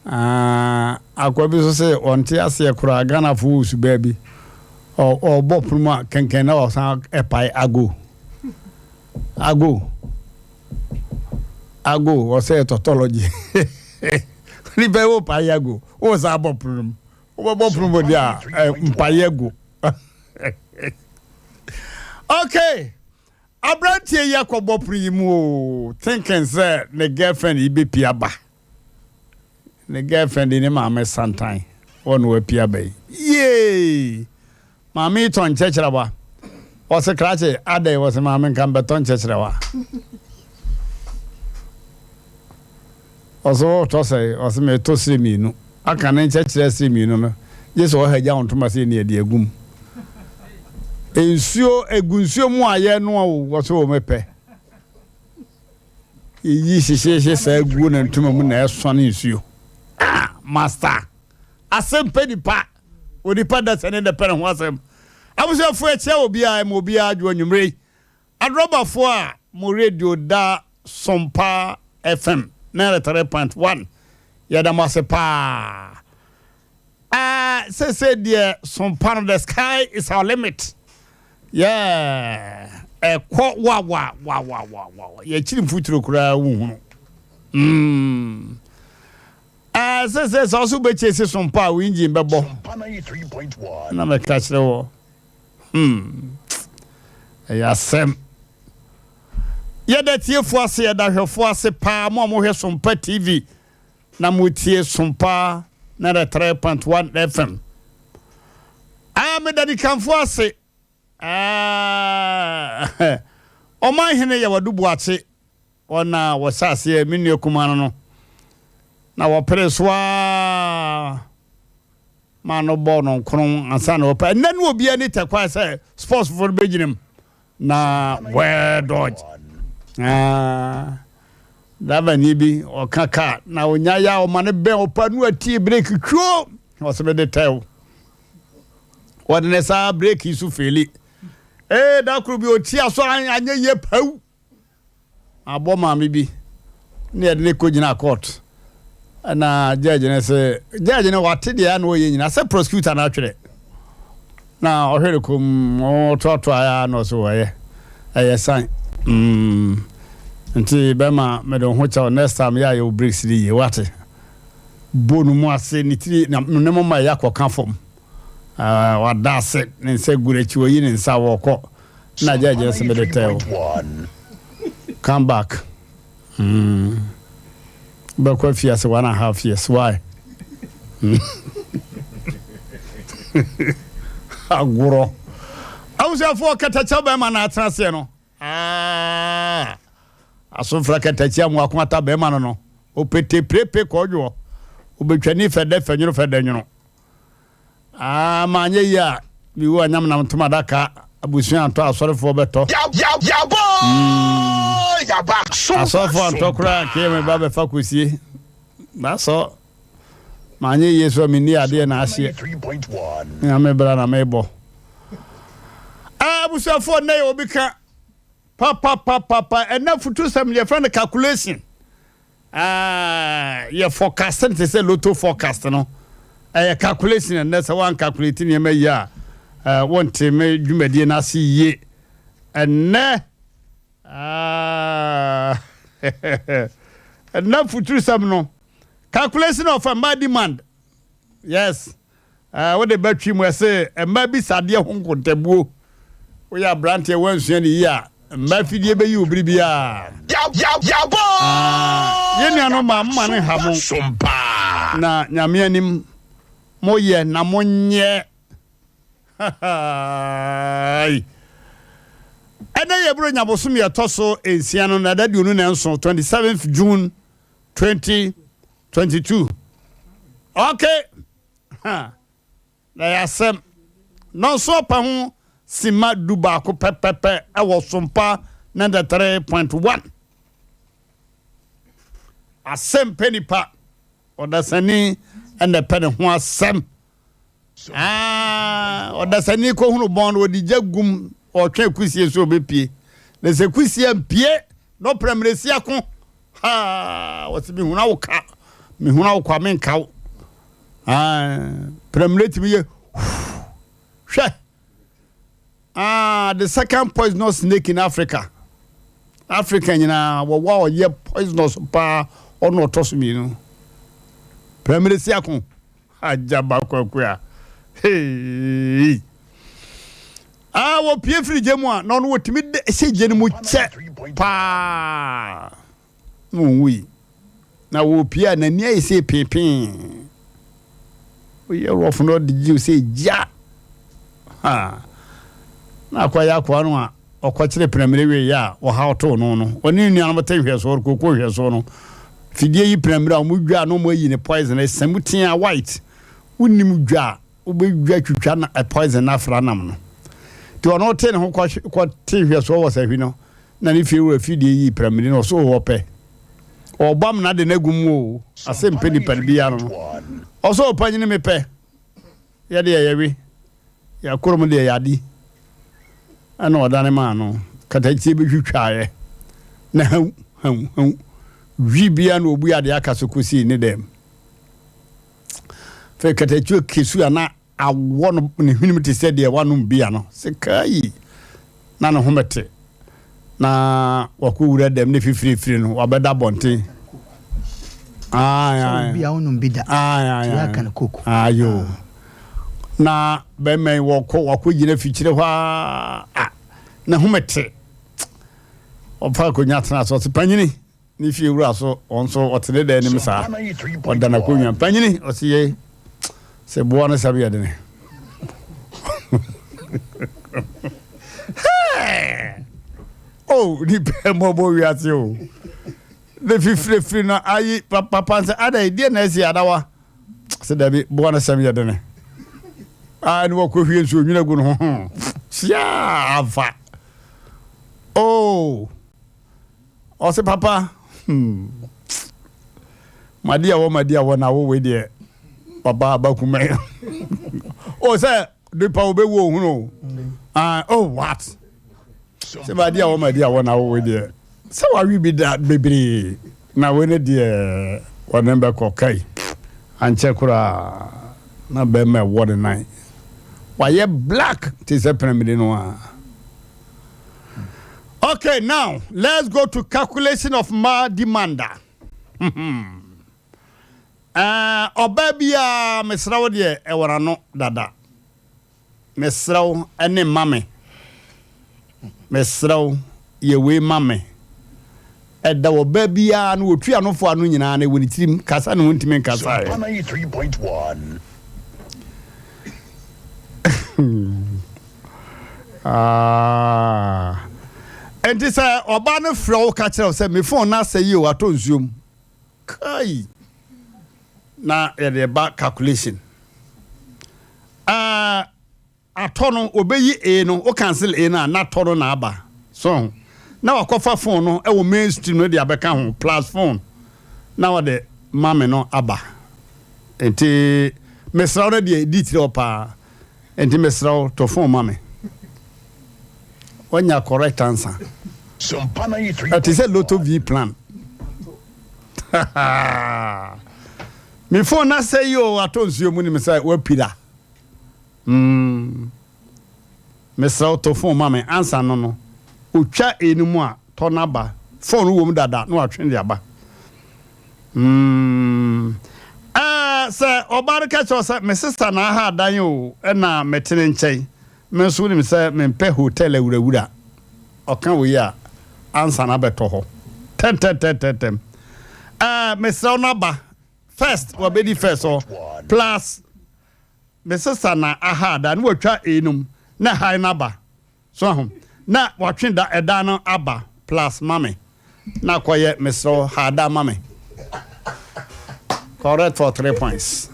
Akwabi so say onte ase kura Ghana fu su baby o bopuma kenken na o san epai ago o say tautology ni be wo pa yago o sa boprum o boprum dia mpayago. Okay, Mmrantehene yakobopri mu thinking say the girlfriend ibe piaba. The girlfriend in mama sometime one way piaba. Yay! Mami ton chechrawa. Was a crache ade was a mamma can beton chechrawa. Also to say was me to see me no. I can see me no. Yes or her down to my senior dear goom. Ensure a gunsio mo aye no was o mepe. Yi she say good and to me na son ensure. Master Asem Mpe Nipa onipa da sene de pere ho asem abusefo eche obi a mo obi adwo nwumre adrobafo a mo radio da Sompa FM 93.1 ya da masepa say dear Sompa, the sky is our limit. Yeah, wa ye chirim futuro kura wu says also be chase some power winjin bebo. 93.1. Na me catch the wo. Asem. Ye da tie fo ase ye da hwefo ase pa mo hwe Sompa TV. Na mo tie Sompa na 3.1 FM. Me da di kanfo ase. O man hene ye wadubu ate. Ona wo sase me nua kuma no. Na wapreswa mano bono kron ansana opa nanu obi ani takwa say sports for beginning na where dodge dava ni bi okaka na onyaya o mane ben opa nu ati break kwo o se be de tel wadne sa break isu feli da kru bi oti aso anya ye pau abo ma me bi ne de ko gina court na judge ne wate dia na oye nyina se prosecutor na atwere na ohwere kom o toto aya no so waye sign nti bema me don ho cha next time ya yo breaks di ye wate bonu mu ase ni tiri na ne mo ma yakọ fom wada se ne se gurechi oyi ne nsa woko na judge se me de tell come back Bakwa fiase 1.5 years. Why? Aguro. I was a for Catachaba man at Trasiano. I saw Fracatacham Wakwata Bemano. O pete prepe cordio. Ubechani fed deaf and you fed you manya ya. You were Namnam to Madaka. Abusian to sorry for better. I saw for Tokra came and Baba Fakusi. That's all. Many years from me near the Nashi 3.1. I'm a brother, Mabel. I was a for Neo Bika Papa, and now for 2 some your friend calculation. Your forecasting is a lotto forecast, no? A calculation, and that's one calculating your may want to make you Medina see ye. And and now for 2 some no. Calculation of a my demand. Yes. What the battery will say, and maybe Sadia Honko Tebu. We are Mmrantehene once in a year. Maybe you bribia. Yenya no man have Sompa. Na Yamianim Moye Namonye. And I bring Abosumi a tosso in Siano Nada Dununanson, 27th June 2022. Okay. They are some no so pahun sima duba ko pepepe e wo Sompa 3.1. Asem Mpe Nipa odasani and the pen ho asem. Odasani ko hunu bond odi jagum o twa kusie so bepie. Na se kusie mpie no premresi akon. What's be huna woka me huna wo kwa men kaw premlate me ye hwe the second poisonous snake in Africa nyina wo ye poisonous pa ono toso mi no premlate akon ajaba kwakwa hey wo pie firi gemu a no wotimi se genu mu che pa no wi na wo pie na ni ai se pepin o ye rof no de ji se ja na kwa ya kwa no a okwakire premere we ya wo ha to no no oni nua no te hwe so ko hwe so no fidie yi premere a mu dwa no mo yi ne poison samutia white unim dwa obedwa twitwa na poison afra nam no ti ono te ne ho kwa te hwe so wo sa hwi no na ne fie wo fidie yi premere no so wo pe obam na de nagum o Asem Mpe Nipa bia no oso opanyine me pe ye de yewe ya korom de yadi ana odane ma no katachi be twitwae na hu wi bia no obu ade akasokosi ne dem fe katachi kesu ana awo no ne hwinum te se de wanum bia no se kai na no homete na wakowura dem ne fifiri no wabeda bonten bia wonum bida ya kan koko ayo na be men wakogina fichire hwa na homete opa ko nyatna so panyini ni fi wura so onso otene de ni msa odana ko nwa panyini osiye se bo na sabi de ne oh ni pe mo bo wi ati o le fi na ayi papa se ada idea na esi adawa se dabi bo na sabi de ne ni wo ko hwie nso nwina gu no ho sia ava oh ose papa madia wo na wo we de baba abakume oh say de pa obe wo hu no oh what se madia wo na wo we de se wa wi bi da bebre na we ne de wo nembe ko kai anche kura na be me wo de nine why ye black tis a pyramid no. Okay, now let's go to calculation of ma demander. Obabia mesrawo de e wora no dada. Mesrawo ene mame. Mesrawo ye we mame. Eda obabia no otu anofo anu nyina na woni tirim kasa no ntimi kasa. 3.1 and this oba flow catcher say me phone na say you ato nsuom kai na the back calculation atono obeyi e no o cancel e na tono na aba so na wakofa phone no e wo mainstream no dia beka ho plus phone na wo de mame no aba enti mesra no de edit opa enti mesra to phone mame when you correct answer. Sompa 93. That is a Lotto V plan. Me phone na say you atonsi you muni me say we pida. Me say to phone mama answer no. Utwa enimu a to na ba. Phone wo mu dada no atwe dia ba. Say obarika cho say me sister na ha dan yo e na metene nkyai. Me so ni me say me pe hotel awurawura okan we ya answer na beto ho 10 me say na ba first we be the first or plus me sister na aha da na watwa enum na high na ba so ho na watwe da eda no aba plus mame na koye me so ha da mame correct for 3 points.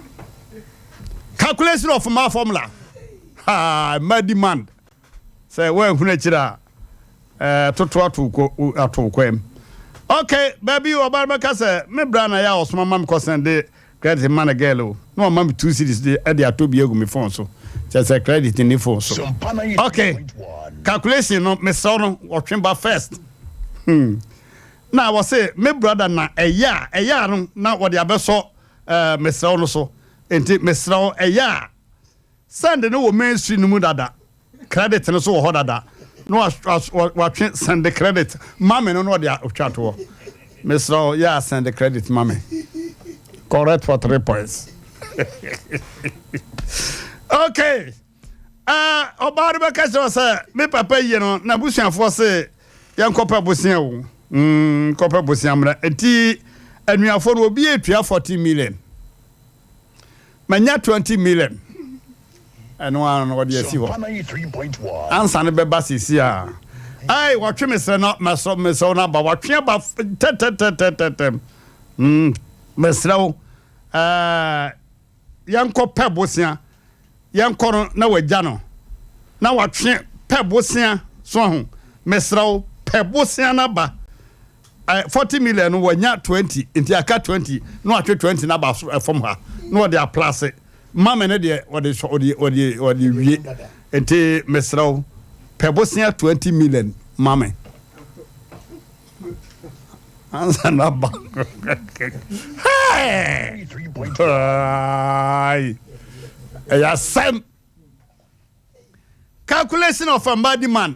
Calculation of my formula. My demand. Say when hunechira to kwem. Okay, baby, you about my say me brana ya osma mam ko send credit man girl. No mam 2 cities dey e dey to be egu me phone so. Just say credit in the phone so. Okay. Calculation no me so no otwemba first. Now I say me brother na eya no na what dey abeso mesraw no so enti mesraw eya send no wo mainstream no mu dada credit no so wo dada no wa twen send the credit mame no de otwa to mesraw ya send the credit mame correct for 3 points okay obare be ka say me papa yi no na busuafo say yankopa bosia wo kopa bosia mra enti anuafo no obi etua 40 million manya 20 million eno an no de asi ho ansa ne beba sisi a ai watwe mesre no meso na ba watwe ba tetetetetem mesrawo yankopa bosia yankoro na wagya no na watwe pe bosia so ho mesrawo pe bosia na ba 40 million no wanya 20 enti aka 20 no atwe 20 na ba from ha no de place mama ne de odi wie enti mesrawo pe bosia 20 million mama ansa na ba hey Asem calculation of a bad demand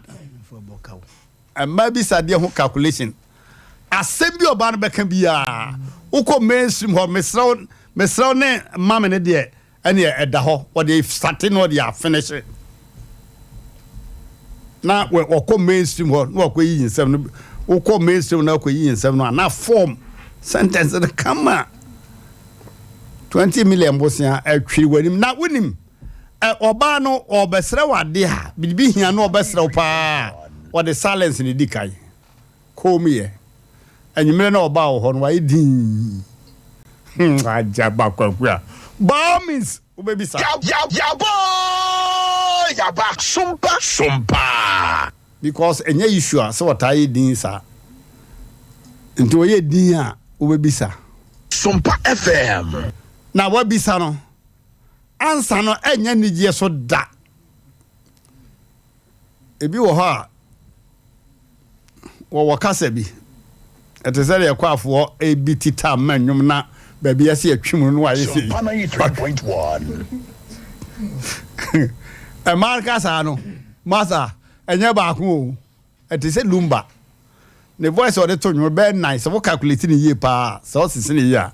and maybe sadie ho calculation asem bi oba no beka bia uko mainstream ho mesraw ne mama ne de ene eda ho what they starting what they are finish na we uko mainstream ho no uko yi nsem no uko mainstream na uko yi nsem no na form sentence the come 20 million bosia atwi wanim na wonim oba no obesre wade ha bibi hia no obesre pa what the silence ni dikai come here anyimre na oba ho no wai din ajaba kwakua bombs ubebisa ya boy ya back Sompa because enye issue so what I din sa nto ye din a ubebisa Sompa FM na wabisa no ansa no enya nigye so da ebi wo ha wo wakasa bi etesere yakwafo ebi tita mannwum na ba bia se atwim no aye se 3.1 e marka sa no masa enya ba ko etese lumba the voice of the tone be nice wo calculate ni ye pa so sisi ni ya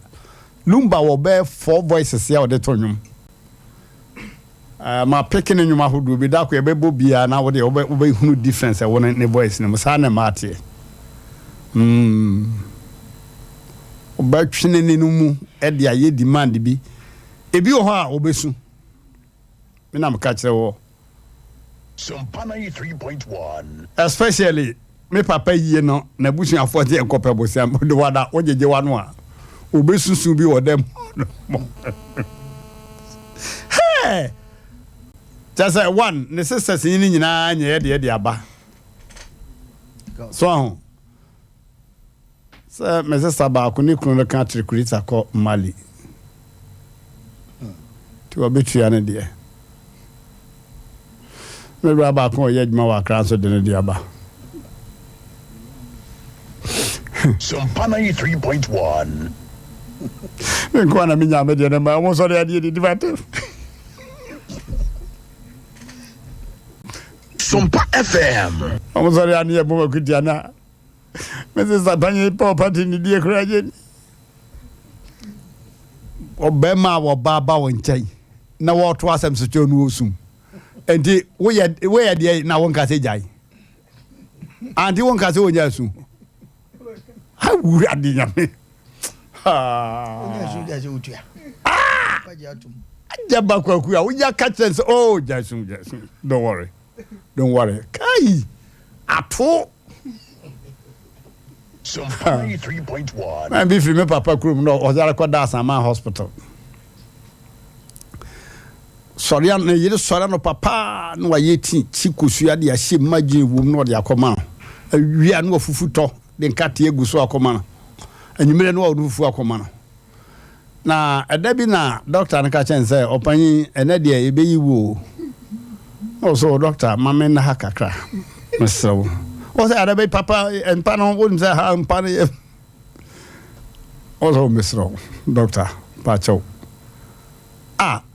lumba wo be 4 voices ya the tone ma picking in your hood be da ko e be bobia na wo de wo be hunu difference e wo ne voice ni musa na mate oba twene ni no mu e de aye demand bi ebi wo ha obesu me na mka kire wo Sompa 3.1 especially me papa yie no na busuafo de enkopa bosia de wada ojeje wano a obesusu bi wo dem hey just one the sisters ni nyina anye de aba so me sister ba ko ni kunu ka trikurita ko Mali ti obetua ne de me ba ko ye djuma wa kran so de ne de aba Sompa 3.1 Nko na minya me de ne ma mo so de ade di divate Sompa FM mo so de ane e bo ku dia na me se satanye property ni die kraje obema wo baba wo nkyai na wo to asem so chonu osum enti we ya de na won ka se jai anti won ka se wonya asum ha wuri ade nyame Jaba kwaku we ya catch sense oh jasun don't worry kai ato Sompa 3.1 man be free me papa krum no ozara kwa da Asama hospital sorian ne yire sorian no papa no wa yeti chikusu de ahye magin wum no de akoma awia no fufuto de nkate eguso akoma anyimere no odufu akoma na edabi na doctor nka chen say opanyi enade e beyi wo also doctor mama na hakakra meso o say adabe papa empa no won say ha empa ne also meso doctor pacho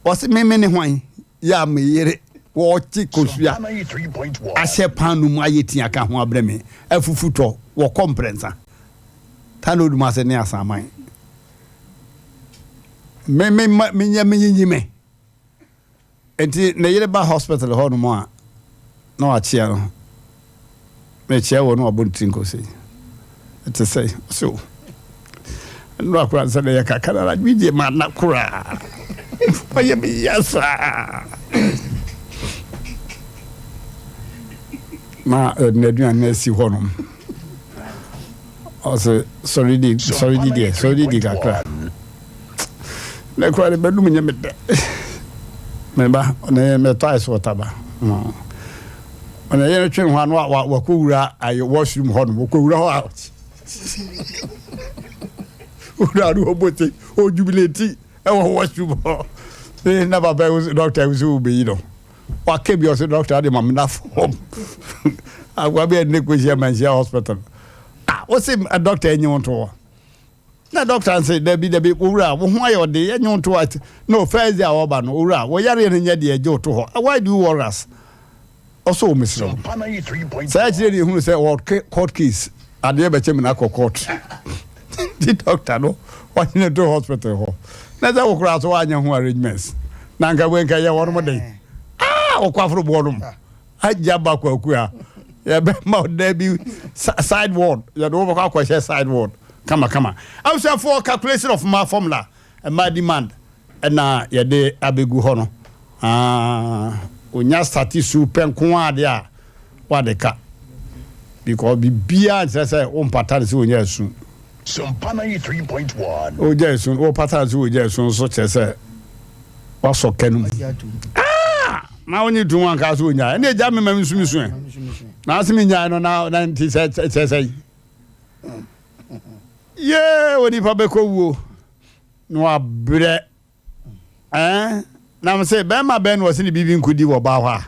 wasi meme ne hwan ya me yere wo ti kosua ahye panu mu ayeti aka ho abreme afufuto wo komprensa tano du ma se ne asaman me enti na yere ba hospital ho no mo a na wa chia no me chia wo no abontin ko sei ete sei so no akura se ne yakakara la bidie ma na kura oye me yasa ma nedua na si ho no also sorry di kakra na kwa le bedum nya me me ba na me twice wotaba ona ye twen ho anu wa kowura ayo washroom ho no kowura ho out ura ru obote o jubilate e wo washroom ho na baba doctor uzu be yi no wa kebi o se doctor ade mam na form agwa be ne ko je man hospital o se a doctor enyi to na doctor say there be ura wo ho ayo de enyi to at no first day oba no ura wo yare ne nya de eje to ho why do you worry us also misro say actually hu say court case ade be chem na court the doctor no wa ni to hospital ho na za wo kura so anya ho arrangements na nka we nka ye wo mo den o kwa fro bo no aja ba kwa a ya be ma there be side ward ya do wo kwa share side ward Come. I was for calculation of my formula and my demand. And now, ya de abegu hono. Unya stati super kwa dia. What the cat? Because be beyond say pattern so unya soon. Sompa 3.1. Oh, yes, soon. Oh, pattern so yes, soon such as what's so kenum. Now when you do one cast unya, and they jam me soon. Now, see me now, 90 say. Yeah, when you probably go, no abre. Now say Bama Ben was in the Bibin Kudi or Bawa.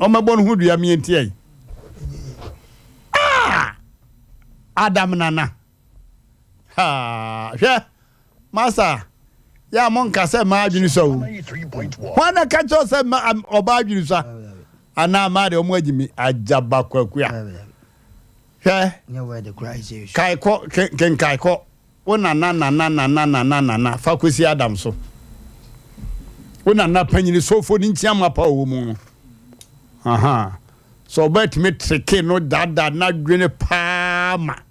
Oh, my bon who do you mean? Adam Nana. Yeah, Master. Yeah, Monka said, Margin so. When I catch us, I'm about you, sir. And now, Madam Wedgimi, I jabba. Yeah, where the crisis. Kaiko can Kaiko. Una na Fakusi Adam so. Una na penny so for Ninchama Pow. Aha. So bet me treke no dada not green palma.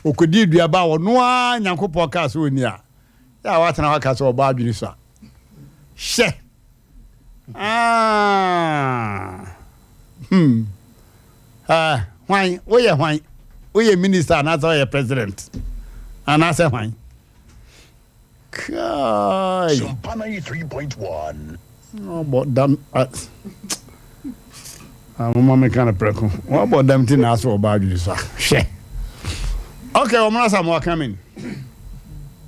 O could you be about no one Yanko Podcast unia. Ya what an hour or Barbie, sir. She. Why? We a minister and as a president. And as a why? Sompa 3.1. Oh, but damn. I'm kind of preco. What about them thing as well about you, sir? She. Okay, I'm not some more coming.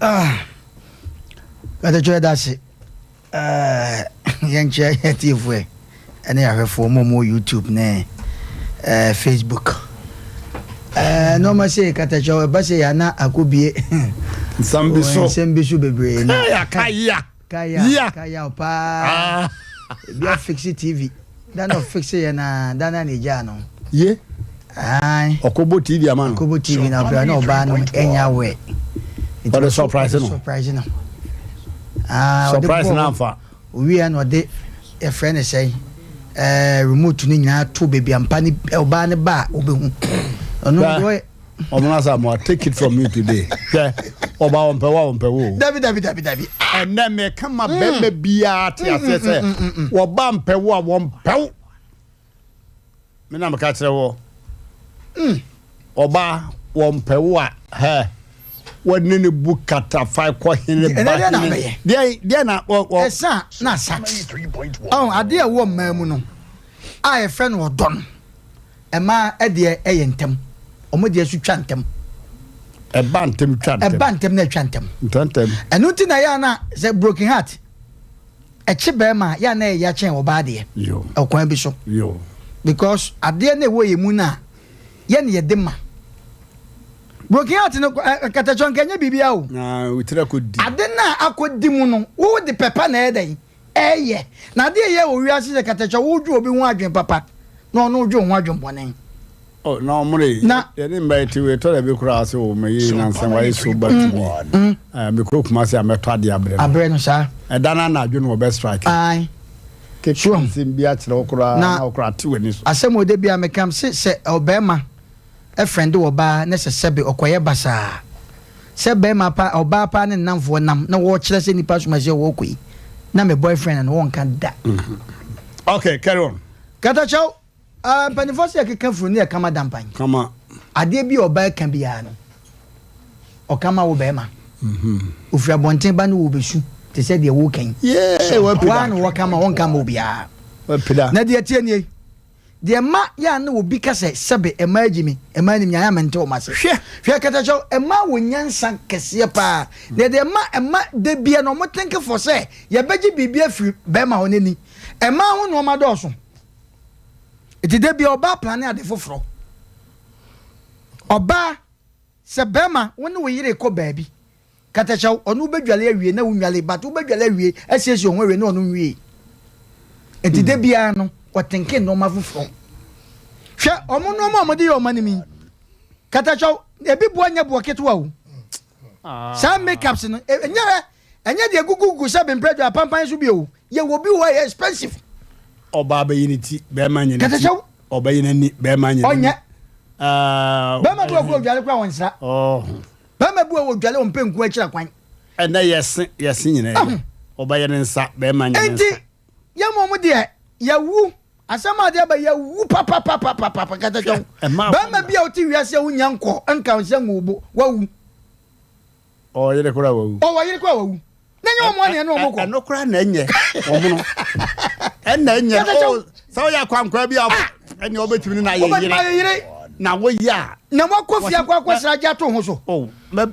Got a joy that's it. Young chair, TV. And I have for more YouTube, ne. Facebook. No ma say katacho ba say ana akobie. Sambiso bebre na. Kaya pa. Bia fix TV. Dan of fix ya na dana ni ja no. Ye. Ai. Okobo TV amano. Okobo TV na bra no ba no enya we. What a surprise no. Surprise no. Surprise na fa. We are no de a friend say remote ni nyina to baby ampa ni oba ne ba obehu ono boy omonasa mo take it from me today oba won pe wo dabi and na me kama bembe bia ti asese wo ba mpe wo won pe me na me ka kire wo oba won pe wo he woni ne bukata fa ko hene ba dia na esa na sax oh ade wo mamu no a e friend wo don e ma e de e yentem omo de su twantem e bantem na twantem enu ti na ya na say broken heart e chi be ma ya na ya chen wo ba de yo e kwan bi so yo because ade na wo yemu na ye ne ye de ma broken out no katachon kenya bibia o na utira ko di ade na akodi mu no wo de pepper na eden eye na de ye o wiase se katachon wo dwo obi ho adwen papa no no dwo ho adwen bone oh na omre ye ni mba ti we to le be kura ase o me yi na nsan wa yeso ba ti me kro kuma se ameto ade abre no sa e dana na adwen wo be strike ai ke sim bia kire okura na okura ti we ni so asem ode bia mekam se obema a friend oba na se sebe okoye basa se bema pa oba pa ne namfo nam na wo kire se nipa so ma se wo koi na me boyfriend and one can da okay carry on katacho panifose akeka furu ne kama dampan kama ade bi oba kan bia no o kama wo bema ofra bonten ba no wo besu te se de wo kan wa no wo kama won kama obia na de tie nie de ma ya na obi kase sebe ema agimi ema ni nya mente o mase hwe katacho ema wo nyansa kese pa de ma de bia no mo think for say ye beji bibia firi bema honeni ema ho no ma do so iti de bia oba plan ade foforo oba se bema woni wo yire ko baabi katacho onu bedwale awie na wo nwale but wo bedwale awie asiesie onwe we na onu nwie iti de bia no watenke no mafufo hwe omo no mo de yo manimi katacho ebi bo anya bo ketewa o sa makeups no enya de gugugu sa bempredo apampan so bi o ye wo bi wo expensive oba ba yiniti be ma nyini katacho oba yinani be ma nyini onya be ma bo go dwale kwa wonsa be ma bo wo dwale on penku akira kwan na yes nyina oba yene nsa be ma nyini enti ye mo de ya wu asama de ba ya wu papa katacho ba ma bia oti wiase wu nyanko anka nse ngubo wa wu o yere kura wa wu o wa yere kura wa wu nanya mo ne no mo ko no kura na enye omo no na enye o so ya kwankwa bi afo ene obetimi na yere na wo ya na mo kofia kwa sra ja to ho so oh me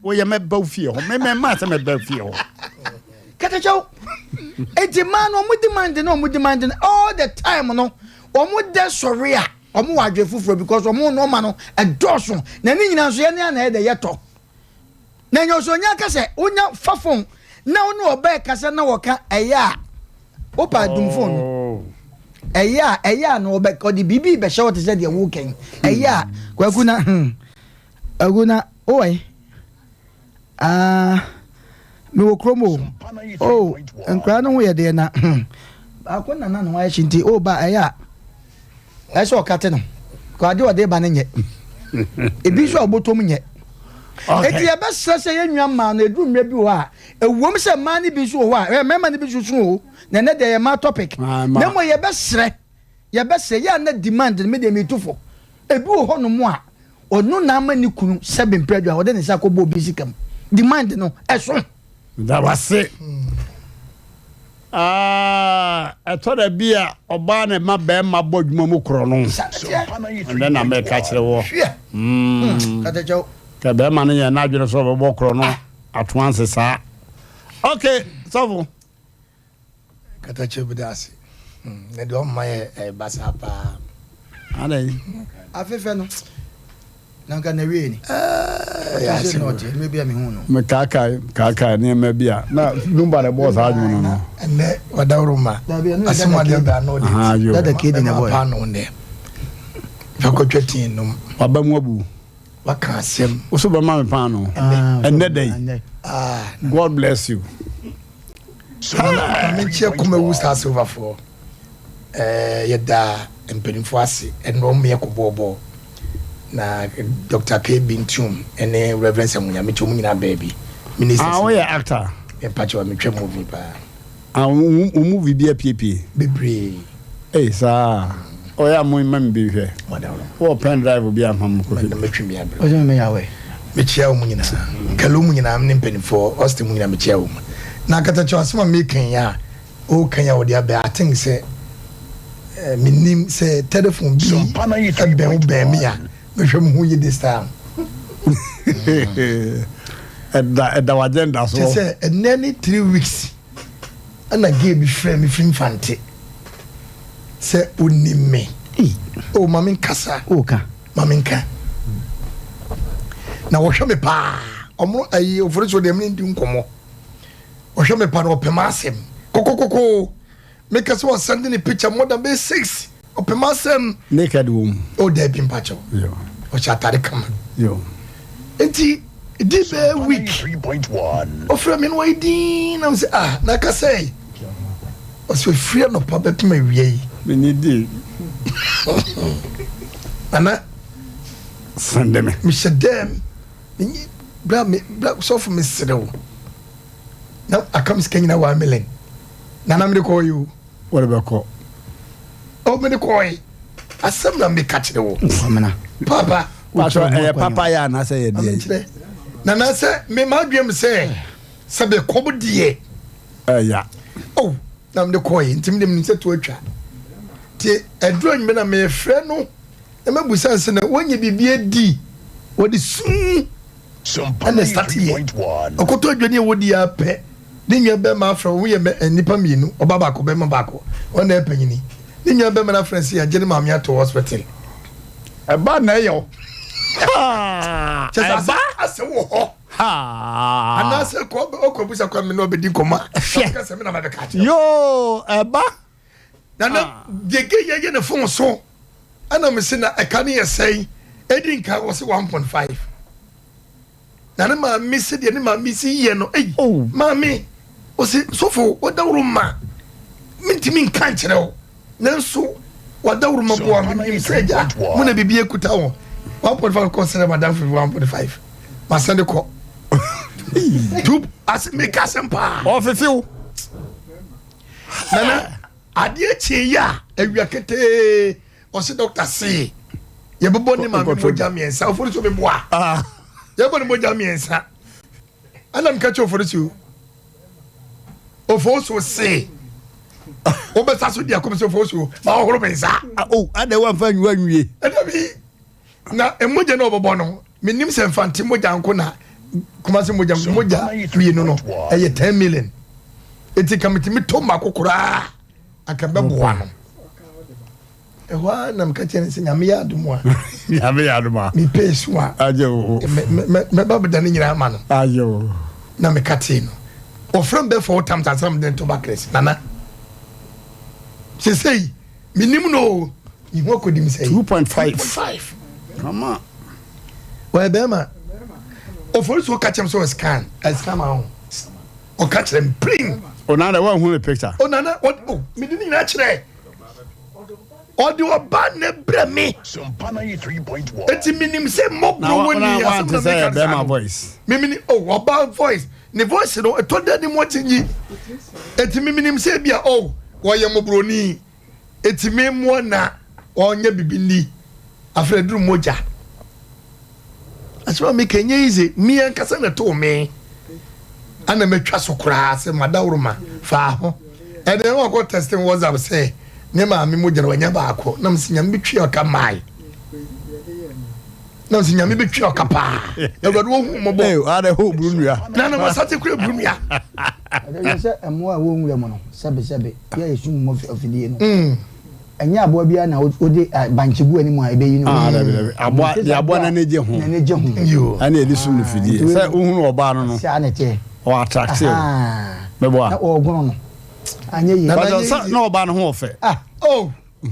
wo ye me ba fie ho me ma se me ba fie ho katacho enti man o mu demand all the time no o mu de sorry a o mu wadwe fufuro because o mu no ma no edoso na ni nyina so ye na e de yeto na nyo so nya kase onya fafon na onu oba kase na woka eya opa dum phone eya no oba ko di bibi be show te se de wo ken eya kwakuna aguna oi me wo kromo oh enkra no ye de na akona na no ya shinti o ba eya eso kate no ko ade ode ba ne nye ebi so obotom nye eti ye be sese ye nwan ma na edu mre bi wo a ewom se ma ni bi so wo a mema ni bi so o na ne de ye ma topic na mo ye be se ya na demand me de me tufo ebi wo ho no mo a onu na ma ni kunu sebe mpredo a ode ne sa ko bo bi sikam demand no eso that was it eto da bia oba na ma be ma bodwuma mu kro no and na me ka kire wo katacho ka be ma ne na adwene so bo kro no atwanse sa okay so katacho bidasi ne do ma ye basa pa ale afefe no nanka na wie ni ya se no je me bia me hu no me kaka ne ma bia na numba le boss adwene no ene wadawruma asema de ba no de da kid na boy pa no ne fakotwetin no aba mu abu waka asem oso ba ma me pa no enne day God bless you so me che kuma wu start over for yeda empenifo ase eno me yakobobo na Dr. K Bintum ene Reverend Samunya mecho nyina baby minister we actor e patch wa metwa movie pa movie bi apiepie bebre sa o ya mo imam bi hwe o pen drive bi amam ko na metwa mi abre o je me yawe mechia wo nyina kalo mu nyina ne mpenifo austin mu nyina mechia wo na katacho asema me kan ya o kan ya wo dia ba I think say minim say telephone bi be wo be me ya me hwem hu yi this time da agenda so say any 3 weeks ana give me frame me film fante say onime o mami kasa o ka mami nka na wɔhwɛ me paa ɔmo ayi ofori so dem ndi nkomo wɔhwɛ me paa na ɔpɛma asɛm kokokoko make us was sending a picture more than 6 ɔpɛma asɛm naked wom o da bi mpacho yo ɔhyɛ atare kama yo enti di be week 3.1 ɔfrɛ me no waidi na say na ka say ɔsɛ free no pa bɛpem awie yi me need di ana send me hyɛ dem bra so for me serew na akam sika nyina 1 million na me de call you what about call me de call asɛm na me ka kyerɛ wo amena papa papa ya na say ye na sɛ me ma dwem sɛ be kɔb die ya na me de call ntim dem sɛ to atwa tie aduro nyme na me frɛ no na mabusa sɛ na wonye bibie di wodi sun Sompa and start here. 3.1 Okoto adwani wodi apɛ ne nwa bɛ ma afra wo yɛ nipa mienu ɔba baako bɛ ma baako ɔna ɛpanyini ne nwa bɛ ma na afra si agye ne maame ato hospital eba na yo kyesa asɛ wo hɔ ana sɛ ko okobusa kwa me no obedi koma ka sɛ me na ma bɛ ka kyerɛ yo eba na gege yɛ ne fon so ana me se na ɛka ne yɛ sɛn edi nka wɔ se 1.5 na ne maame se de ne maame si yɛ no maame o se sofo o dawro ma mintimi nka nkyerɛ wo nanso wa dawro ma bo am nim sɛ ja mo na bibie kuta wo 1.5 consider madam for 1.5 ma send ko tu as me ka sempa ofefiu nana ade chie ya awia kete o se doctor say ye bebo ne maame mo jam yensa ofori so me boa ye bebo ne mo jam yensa ana mka che ofori so ofo so say o be sa so dia ko so ofo so ma ohoro me nsa ade wa fa nwa nwie adabi na emoje na obobo no menim se mfante moja nko na kuma se moja wie no eye 10 million eti kamitimi to makokora aka beboa no ewa na mka chen se nyame ya adumo a mi pesu a ajo me babda ni nyina ama no ajo na me kate no ofrem be for times asam den to bakres nana se sei minim no ni ho kodim sei 2.5 come on well bema ofori so catch him so scan ma o catch them bring onana one who picture onana what me didn't na kire audio ban ne bre me Sompa 3.1 eti minim say mob no now woni want to say Bema voice mimini oba voice ne voice no to da ni mo tinyi eti minim say bia wo ye mobroni eti memo na onya bibini afredru moja asema me kenye ize mi ankasa na to me ana metwa so kura se madawruma fa ho e de wo ko testing WhatsApp say ne ma me moja na wanya baako na msinya mbetwi oka mai na msinya mbetwi oka pa e gado wo hu mobo ade ho brunua na masate kura brunua ade se emo a wo nwure mo no sebe ya yesu mo ofidie no anya abo bia na odi banchigu ani mu a ebe yi no abo na neje ho ana edi sum no fidie se ohunu oba no no se anete o attractive mebo na ogono no anya yi na oba no ho ofe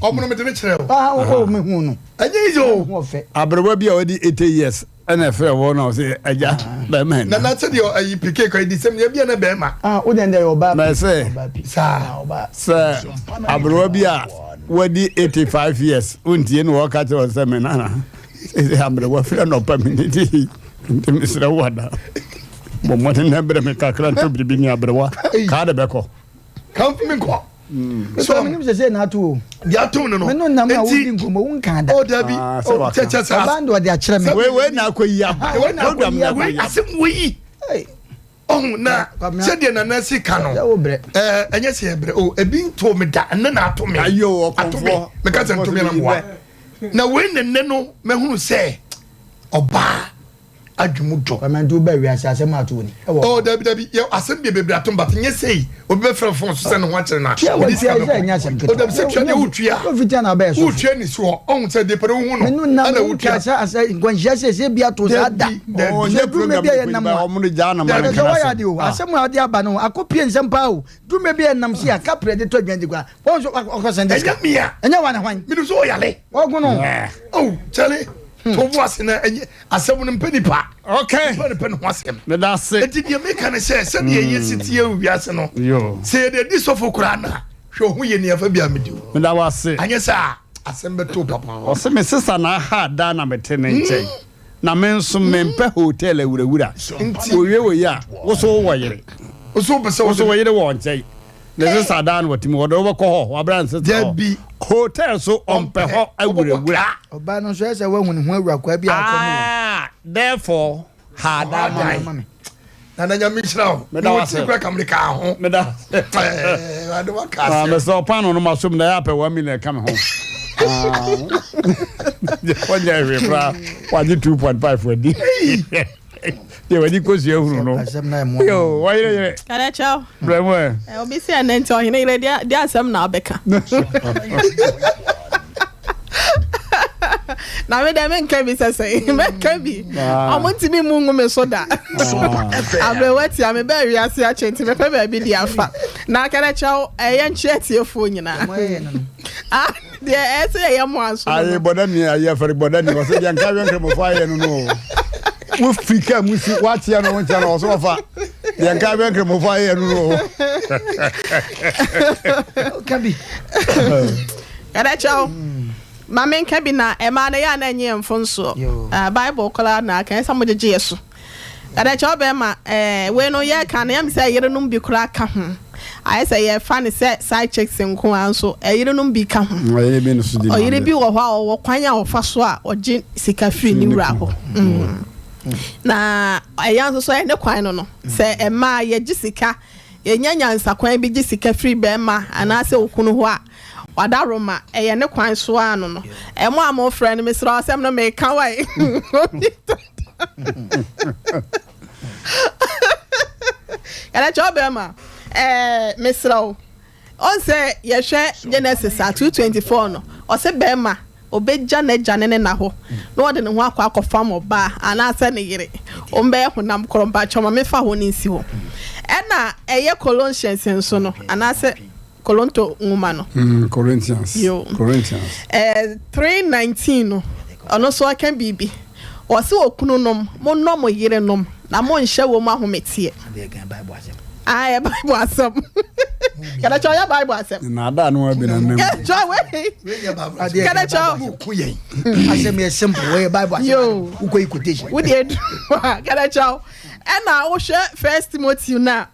omono me de kire o me hu no anya yi o ho ofe abrewa bia odi 80 years ana fe wo na say aja ba man na tell you ayi pike ko di sem ya bia na be ma o den dey oba na say sa abrewa bia wadi 85 years untie no waka te won me nana e hamre wa fira no pa miniti misra wada bo mo ten hamre me kakran to bibi ni abrewa ka de beko kan fi min ko so minim se na to ya to no me no na ma wodi nkomo won kan da dabi cheche sa bando de akire me we na akoyi program na we asem we na sɛdeɛ nana si ka no ɛnyɛ sɛ ɛbrɛ ebi nto me da ɛne na ato me ayo ɔkɔfo meka sɛ nto me na mboa na wei nene no mɛhunu sɛ ɔbaa adwumuto kwamento ba wi asem ato ni oh dabi ye asem be bebre atom but nye sei obi be frɛ phone so sɛ no ho akyere na odi sika nya asem keto o dabi sɛ twa ne wutua o fitia na ba so wutua ni so on sɛ de pere hu no ana wutua asa nkwanhia se bia to sa da o nye program be nam o mo ja na ma na so waya de o asem a de aba no akopie nsem pa o dume bi nam si aka predator dwande kwa won so okosende enya wa na hwan mi do so yale oguno oh chale to voice na Asem Mpe Nipa okay Mpe no asem me da se enti de me kan se de ye siti e wiase no yo se de di sofo kura na hwe ho ye ne afa bia me di me da wa se anye sa asem be to papa o se me sisa na ha da na me te ne nche na me nso me mpe hotel awurawura owie wo ya wo so wo yere o so be se wo so wo yere wo nche ne sisa da na watimi wo do wo ko ho wa bran sisa bi hotel so ompe ho awurawura oba no so ese wa hunu ho awura kwa bi akono therefore ha da na na nyame chirawo me da wa se kwa kamrika ho me da ade wa ka me so pano no masom na ya pe 1 million come ho Wanya we bra waji 2.5 wadi ye wadi ko si ehunu no yo why ye kada chao bremo obi si anenti ohine ile dia asem na abeka na me dem nka bi sese me nka bi omontimi mu ngume soda abe wati ame ba wi ase a chenti me pe ba bi dia fa na kada chao eye nche tiefo nyina de ese ye mo aso ayi boda ni ayi fari boda ni wase dia nka wen kremo fa ye no no wo fika musi wati ya no ncha no so fa dia nka wen kremo fa ye no no kabi kada chao mama nka bi na ema na ya na nye mfonso bible kola na kan sa mo jeje yeso kada cha obe ma we no ye kan na yam say yere num bi kola ka ho ai say ye fa ne say side checks nko anso yere num bi ka ho yere bi no so di yere bi wo ho a wo kwanya wo fa so a oje sika free ni wura ho na ayan so ne kwan no say ema ye gisika ye nyanyansa kwan bi gisika free be ma ana say okunu ho a wadaroma eye ne kwan so ano no emo amo friend me sra asem no me kan wai kana chobe ma me sra on say ye hwe Genesis 2:24 no o se be ma obeja na jane ne na ho no de ne ho akwa mo ba ana ase ne yire o mbe honam kromba choma me fa ho ni nsi ho na eye Colossians nso no ana ase Kolonto ngumano Corinthians 3:19 no ono so aka bibi o se okunu nom mo nom yire nom na mo nhye wo ma hometie Bible asem Bible asem kada cho ya Bible asem na da no abi na nam cho we kada cho ku yen asem ye simple we Bible asem uko quotation we dey kada cho na wo hwe 1 Timothy na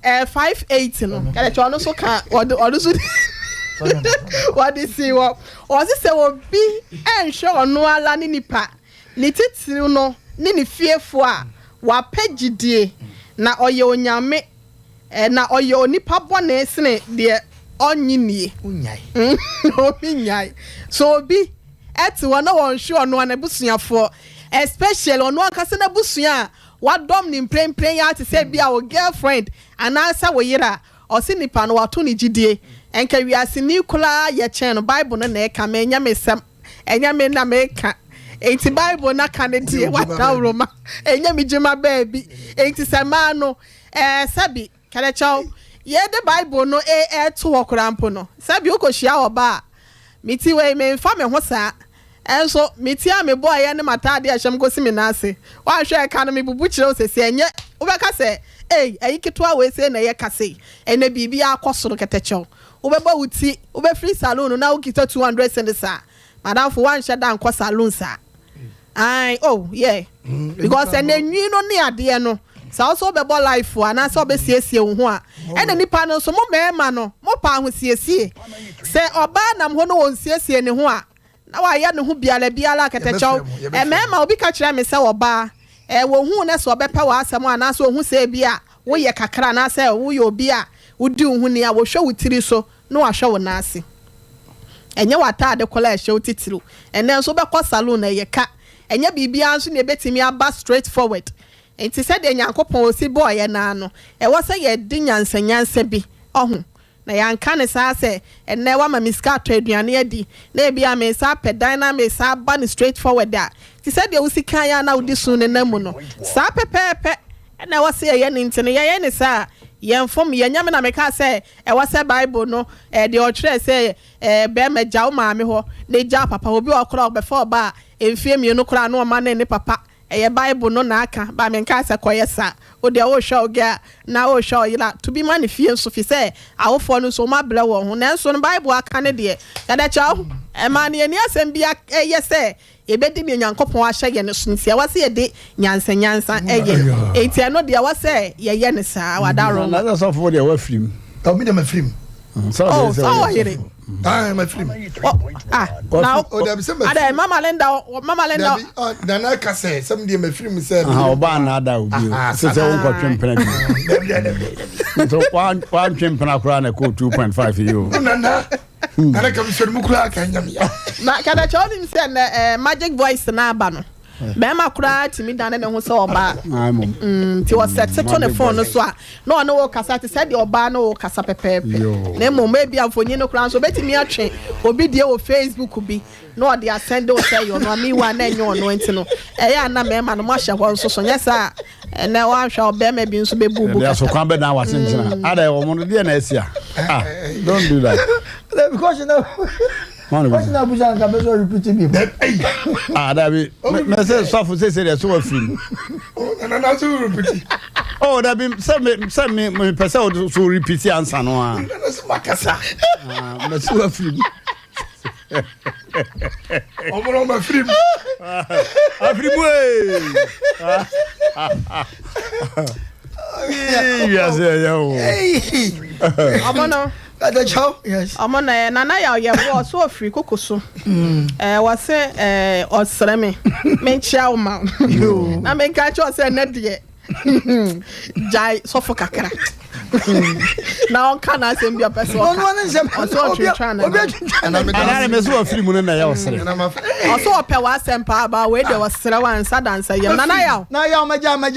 5:8 no kada cho no so ka odo so what is see what o se wo bi enhwe ono ala ni nipa ni titiri no ni fiefo a wa pagidie na oye onyame na oye onipa bone sene de onyinie unyai so bi eti wona won hwe ono na busuafo especially ono akase na busua wadom ni mprempren ya te se bia o girlfriend anasa wo yira o se nipa no wato ni gidie enka wiase ni kula ye chen no bible no na e ka me nya mesem enya me na me ka enti bible na ka ne die wata roma enya me jema baby enti sema no sabi kale chaw ye de bible no to wokorampo no sabi ukohia oba miti we me mfa me ho saa enso mitia me boy ya ne matade ahyem gosi me na ase wa hwe ka no me bubu kire osese enye ubeka se ayiketwa we se na ye kase ene bibia akosoro ketecho ubeba wuti ube free salon na ukita 200 cents a madam for one shada nko salon sa ai oh yeah because ene nwi no ne ade no sa also be bo life ana so be siesie wo ho a ene nipa no so mo mema no mo pa ho siesie se oba nam ho no won siesie ne ho a na wa ya ne ho biala ketecho mema obi ka kire me se oba wo hu ne so bepa wa asem ana so hu se bia wo ye kakra na se wo ye obi a wodi hu ne a wo hwe wutiri so no wa hwe wo na ase enye wata ade kola hwe wutitiru ene so be kwa salon na ye ka enya bibia nso ne betimi aba straight forward enti said the Nyankopon osi boy na no e wo say ye di nyansa bi ohun na yanka ne sa say enne wa ma miska to aduane adi na e bia me sa pedan na me sa ba ne straight forward da ti said the usi kan ya na udi so ne namu no sa pepepe na wo say ye ne ntene ye ne sa yen fom ye nyame na me ka say e wo say Bible no de o kire say be ma jaw ma me ho ne ja papa obi okra obefo ba emfie mienu kra no ma na ne papa eye Bible no na aka ba me nka se koyesa o de o show ga na o show yila to be man fie so fi say awofo no so ma bla wo ho na so no Bible aka ne de kada chaw e ma ne ni asem bia eye say e be di me Nyankopon ahye ye ne so ntia wase ye de nyansa eye etia no de wase ye ne sa wadaro na so for de wa film o me de ma film so here my film now ada mama Linda na ka say some dey my film say oba na ada obi so say won ko twempena bi so one twempena kura na ko 2.5 yo na ka bi so mu kura ka nyam ya na kada choni say magic voice na aba no be ma kura timi dan na ho say oba ti was set to the phone no so a no no wo kasa ti say the oba no wo kasa pepepe na mo maybe amfonyi no kura so betimi atwe obi die wo Facebook bi no dey send o say you no me wa na enyo no enti no ya na me ma no mo hye ho so nyesa na wa hwa oba ma bi nso be bubu kasa so kwan be na wa sentina ada wo mo no dey na asia don't do that because you know what's na buja nka be so repeat me that be me say so say there so film na so repeat that be say me person so repeat answer no ah na so makasa me so film omoro ma film yes yo amono the chow yes amona na ya ye bo so free kokoso wase osre me chia o ma na me ka cho se na de jai so fo kakra na on kana asem bia person no nsem so try na ana me so free mu na ya osre so ope wa asem pa ba we de osre wan sadansa ye na ya maja me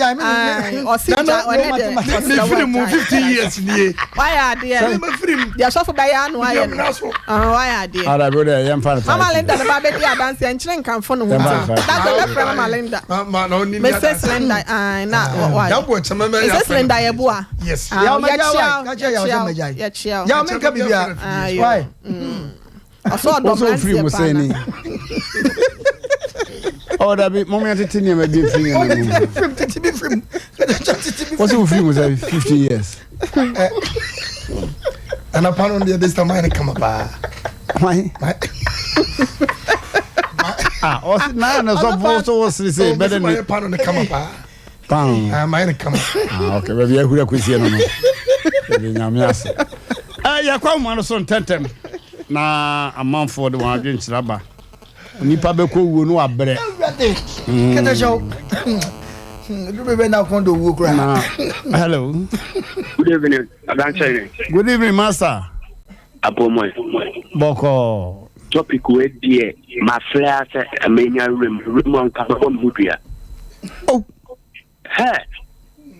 o si ja o ne de free mu 50 years nie why are there me free dia so fo ba ya no aye why are there ara bro de yam fa Mama Linda na ba be dia dance enchire nkanfo no ho that's the friend Mama Linda ma no ni Mrs. Linda na why ya bo chama me ya Mrs. Linda ye bua yes ya me ka bibia why aso do man free mu say ni that be moment tini me be free film what's free mu say 50 years and upon on the this time I come up why na so say better me upon on the come up mine come okay baby ahura kwesi no no nyame ase ya kwa mo no so tentem na amanfo de wan adwen kiraba nipa be ko wuo no abre kete show do be na kondo wuo kra hello good evening Adanchene good evening master abomoy boko topic we die ma flare se amenya rem on ka bo mudua he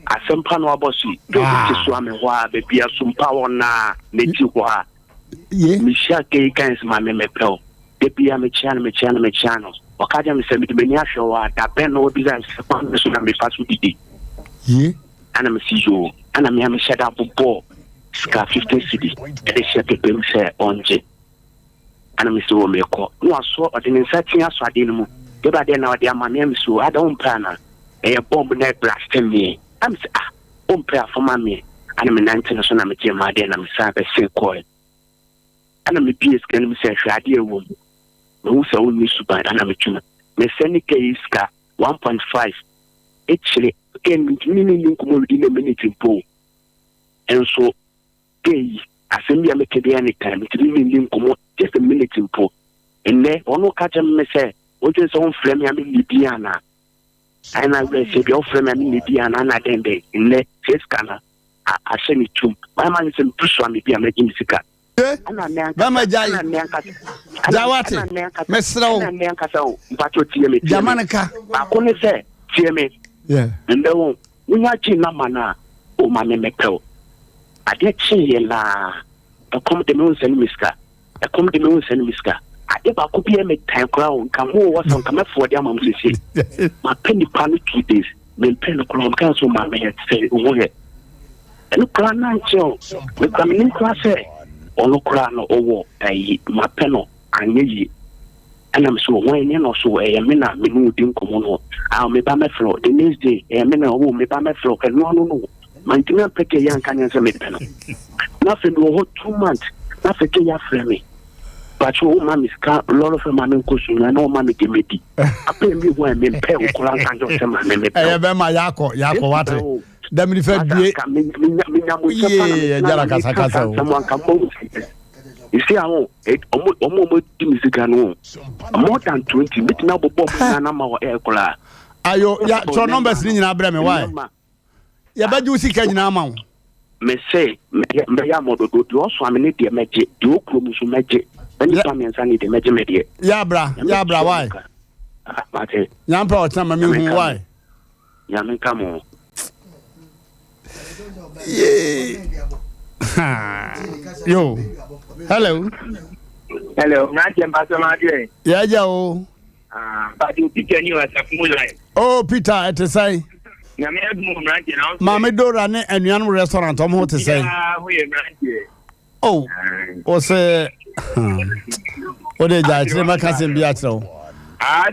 Asem Mpe no abosi do ti so ame ho a be bia Sompa wona ne ti ho a mi sha ke kan ma me pel de bia me chano o ka ja me se mi de ni ahwe wa da ben no bi za se kwa me so na me fa so didi ana me si jo ana me am shada bo ska 50 cedi e de she pepe me se onje ana me so me ko no aso o de ni satin aso ade no mu de ba de na o de amane me so ada on plana e bomb na blast me am say Umpe for me and I'm 19 so na me tie ma de na me sa be se call ana me PS kan me se hwade ewo no so ni suban ana me tuna me send ke iska 1.5 actually ken ni ko mo di na minute po and so ke asem ya me ke de any time it ni ko mo just a minute po and ne ono ka jam me se o je so on frame ya me ni ana ana we se bi o frame ya me ni ana na den de ne face kana a se ni tum my man is in push on me bi am making sika ana nan Mama Jai. Jawati. Mesro. ana nan kasa o mpacho tie me Jamanaka. akone se tie me Yeah. ndewo unya chi na mana o ma me mepew ade chi ye la akom de me unsen miska ade ba ko bi me tan kra o nka ho wo so nka me fo de amam sisi ma penny pan 2 days me pen ko am kan so ma me say wo he eno kra na ncho me kwa me nkra se ono kra no owo ayi ma peno anyeyi anam so when you know so me na me no din komo no a me ba me flow the next day me na wo me ba me flow ke no man tina peke yan kan yan se me peno na fe no 2 months na fe ke ya frame but o ma mi ska lolo fe ma me ko su na no ma me de medi ape mi wo me pe o kura kan jo se ma me pe be ma yako wate damni fe due ye jara kasa you see how omo music no more than 20 bit na bobo na ma o e kula ayo ya so numbers ni nyina bra me why ya ba ju sika nyina ma wo me say me ya modo do so am ni de meje de okro musu meje ani so am yansa ni de meje meje ya bra why mate nyampa o tama me hu why ya me kamo yo hello Mmrantehene Basama ya ja o but you Peter ni wa safu line oh Peter it say na me admu Mmrantehene na ma me dora ne anuan restaurant o mo te say ho ye Mmrantehene oh o se o de ja tire ma kasem bi atro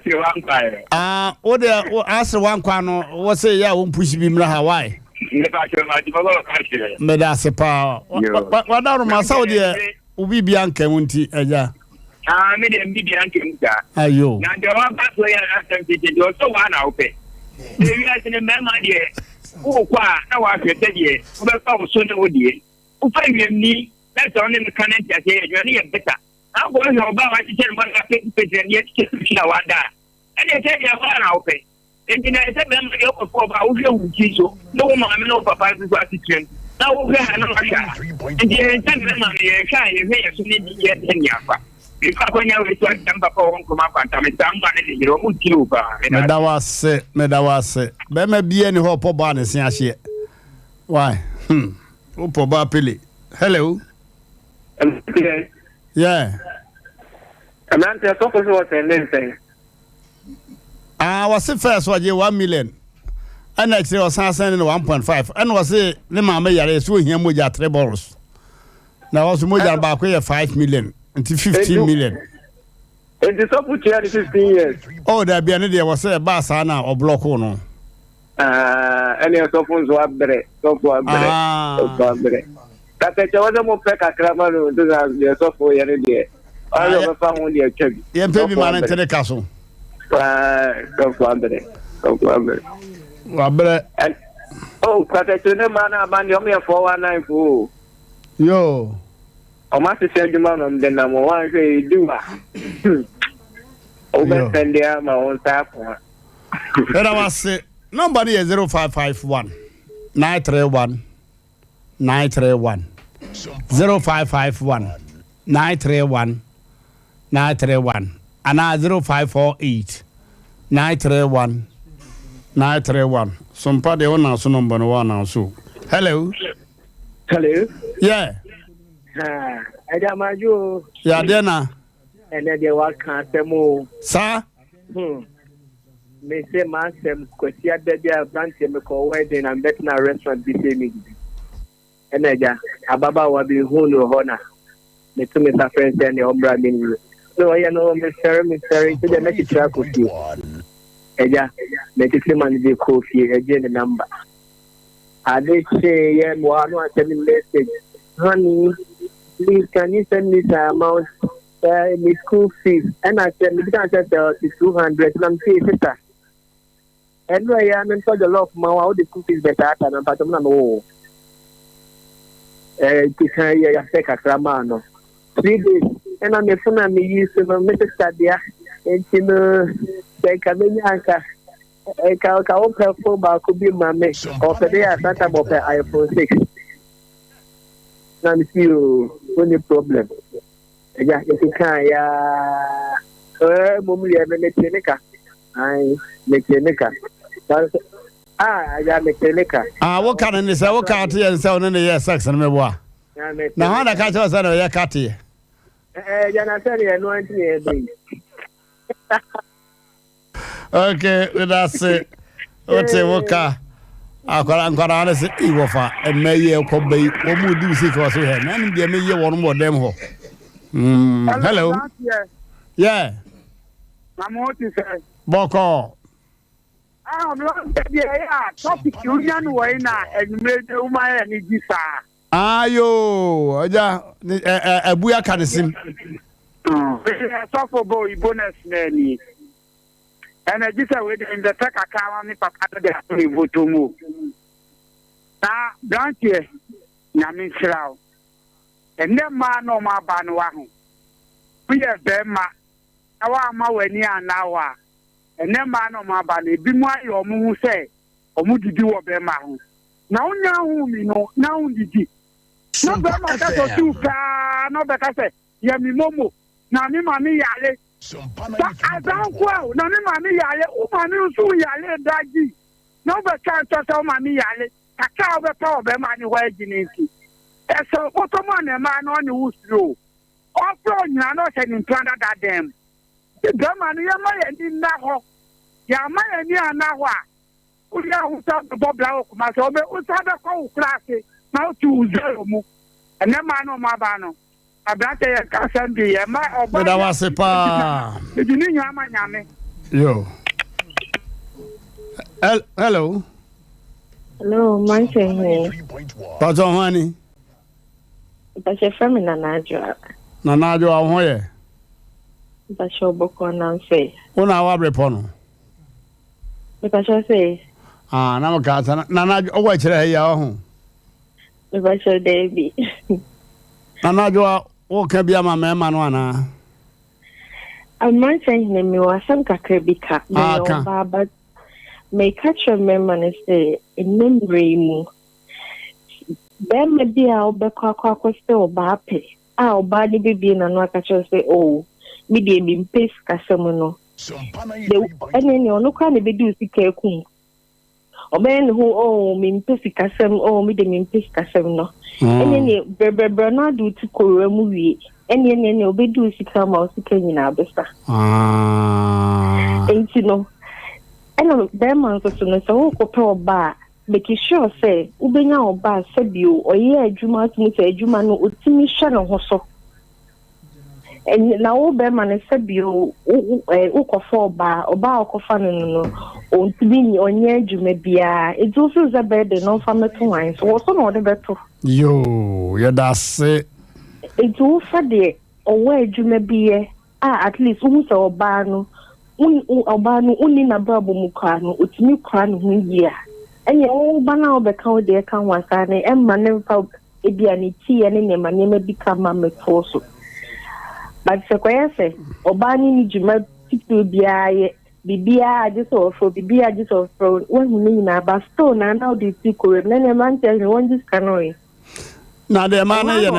tire wan kwa o de asre wan kwa no wo se ya wo push bi mra Hawaii ne ba tire ma di baba ka tire me da se pa wa da ro ma sa o de ubi bi anka wonti eja me de mbi bi anka muta ayo na de wa ba so ya asem tete de so wa na ope de wi asene mema de wo kwa na wa hwete de wo be fa wo so ne wo de wo fa wiem ni na so ne mechanic ya se ya ni ye beta na go he oba wa ti chen mo na pe pe ni ti ti na wa da ene te ya wa na ope enti na se be ma yo ko ba wo hwe wu ki so no wo ma me no papa ti so ati chen na wo hwe ha na wa sha enti ente me ma me ye sha ye hwe ye so ni di ye ten ya fa ifa ko nya we so tamba ko won ko ma kwanta me tamba ne de ro mu ti o ba me da wase be ma bie ni ho po ba ne sin ahye why o po ba pele hello yeah Mmrantehene so ko so ten ten wase first waje 1 million ana kire osansan ne 1.5 ana wase ne ma yare so hia moja 3 balls na wase moja ba ko ye 5 million into 15 million enti so put here 15 years oh da bia ne de wase ba sa na o block no ene so fun so abre Tata chawaza mo peka krama no ndo za so fo yere de ayo ba fa mo de twabi ye mpebi ma na tere kaso so fo abre wabre oh tata chune mana mani o me 419 fo yo o ma se se juma no de na mo wan se duwa o be sende ama on ta ko era wase number is 0551 931 931 0551 931 931 and 0548 931 931 Sompa de one so number no one so hello yeah Ada maju ya dena ene de wa kan temo sa me se ma sem kwesi adabia Mmrantehene me ko wedding and better restaurant bi se me eneja ababa wa bi hunu hona me to me friends and ombra mini so ya no me sir to the next track with you eja me to man the coffee eje the number ade say yeah mo anu send message honey please can you send me the amount my school fees and I said me can say 200 and I'm saying sister and I am in the love my how the school fees better than but I'm not no kisan ya feka krama no 3 days and I'm phone me use no me stadia enti no ka me nyanka ka o ka phone ba ko bi mame o fe dey asata bo pe iPhone 6 na mi see you only problem. Yeah, if you can, yeah, Mummy, I'm a mechanic. I mechanic. I got mechanic. What kind of this? What kind of sound in the year sex and me wa? Now, how the catch us out of your catty? Janatari, and 1 year. Okay, that's it. What's it? What car? I'm gonna honest it. You offer a mayor could be what would do see because we have none of the mayor one more them. Hello. Yeah. I'm what you say. Boko. I'm not topic union way now and made the woman and this. Ayo, a buya can sim. Suffer boy bonus nanny. And I just wait in the tech account if I can't vote to move. Now, don't you? Namin Slow. And then man no ma banwahu. We have them. Our ma when you are now. And then man no ma ban. Be more your moo say, or mood to do a bema. Now, you know, now did you? No, that's too far. No, but I say, Yami Momo. Now, me, mammy, yale. I don't go. Now, me, mammy, yale. Oh, mammy, so yale, daddy. No, but can't tell mammy, yale. I can't be power, be money, where you so, what a man, a man on the who's through. All from you are not sending plan that them. The man, you are in that. You are my near now. We are without the Bob Lao, myself, but without the whole class. Now to zero, and then man on my banner. I brought a cousin be a man or but I was a pa. Did you mean Yammy? Yo. Hello. Hello, Mmrantehene. What's on, honey? But your family, Nanajo. Nanajo, I'm here. But your book on say. One hour repon. Because I say, now a cat, Nanajo, oh, what's your because your baby. Nanajo, what can be a man, Manuana? I'm not saying me was some cacrebika, but may catch your memory say in memory. Then maybe I'll be quack still bappy. I'll body be in and what I say, oh, me be in pace casamono. And then you're no kind of be do sick. O ben who oh me mpesi kasem oh me de me mpesi kasem no enye ne na do ti korwa mu wi enye ne obedu sika ma sika nyina abesa enti no eno be man so no so ko pe oba make sure say ubenya oba sabio oye adwuma tumi say adwuma no otimi hwe no ho so and na wo be man sabio ukofo oba okofa no on tibini onye adwuma bia it also is a bed no fameto wan so so no de beto yo ya dase it all for the owa adwuma bia at least who so oba no uni na brabo mu kwa no otimi kwa no hu yia enye wo ba na obeka wo de kan wasa ne emma ne fa ebia ne tie ne ne ma ne ma bi kama meto so but se kwese oba ni dwuma titu bia ye bibia just offer bibia just offer when me na ba stone na now the tikore na ne man tell me one just canoe na the man na ye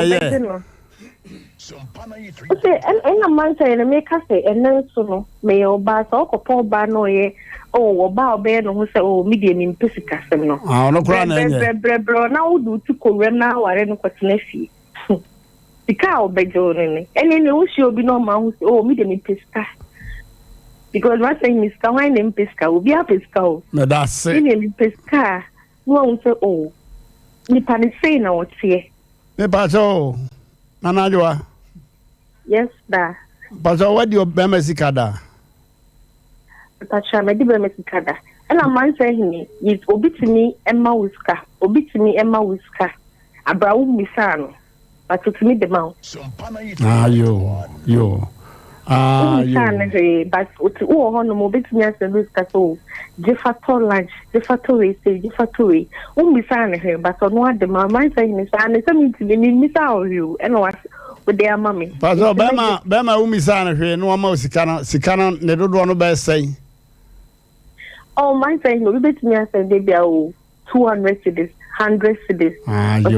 say and man say na make say and then so no me oba so ko ba no ye oh oba obe no ho say oh me de me pesika sem no no kra na ye bro na wo do tikore na ware no kwatena fi sika obejo ne ene ne wo shi obi no ma ho say oh me de me pesika because one thing is can when them pesca will be a pesca. No, that's it. In pesca, no one say oh. Ni pani say na what here. Me pacho, Nanajua. Yes, da. Pacho, what do you be mesikada? Pacho, me di be mesikada. And a man saying is obitimi Emma Wiska, obitimi Emma Wiska. Abraham misano, but to me the mouth. Yo. But oh no bit me as a Wiska so. Jefato lunch, Jefato say, Jefato. Misana but on what the man saying is and something to me miss out you and what with their mommy. Pacho, Bema umisana no more sikana ne do no be say. Oh, my saying, no, bet me as a baby, 200 cities. 100 cedis.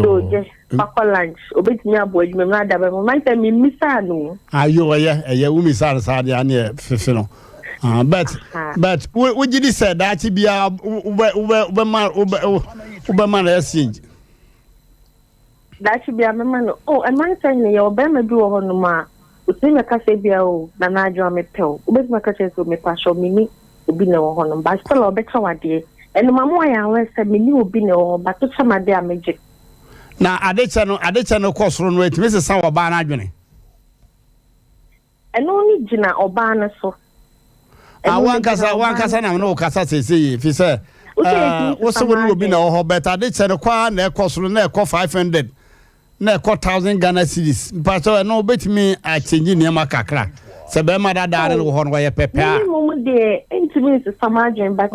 So just papa lunch. Obet me abo adwuma na da be mo man say me misa no. Ayo ye umi sa de ane fefe no. But we did say that be a man exchange. That should be a man. Oh, and man saying your bema do on ma. Uti me ka se bia o na na adwa me pel. Obet me ka che so me pa show me obi na wo hono ba still obetwa wade. And mama ya we say me ni obi na wo ba to chama de amage. Na adecha no kosoro no etime se san oba na adwene. Eno ni gina oba na so. Wan kasa na no kasa sese fi se wo so wo obi na ho beta adecha no kwa na kosoro na 500 na 1000 Ghana cedis. Pato no betimi a change ni ma kakra. Se be ma da dare no ho no ye pepe a. Ni mo de entimi se samajen but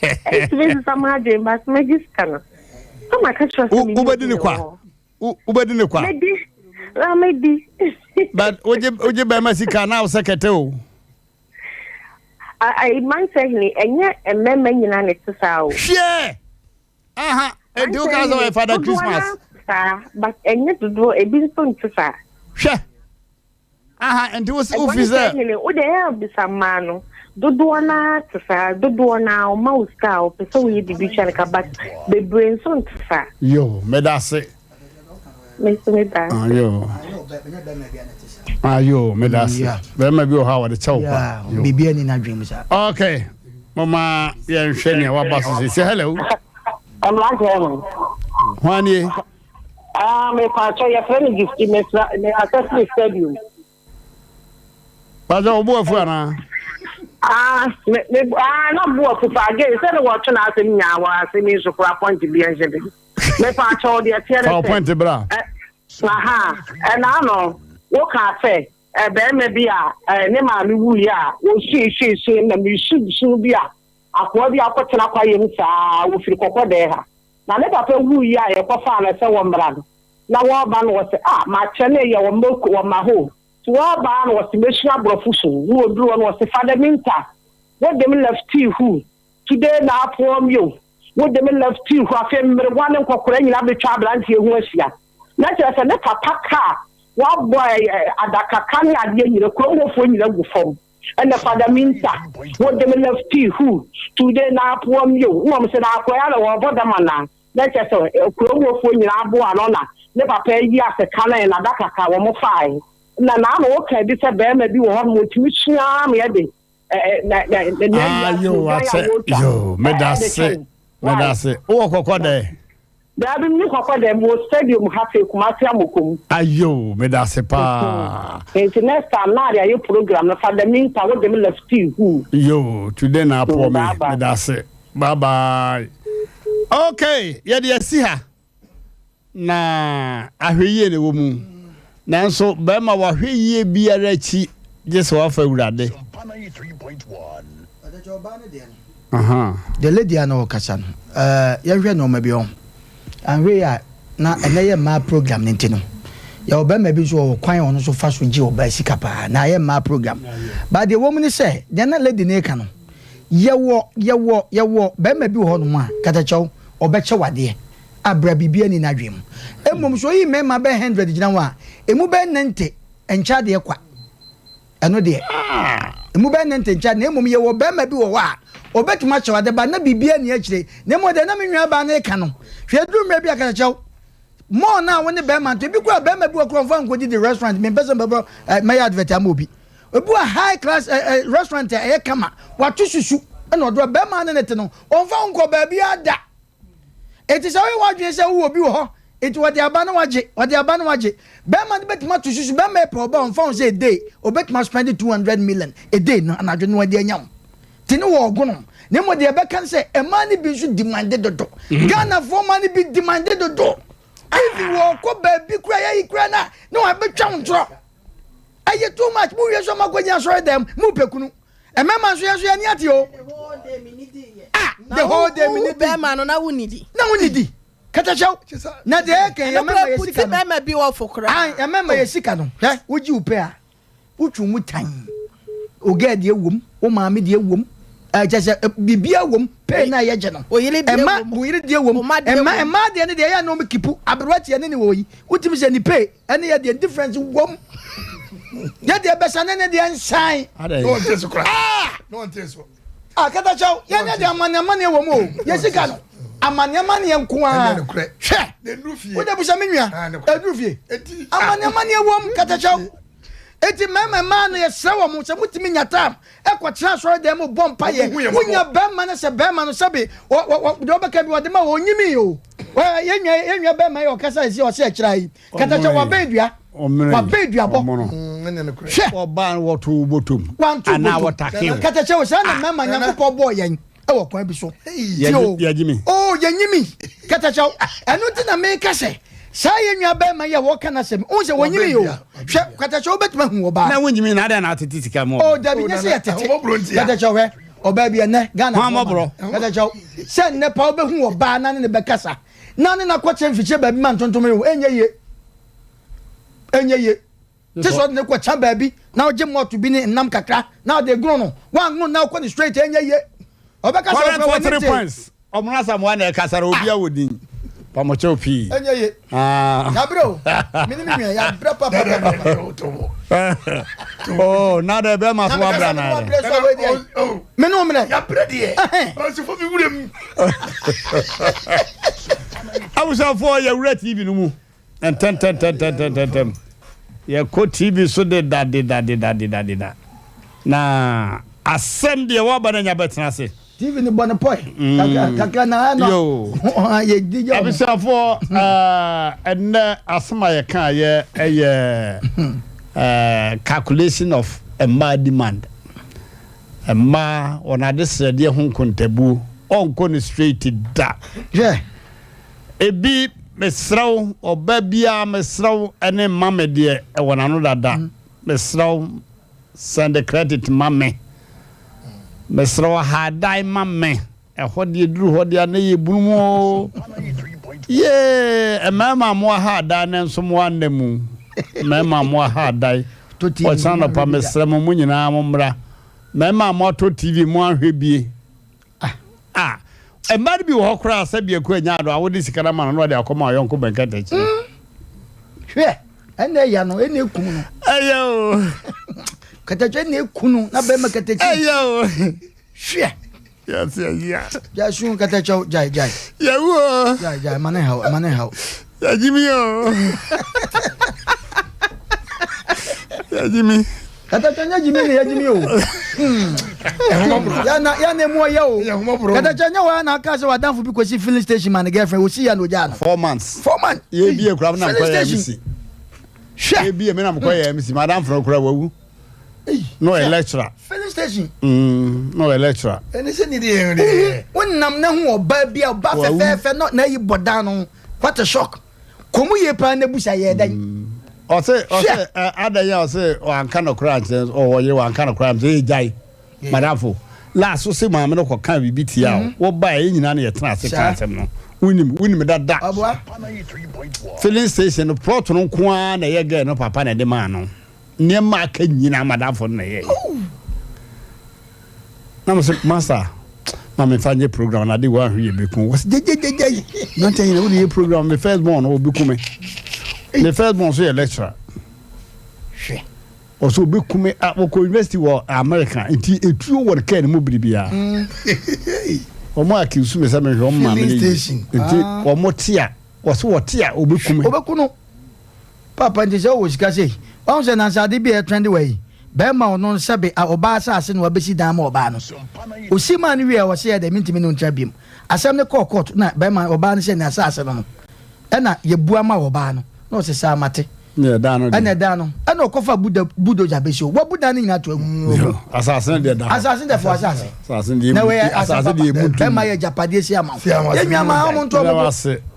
it's some margin, but Magis can. So my catcher. Ubedi ni kwa. Maybe. But oje be masika na sekete o. I man say ni enye ememe nyina ne tsa o. Share. Aha, e do ka so Father Christmas. But enye do e bi so ntsa. Share. Aha, and do was officer. O de help bi samano. Dodoana tsa dodoana o mauska o pe so yi bibi chana but the brain so tsa. Yo, me da se. Me da. Ayo, me da se. Be me bi o ha wa de chow pa. Bibi ni na dream sa. Okay. Mama, yeah, Shania, what boss say hello. Mmrantehene. Wani? Me pacho your friend gift me access stadium. Pacho obo afu ana. No bo afu pa again say no watch na asem nyawa asem so for appoint bi anjebe. Me pacho de tiere. For appoint bra. Aha, and I know wo ka fe be me bi a ne ma mi wu ya wo shi na mi su bi a akwa bi akotena kwa yem saa wo firi kokode ha na ne papa wu ya ye kofa na se wo mbra na wo ba no wo se ma chene ye wo moko wo ma ho to wo ba no wo se mesu abrofu so wo oduro no wo se Father Minta wo dem lefty who today na apom yo wo dem lefty who afem mere wane nkokora nyina betwa abrantie ho asia na che se ne papa ka wa boy adaka kan ade nyire ko wo fo nyire gu fom and the Father Minta what them lefty who today na apom yo no se na akoya na wo boda mana na che se ko wo fo nyina abo anona ne papa yi ase kan na adaka ka wo mo fai na no ka bi se be ma bi wo ho mo timi sua me de yo medase o kokode Baby, you call them more stadium happy Kumasiamukum. Ayo, medase pa. Next time, now your program, the Father Minta, what them left you. Yo, today na poor me, medase. Bye bye. Okay, yeah, see her. Na, ahwiye ne wo mu. Nanso, be ma wa hwiye biara chi, just wa fa urade. The lady I know Kasan. You know maybe on. And we are na eneye ma program nintino ya oba ma bi so kwan ono so fa so gi oba sika pa na ye ma program but the woman say the na lady na ka no yewo ba ma bi ho no ma kata chaw oba che wade abra bibia ni na dwem emom so yi me ma be 100 gina wa emu be 90 encha de kwa eno de emu be 90 encha na emom yewo ba ma bi wo wa obetuma che wade ba na bibia ni akire na mo de na menwa ba na ka no hwedru mra bia ka chaw mo na woni be man to bi kwa be ma bi okro fa nkodi the restaurant me person baba my advert am obi obu a high class restaurant e kama watu susu na odo be man na nete no onfa nko ba bia ada eti se we wadwen se wo obi wo ho eti wode aba na waje be man betuma to susu be ma pro ba onfa say day obetuma spend 200 million a day na anadwe no wade anyam tini wo ogono ne mo de be kan say e man bi should demand dodo Ghana for man bi demand dodo if wo ko ba bi kura ya ikura na no abetwa ntro aye too much mu yeso magonya so dem mu pekunu e mema so yeso ya ni ati o the whole day mi need be man na wunidi kata chaw na de ke e mema ye sika be ma bi wo fokura e mema ye sika no woji upe a utwu mu tan ogade ewom wo maame de ewom just bibia wom pay na ye je no ema woyire die wom ema de ne de ya no mekipu abrati ne wo yi wutimi se ni pay ene ye de difference wom ye de besa ne de nsan no teso kra no teso kata chaw ye ne de amane wom o ye sika no amane nko a hwe de nufie wo de busa menua edufie amane wom kata chaw eti mama no ye srewo mo se mutimi nyatam ekwotra so de mo bompa ye munya bema no se bema no sabe do beka bi wode ma onyimi o yenwa bema ye okasa esi o se akira yi kata cha wa bedua bo oba wotu botum ana wotake kata cha o sa na mama nyankopɔ bo yen ewo kwa bi so yajimi yanyimi kata cha enu ti na me kase say nwa ba ma ye wo kana sem o se wonyimi yo hwe kwatacho obetuma hu oba na wonyimi na ada na atete sika mo dabi nye se yetete kwatacho we oba bi ene Ghana ha mobro kwatacho se ne pa obehu oba na ne be kasa na ne na kwache mfiche ba bi ma ntontom yo enye ye te so ne kwacha ba bi na oje moto bi ne nam kakra na de gro no wan no na kwa ni straight enye ye oba kasa for 3 points omuna samwa na kasara obi awodin pamocho pi enye ye ya bro minimi ya bra papa na de be ma so abra na me no me ya bra de o se fo mi wurem awusa fo ya wura TV no mu and ten ya ko TV so de da na asem de wa bana nya betena se TV ni bone poi kaka na no ye DJ abisa fo and asema ye kan ye calculation of a mad demand a ma ona de se de ho kontabu onko ni straight da ebi mesraw oba bia mesraw ene mame de e wona no dada mesraw send credit mame mesraw ha dai mame e hode duru hode na ye bunumo ye mama mo ha da na nso mo anemu mama mo ha dai o sana pa mesra mo nyina mo mra mama mo to TV mo ahwe bie emad bi wo kra asabia ko anya do awodi sikara ma no de akoma yonko benkata chi hwe ene ya no ene kunu no ayo katacho ene kunu na be makata chi ayo hwe ya shun katacho jai ya wo jai mane haw ya jimi yo ya jimi katacho nya jimi ne ya jimi yo ya na mo ya o katacho nya wa na aka se wa danfo bi ko si filling station man girlfriend o si ya no ja no 4 months ye bi e kura na ko ya MC ye bi e me na ko ya MC madam fro kura wawu no lecturer filling station no lecturer ene se ni de wonnam na hu oba bi oba fe no na yi bodan no what a shock komu ye pa na busa ye dan o se ada ya o se o anka no crime o ye o anka no crime e jai madafo la so se ma me no ko kan bibi tia wo ba e nyina na ye tena se kan sem no unim dada filling station no plot no ko a na ye ga no papa na de ma no ne ma ka nyina madafo na ye na mo se master na me fanye program na de wa hwe be kun was je no tan you know program me first born o be kun the first one so lecturer also be kume at university wa America nti etuo won kan mu biribia o mo akisu me say me hwe o ma me nti o mo tia o so tia o be kuno papa nti se o sika sei o se na sade bi e trend way be ma ono sabe oba asase no obesi dan ma oba no o si ma ni wi e wo se de mintimi no ntra biem asem ne court na be ma oba no se na asase no na ye bua ma oba no no se sa mate ne dano ana okofa budo jabesi wa buda ni na to agu assassin de da assassin de for assassin de na we assassin de mutu be ma ye japade si ama ye nwa ma o nto obo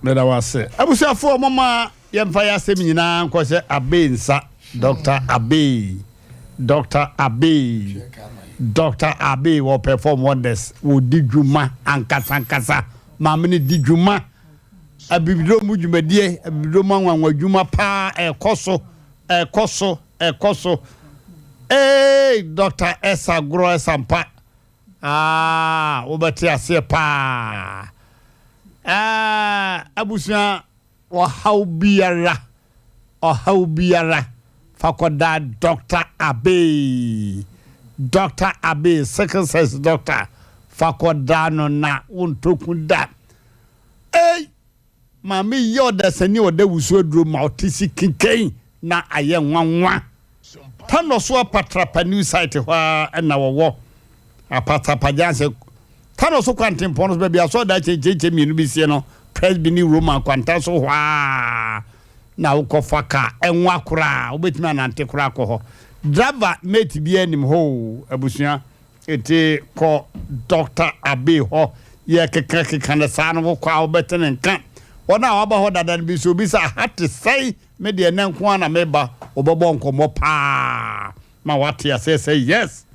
me da wase abusuafo mama ye mfa ya sem nyina nko se abensa Dr. Abe will perform wonders wo dijuma ankasa mamene dijuma abibiro mujumedie abibiro manwa djuma pa ekoso Dr. Esa Gro Sampa Wobɛte ase pa. Abusua ɔhaw biara fakoda Dr. Abe sickle cells doctor fakoda no na wontokunda mami yoda sani oda wusu aduro ma otisi kinkan na aye nwanwa tano so apatrapa new site hwa na wowo apatapajanse tano so kwantempono be bia so da checheche mienu bi sie no press bi ni roman kwanta so hwa na ukofa ka enwa kura obetimi anante kura ko ho driver mate bi anim ho abusua ete ko Dr. Abe ho ye keka na sa no kwa obetene nka ona waba ho dada bi so bi sa hate say me de nanko na meba obebo nkomo pa ma wate ya say yes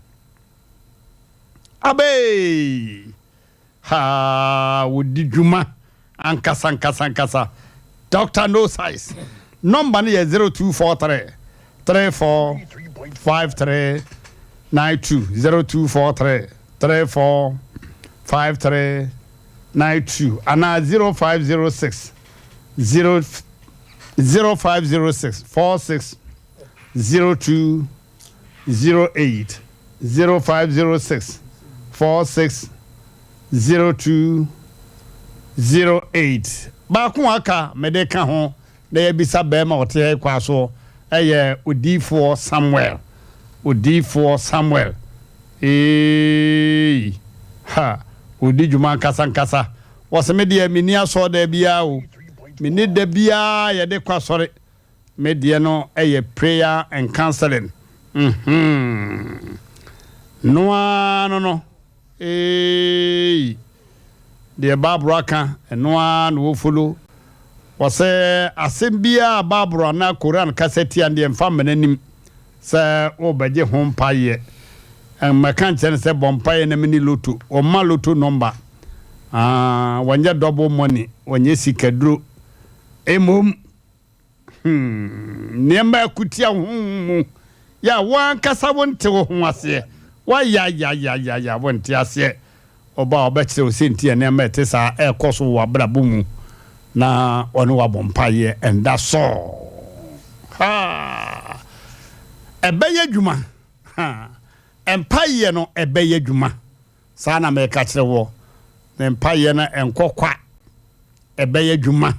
Abe ha wodi djuma ankasa Dr. No Size number is 0243 345392 0243 345392 and 0506 0506 460208 0506 460208 ba ku aka medeka ho na yebisa be ma wote kwa so eye odifo Samuel ha odi juma nkasa wose me de mini aso da bia o mini da bia ye de kwa sore me de no eye prayer and counseling no de Barbara kan no no follow wose asem bia Barbara na Quran cassette and dem fam nanim se obaje hompaye makan chen se bompaye na mini loto o ma loto number wanya double money wanya sikaduro emom niamba kutia hu ya wan kasa wonte wo hu ase wa ya wonte ase oba obekire o senti na mete sa ekoso wa brabomu na onu wa bompaye and that's all ebeye djuma empaye no ebeye djuma sa na me ka kire wo empaye na enkokwa ebeye djuma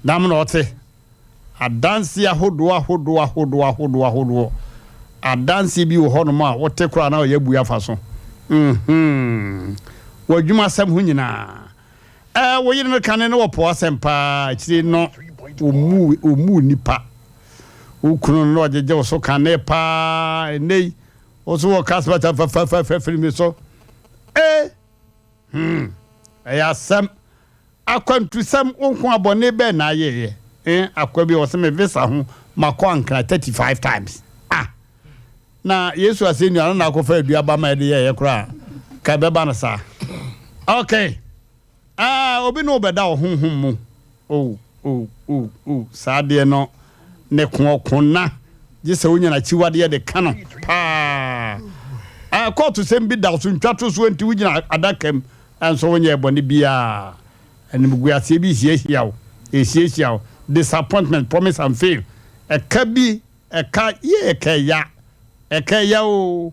dam na ote adansi ahodo adansi bi wo hono ma wote kura na ye buya fa so wadwuma sam hu nyina wo yire no kan ne wo po asem pa kire no omu nipa ukunu no ajeje so kan ne pa nei oso wo kasba ta fa film so asem akwantu sam onko abone be na ye akwa bi wo se me visa ho makọ ankra 35 times na Yesu asenu ana na akofa aduaba ma de ye kra ka beba na sa okay obi no beda honhom mu sa de no ne kokona je se wonya na chiwade de kano pa court sem bi da so ntwato so nti wugina adakam anso wonya ebone bia animgu ase bi hiehiawo disappointment promise and fail ekabi eka ye ekaya o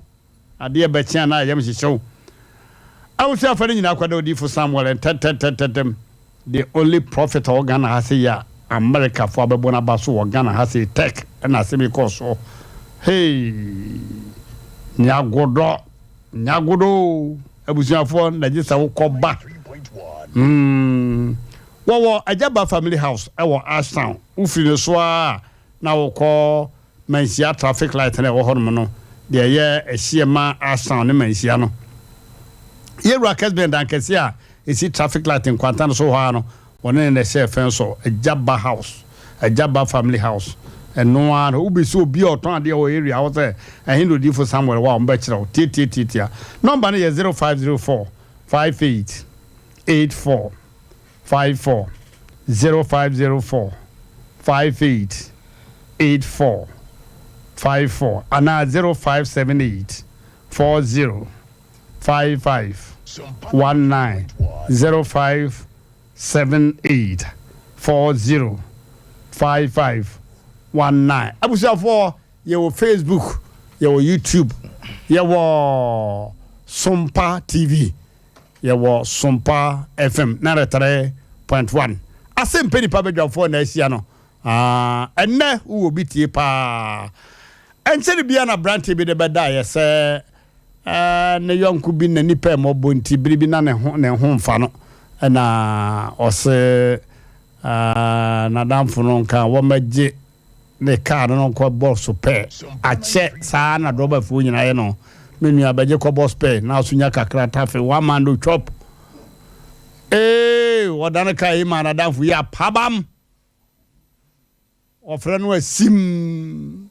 ade be chia na yam hyehyɛw awusi afare nyina akwada odi for Samuel and the only prophet organ has ya America for abebona baso organ has tech and asemi koso hey nyagodo abusuafo na gisa wo koba wo Ajaba family house ewo Ashtown ufiri so a na wo ko mansia traffic light na wo hono no de ye ehyiema Ashtown ne mansia no ye rockets bend ankese a esi traffic light in kwanta so ho no wona ne se fen so Ajaba family house no one who be so be oton ade o area wo say ahindo di for somewhere wa mba kira titia number is 0504 58 84 54 0504 58 84 54 and 0578 40 5519 0578 40 5519. Abusia for your Facebook, your YouTube, your Sompa TV, your Sompa FM 93.1. Asem Mpe Nipa bedwa for na asia no. Enne wo bi tie pa. Enche bia na Mmrantehene bi de beda ye se ne yonku bi na nipa mo bonti biribi na ne ho mfa no. Na ose na damfo no nka wo magye ne car no nko boss pe ache saa na doba fu nyina ye no menu abaje ko boss pe na asunya kakra tafe one man do chop wodana kai ma na damfo ya pabam ofre no asim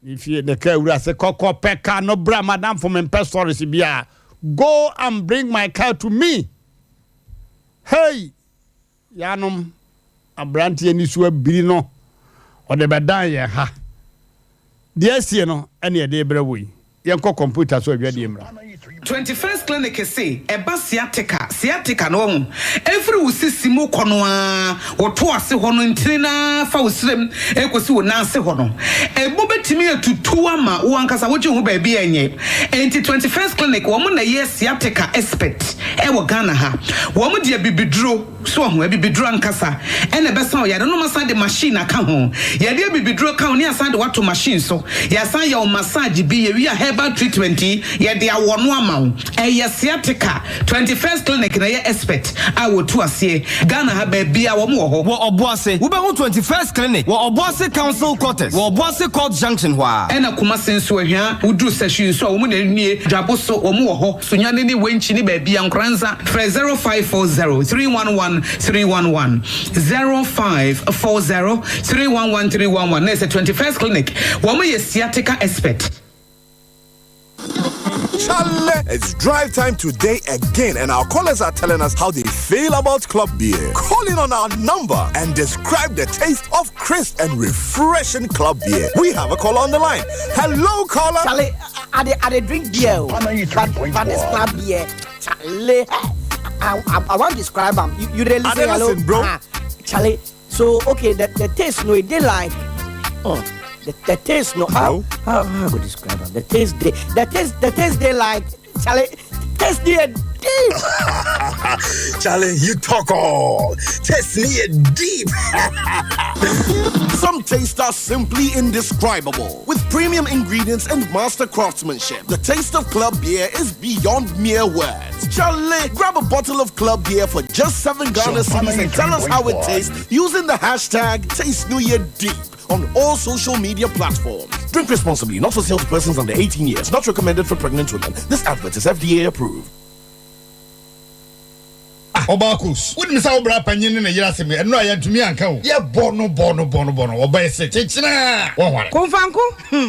if you the car we say kokko peka no bra madam for me pet stories bia go and bring my car to me. Hey, Yanum, Mmrantehene so abiri no. O de bedan ye ha. Dear see no, any day brewe. Yanko computer so adwade mra. 21st clinic say eba sciatica no every usisimu kono a woto ase hono ntina fa usrem ekosi wo nanse hono ebo betimi atutu ama wo ankasa woje ho ba bia enye enti 21st clinic wo mo na ye sciatica expert e wo Ghana ha wo mo de bibiduro so ho bibiduro ankasa ene besa o yade no masa de machine aka ho yade bibiduro ka oni asa de wato machine so ya san ya o massage bi ye wi a herbal treatment yade awono ama sciatica 21st clinic na ye expert I will to ase Ghana ha ba bia wo mo ho wo oboase wo be ho 21st clinic wo oboase council quarters wo oboase court junction hwa ena kuma senso ahia udru session so wo mo na nie dwaboso wo mo ho so nyane ni wenchi ni ba bia nkranza 0540 311 311 0540 311 311 na 21st clinic wo mo ye sciatica expert. It's drive time today again, and our callers are telling us how they feel about club beer. Call in on our number and describe the taste of crisp and refreshing club beer. We have a caller on the line. Hello, caller. Charlie, I drink beer, but it's club beer. Charlie, I want to describe them. You really say hello, bro. Charlie. So okay, the taste no, they like. The taste no how I would describe them. The taste they like Charlie taste they deep. Charlie, you talk all taste me deep. Some tastes are simply indescribable. With premium ingredients and master craftsmanship, the taste of club beer is beyond mere words. Charlie, grab a bottle of club beer for just 7 Ghana cedis and tell us how it tastes using the hashtag #TasteNewYearDeep on all social media platforms. Drink responsibly, not for sale to persons under 18 years, not recommended for pregnant women. This advert is FDA approved. Obakus, wouldn't miss our bra panyin in a yasime, and no, I had to me uncle. Yeah, bono, or by a china. Confanco,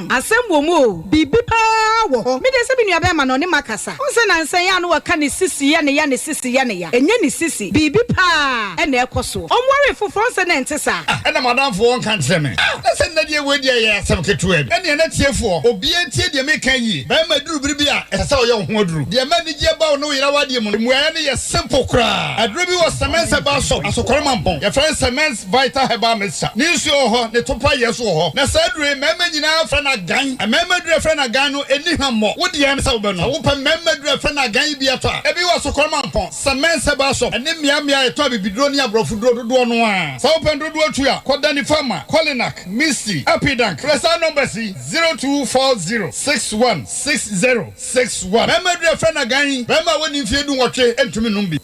Asem Womo, Bibi Power, Midasabin Yabaman on Macassa. Onsen and say, I know a canny sissy and a yanny sissy yanny, and yanny sissy, Bibi Pa, and their cosso. I'm worried for France and Antessa. And a madame for one can't say me. Let's send that year with ya some kitchen. And you're not here for, or be a tea, you make ye. Bama do Bribia, and so young Hodru. The manager about no Yawadium, where any a simple cry. Adrubi was cement about so as a cormampon. Your friend cements vital heba mesa. News your ho, the topa yes or na sadre, member now friend a gang, a member friend a gano, any more. What the answer will be? Open member friend a gang be a tar. Every was a cormampon, cement sebaso, and then Miamia a toby bidronia brofudo do one. So open do what you are. Kodani Farmer, Kolinak, Misty, Apidank, Presa number 0240 616061. Member friend a gang, remember when you feel do what you enter me numbi.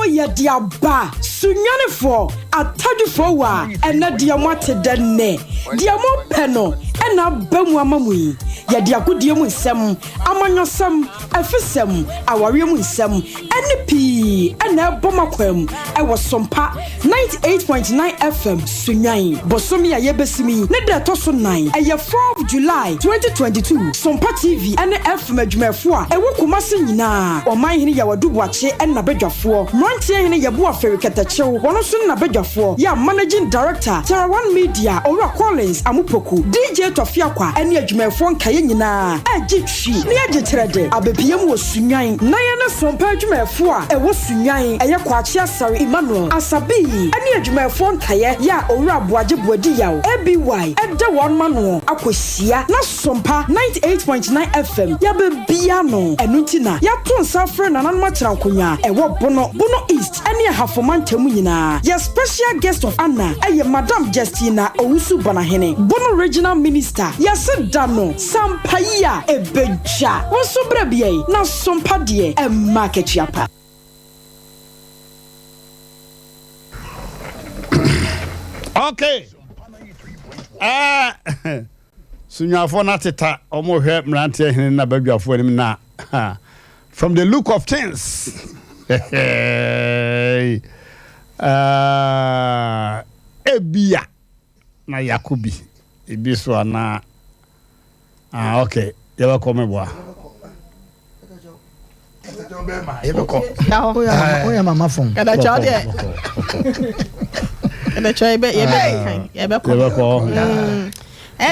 Yadiaba, Sunyani for Atadu for wa, and not Diamate Dene, Diamo Peno, and a Bemwamui. yɛde agodie mu nsɛm amanyɔsɛm afisɛm awareɛ mu nsɛm ɛne pii ɛna ɛbɔ makwam ɛwɔ Sompa 98.9 FM Sunyan bosomi a yɛbɛsimi ne da ɛtɔ so 9 ɛyɛ 4 July 2022 Sompa TV ɛne FM adwumafo a ɛwɔ Kumasi nyinaa ɔman hene yɛ wadubuakye ɛna badwafoɔ Mmrantehene yɛbo afɛre kɛtɛkyew wɔn so na badwafoɔ yɛ managing director Terra One Media Ora Collins Amupoku DJ Tofiakwa ɛne adwumafo nkae nyinaa ɛgye twi ne yɛgye trɛde abepiem wɔ Sunyan na yɛ ne Sompa adwumafo a ɛwɔ Sunyan ɛyɛ kwakye asare Emmanuel Asabi ɛne adwumafo nkae yɛ owura boagye boadi yaw ABY ɛda wɔn ma no akɔhyia na Sompa 98.9 FM yɛbɛbia no ɛno nti na yɛato nsa frɛ nananom akyerɛ nkonya ɛwɔ Bono East ɛne ahafoma ntamu nyinaa yɛ special guest of honor ɛyɛ Madam Justina Owusu Bonahene Bono Regional Minister yɛse da no Sampaya ebeja wɔn so brɛ bie na Sompa deɛ ɛmma kechiapa. Okay. Sunyafo na teta omo hwe Mmrantehene na badwafo anim na from the look of things ebia na Yakubi ebi so ana okay yaba come boa oya mama phone kada chade kada chai be yebe ko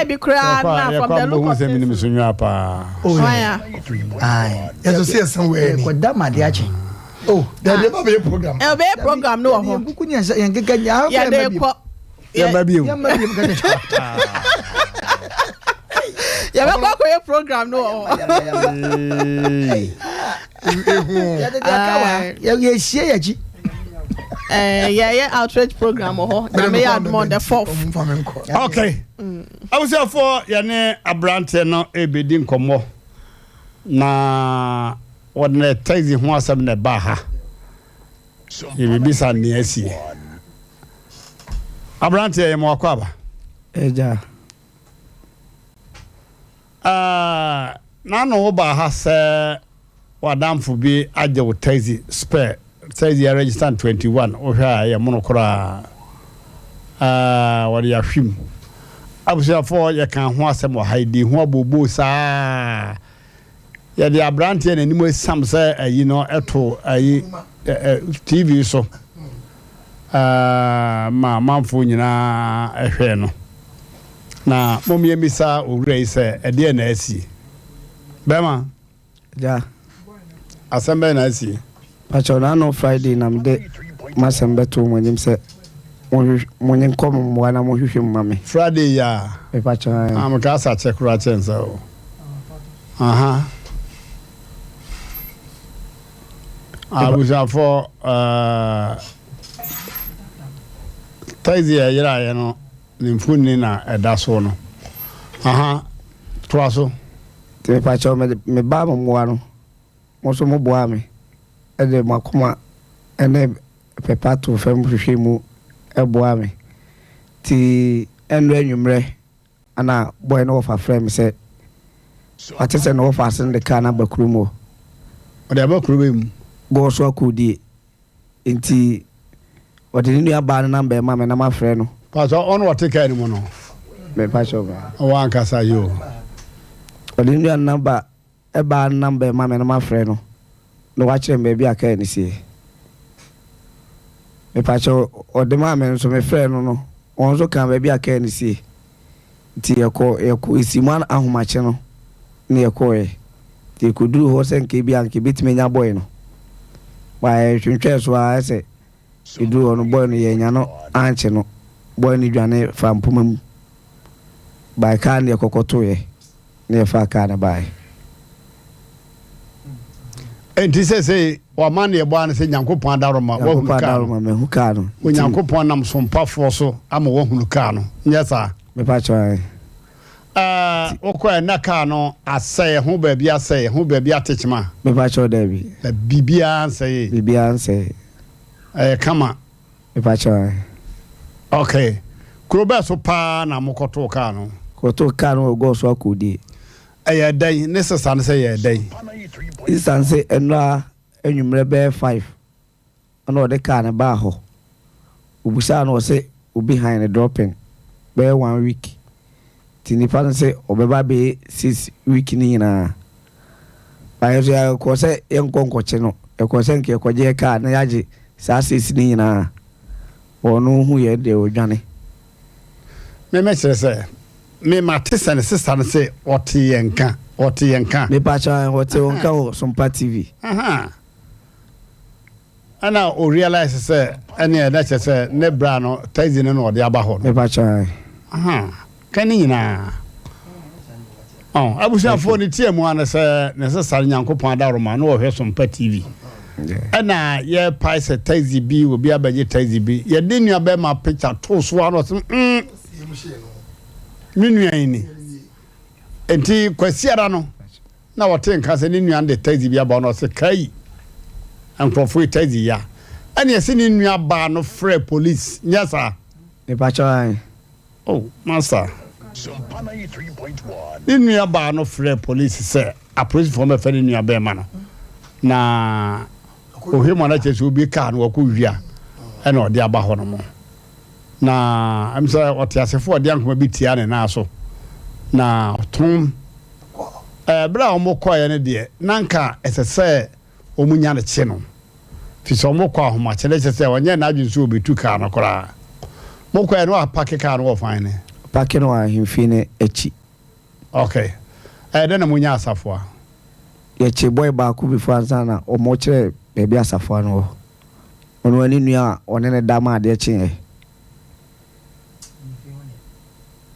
be cry na from the look of things yes see somewhere ko da ma de achi there never be a program be program no ho buku ni ya ngega ya ya de ko ya mabiem ya be ko ye program no ho ya de kawa ya sie ya ji yeah outreach program ho na me add more the 4th okay I was here for yane Abrante no ebedi nkomo na wodne taxi ho asem ne ba ha ibisa ne asi Abrante ye mo akwaba eja na no ba ha se wadamfo bi agye wo taxi spare taxi register 21 o hwa ye monokora wadi ahwim abusia for ye kan ho asem wa haidi ho abobo saa ye de Abrante na nimo sam say ayi no eto ayi TV so manfo nyina ehwe no na momie misa owurei say ede na asi bema ja asembe na asi pacho na no Friday na mde masembe to monim say monyen kom mwana mo hwehwe mame Friday ya e pacho am ka sa chekura chensa o aha abuja for taxi ya yira ya no nimfuni na edaso no aha twaso te pacho me ba mo mwano mo so mo boa me e de makoma ene pepato fam hwehwe mu eboa me ti enu anwumre ana boy no fa frame say atese no fa asen de kana bakrumo o de bakrumo mu go so akudi enti odi ni aba na number ma me na ma frɛ no paso on what take any mo no me paso ba o an kasa yo odi ni number e ba number ma me na ma frɛ no no wa kyerɛ me bi aka ni sie me pacho odi ma me so me frɛ no on so kan be aka ni sie ti yako isiman ahomache no ne yako ti kuduru ho se nke bi anke bitime nya boy no ba twentwe so a se idu ono boy no ye nya no anche no boy ni dwane fa mpoma mu ba ka ne kokoto ye ne fa ka na bai enti se wa man ye bo an se Nyankopon adaroma wo hunu ka no me hu ka no Nyankopon nam Sompa fo so ama wo hunu ka no nyesa me pa cho okwa na ka no asɛ ho ba bi asɛ ho ba bi atechema me pa cho da bi bibia ansɛ kama me pa cho okay kuroba so pa na mokoto ka no koto ka no go so akodi a day, necessary say a day. It's answer and you bear 5. I know the car and baho. Ubusan was say, behind a dropping. Bear 1 week. Tinipan say, Obabe 6 week in a. I was a young concocheno, a consenke, a quadia car, Nayaji, Sassis Nina. Or no, who yet they were Johnny. Me mestre say, me Matis and sister say, what he and can. Me pacha what they won't call Sompa TV. And now we realize say, any that say, Nebrano, Tazin or the Abaho. Me pacha. Can you na? Oh, I was for the team one say, necessary Yanko Pandaroma, no, have Sompa TV. And now, yeah, Pice at Tazy B will be a budget Tazy B. You didn't you bear my picture, toast one or some. Minuini. And tea, Quasiano. Now, I think as an Indian the Tazy be about us a kay. And for free Tazy, ya. And you're seen in your barn of free police. Yes, sir. The patch. Oh, master. Sompa 93.1. In your barn of free police, sir. A police from a friend in your bear manor. Na him on that will be can work with ya. And or the Abahonomo. Na I'm sorry, what you say for the young be Tiana and also. Na Tom Brown more quiet any dear. Nanka, as I say, Omunya the channel. Fish or more quiet, much, and let's say, when you're not just will be 2 car or cry. More quiet, no, pack a car or fine. Packing or him fine echi. Okay. Then a munya safwa. Ye boy baku before sana o moche baby asafano. On when you are on any dama de chin.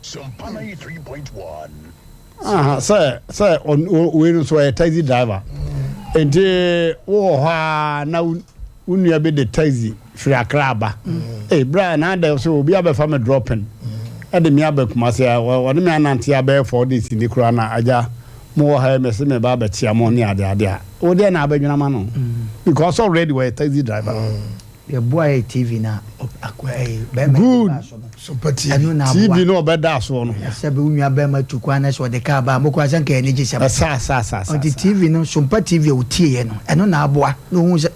Sompa 93.1. Sir, on we so a taxi driver. And now when you be the taxi for a crabber. Hey, Brian, and also be able to dropping. At the Miabe Masia, or the man anti bear for this in the Krana Aja. More high Messina Baba Chiamonia, there. Oh, then I beg your man. Because already we're a taxi driver. Your boy TV now. Good. Super TV no bad that's one. Sabunya Bema to Quanas or the car, Mokwazan can energy. On the TV no, Sompa TV or tea, and no Nabwa. No one's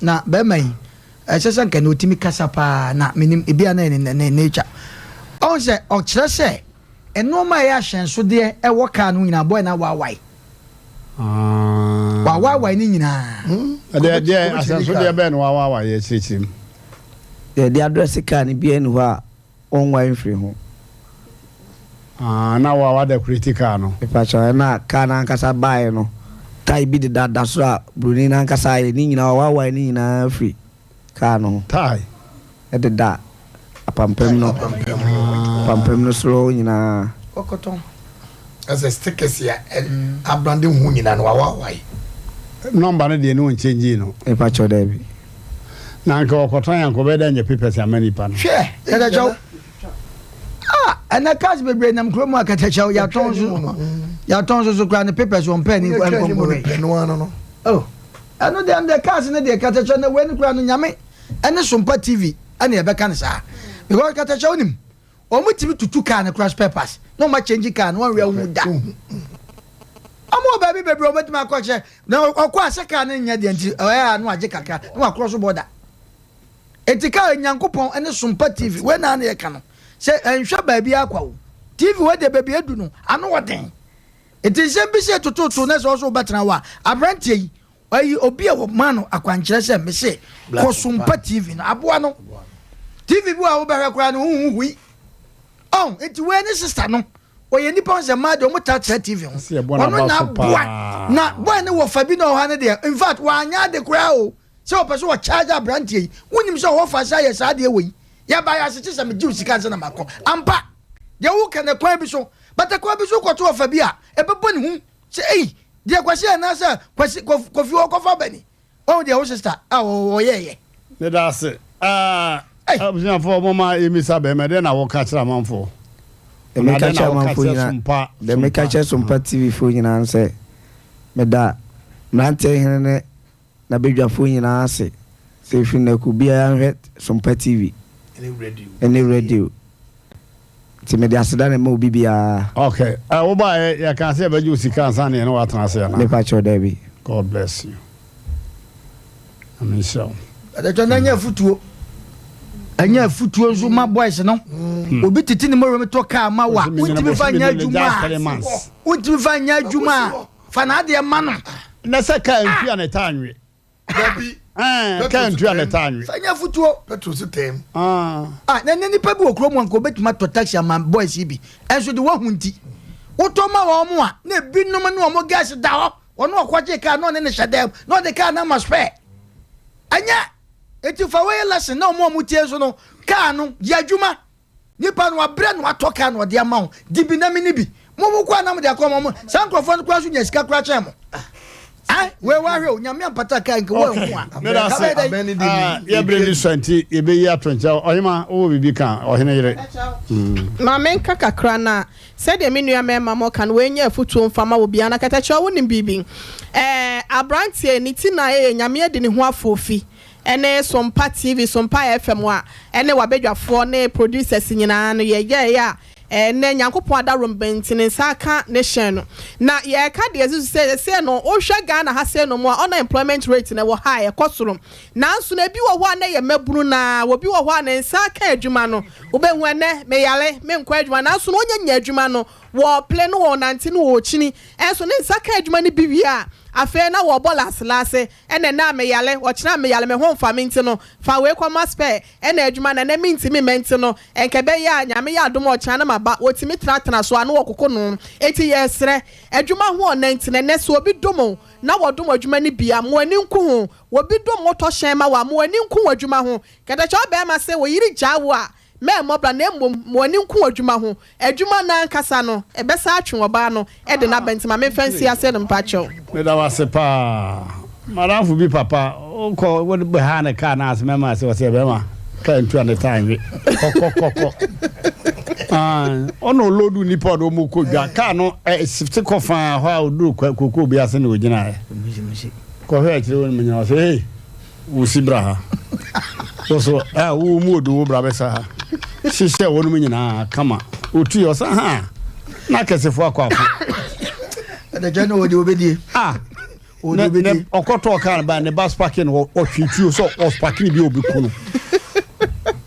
na Bema. I just can no Timmy Casapa, not meaning Ibiana in nature. Oh, say, or say, and no my ashen so dear, a worker win a boy now. Why? Why, Nina? There, as I said, Ben, why, yes, it's him. The address can be anywhere on way free home. Now, what the critical. If I shall not can Ancasa buy no. Tai be the that's right, Brunina Ancasa, Nina, why Nina free. Cano. Tai. At the da. A pampemno. Pampemno slow in a. Okoton. As a stickers here, a branding woman and why. Number de no change, you know. A patch of Debbie. Nanko Cotan and Cobeda and your papers are many pan. Share, and a joke. And I can't be bringing them chroma catcher, your tons of grand papers on penny. Oh, I know them the cars in the catcher and the wind crown in Yame and the Sompa TV and the Bacansa. Because catcher him. Almost to 2 can crash peppers. No much changing can, 1 real wood down. I'm more baby, Robert Macoche. No, of course, I can't in the I know a jacka, no across the border. It's a car in Yankopon and the Sompa TV. When I can say, and shall baby aqua. TV where the baby do know. I know what thing. It is ambitious to talk to us also better now. A brandy, why you obey a man, a quanchess, me say, for Sompa TV, Abuano. TV will over we. Oh, it's when this sister no. Or any pounds a mad or touch TV. Not when they were Fabino Hanna there. In fact, 1 yard the crowd. So, a person charge a brandy. When him so offer say as I dear way. Ya by us it is a juicy cancer. Ampa. The who can the quabiso, but the quabiso got to a Fabia. A babon whom say, dear question answer, coffee or coffee Benny. Oh, dear sister. Oh, yeah. That's it. I was not for Mama, Miss Abema, then I will catch a man for. The make catch a man for you. The make catch some TV for you and say, Meda, Mmrantehene, na baby for you and say, if you could be a red, some TV. Any radio. ti me de aseda na ma bibia okay wo ba ya kan say ba ju sika san ne no atena say na me pa cho David. God bless you. Amen so ada na nya futuo anya futuo nso ma boys no obi titi ni mo remi to ka ma wa untimi fa nya adwuma untimi fa nya adwuma fa na de ma no na se ka ntu ana tanwe dabi ka ntu ana tanwe fa nya futuo petrol sitem na nipa bi okro mo anko betuma to taxi man boys bi enso de wa hunti woto ma wa mo a na binom no mo gas da ho ono okwaje ka no ne ne hyedem no de ka na ma spare anya eti fa we lesson na mo mutie so no ka no ya dwuma nipa no abre no atoka no de ama ho dibi na mini bi mo kwa na mo de akọ mo sankrofo no kwa so nya sika kwa che mo we wa hwe nyame ampata ka nke wo ho a me da say ya bre ni santi e be ya toncha oyima o bibi kan ohene yire ma menka kakra na said de menua mema mo kan we nya afutuo mfama wo bia na katacha wo nim bibi Mmrantehene ni ti na nyame de ne ho afofi ene Sompa TV Sompa FM wa ene wabedwafo ne producers nyina no ye ya ene nyankopon adarom bentine saka nation no na ye ka de yesu say no o hwa Ghana ha say no mo unemployment rate na wo high ekosoro nanso na bi wo ho na ye maburu na wo bi wo ho na saka adwuma no wo be hu ene me yale me nkwa adwuma nanso no nya adwuma no wo play no wo nante no wo chini enso ne saka adwuma ne bi wi a afe na wo bolas lase ene na me yale wo china me yale me ho mfa minti no fa we kwama spare ene adwuma na na minti me menti no enkebe ya nyame ya adom o china na maba wotimi tratana so anu okoko no eti yesre adwuma ho nanti na ne so obi domo na wo dom adwuma ne bia mo ani nku ho wo bi dom moto hyen ma wa mo ani nku adwuma ho kada cha be ma se wo yiri jawo a me mobla na mo ani nku adwuma ho adwuma na nkasa no ebesa atwe oba no e de na bentima me fancy ase no mpacho me da wase pa marafu bi papa ko wo be ha na ka na asme ma se wo se be ma ka ntu an time kokokoko ono lodu ni podo mo ko gwa ka no sifte ko fa ho a odu kokoko bi ase na ogina ko he akire won menya se hey wo sibra so wo mu odu wo bra be sa shisha wonu menyina kama otu yo sa ha na kesefo akwa ada jana wo de obedie ne okoto kan ba ne bus parking wo twitio so os parking bi obi kunu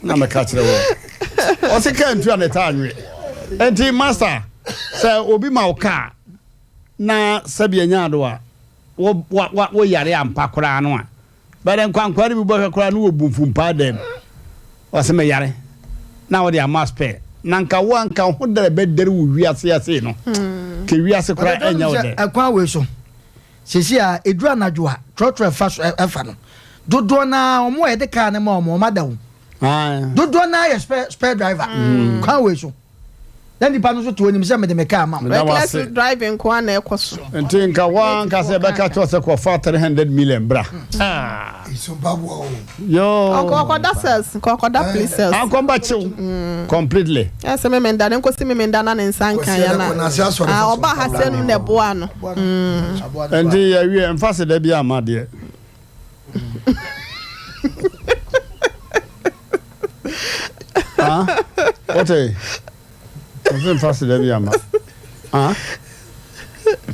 na me ka kire wo o se kan tu an tanwe enti master say obi ma oka na sabia nyaado a wo yare ampa kora no a ba den kwankwari bi bo kora no wo bumfumpa dem o se me yare na wo de amaspe na nka wo anka ho dere be dere wo wiase ase no ke wiase kora enya wo de akwa we so sisi a edura najo a trotro fa no dodo na omo e de ka ne ma omo madawo dodo na ye spare driver kwa we so then the pano so to ni me say me de me ka ma reckless driving kwa na ekoso enti nka wa nka se be ka to se ko 400 million bra iso babu yo ko da places akomba chiw completely yes me menda nko si me menda na nsan kan ya na oba ha se no ne boa no enti ya wi emfase da bia ma de ote Something fast there be ama.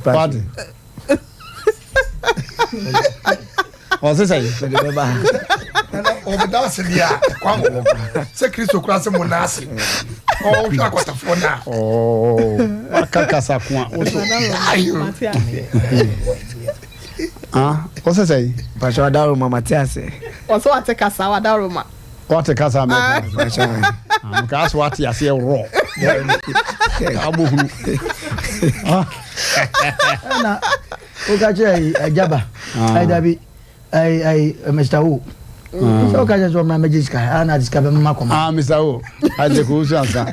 Party. O se sai. O da se dia. Kwa mo. Se Kristo kura se monasi. O hwa kwatafo na. Akaka kwa. O se sai. Pa cho adaro mama tiase. O so ate kasa wadaro ma. What a casa me. Because what you say raw. Na o ka je ajaba. Ai dabi ai Mr. O. So ka je so na magiska ana discover mama ko. Mr. O. Aje ko so ansa.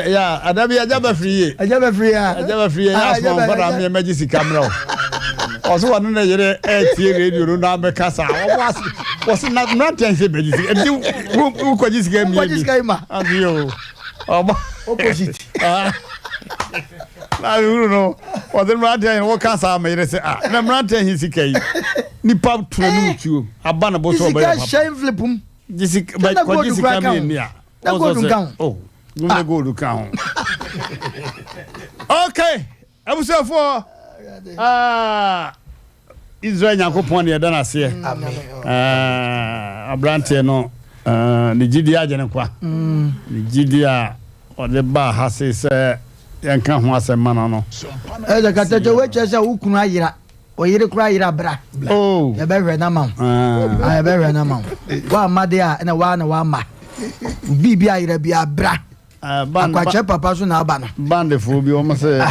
Ya adabi ajaba free. Ajaba free. Ya so for me magiska camera. Also one na yere tie radio no na be kasa. Was not Mmrantehene be this. E who ko this game ma. And you. Opposite. Na you know. Was Mmrantehene wo kasa ma yere say na Mmrantehene sikai. Nipa trenu tuo. Aba na boto ba. Sika shame flipum. Jisika ba ko jisika me ni a. Oh. Gumbe gold ka okay abusafo Israel Yakopon ya dana se abrante no ni gidi agene kwa ni gidi a ode ba ha se yanka ho asema no da kataje we chese ukunu ayira oyire kura ayira bra ya be hwe na ma ya be hwe na ma wa amade a na wa ma bibi ayira bi abra akwache papa so na aba no bande fo bi o mo se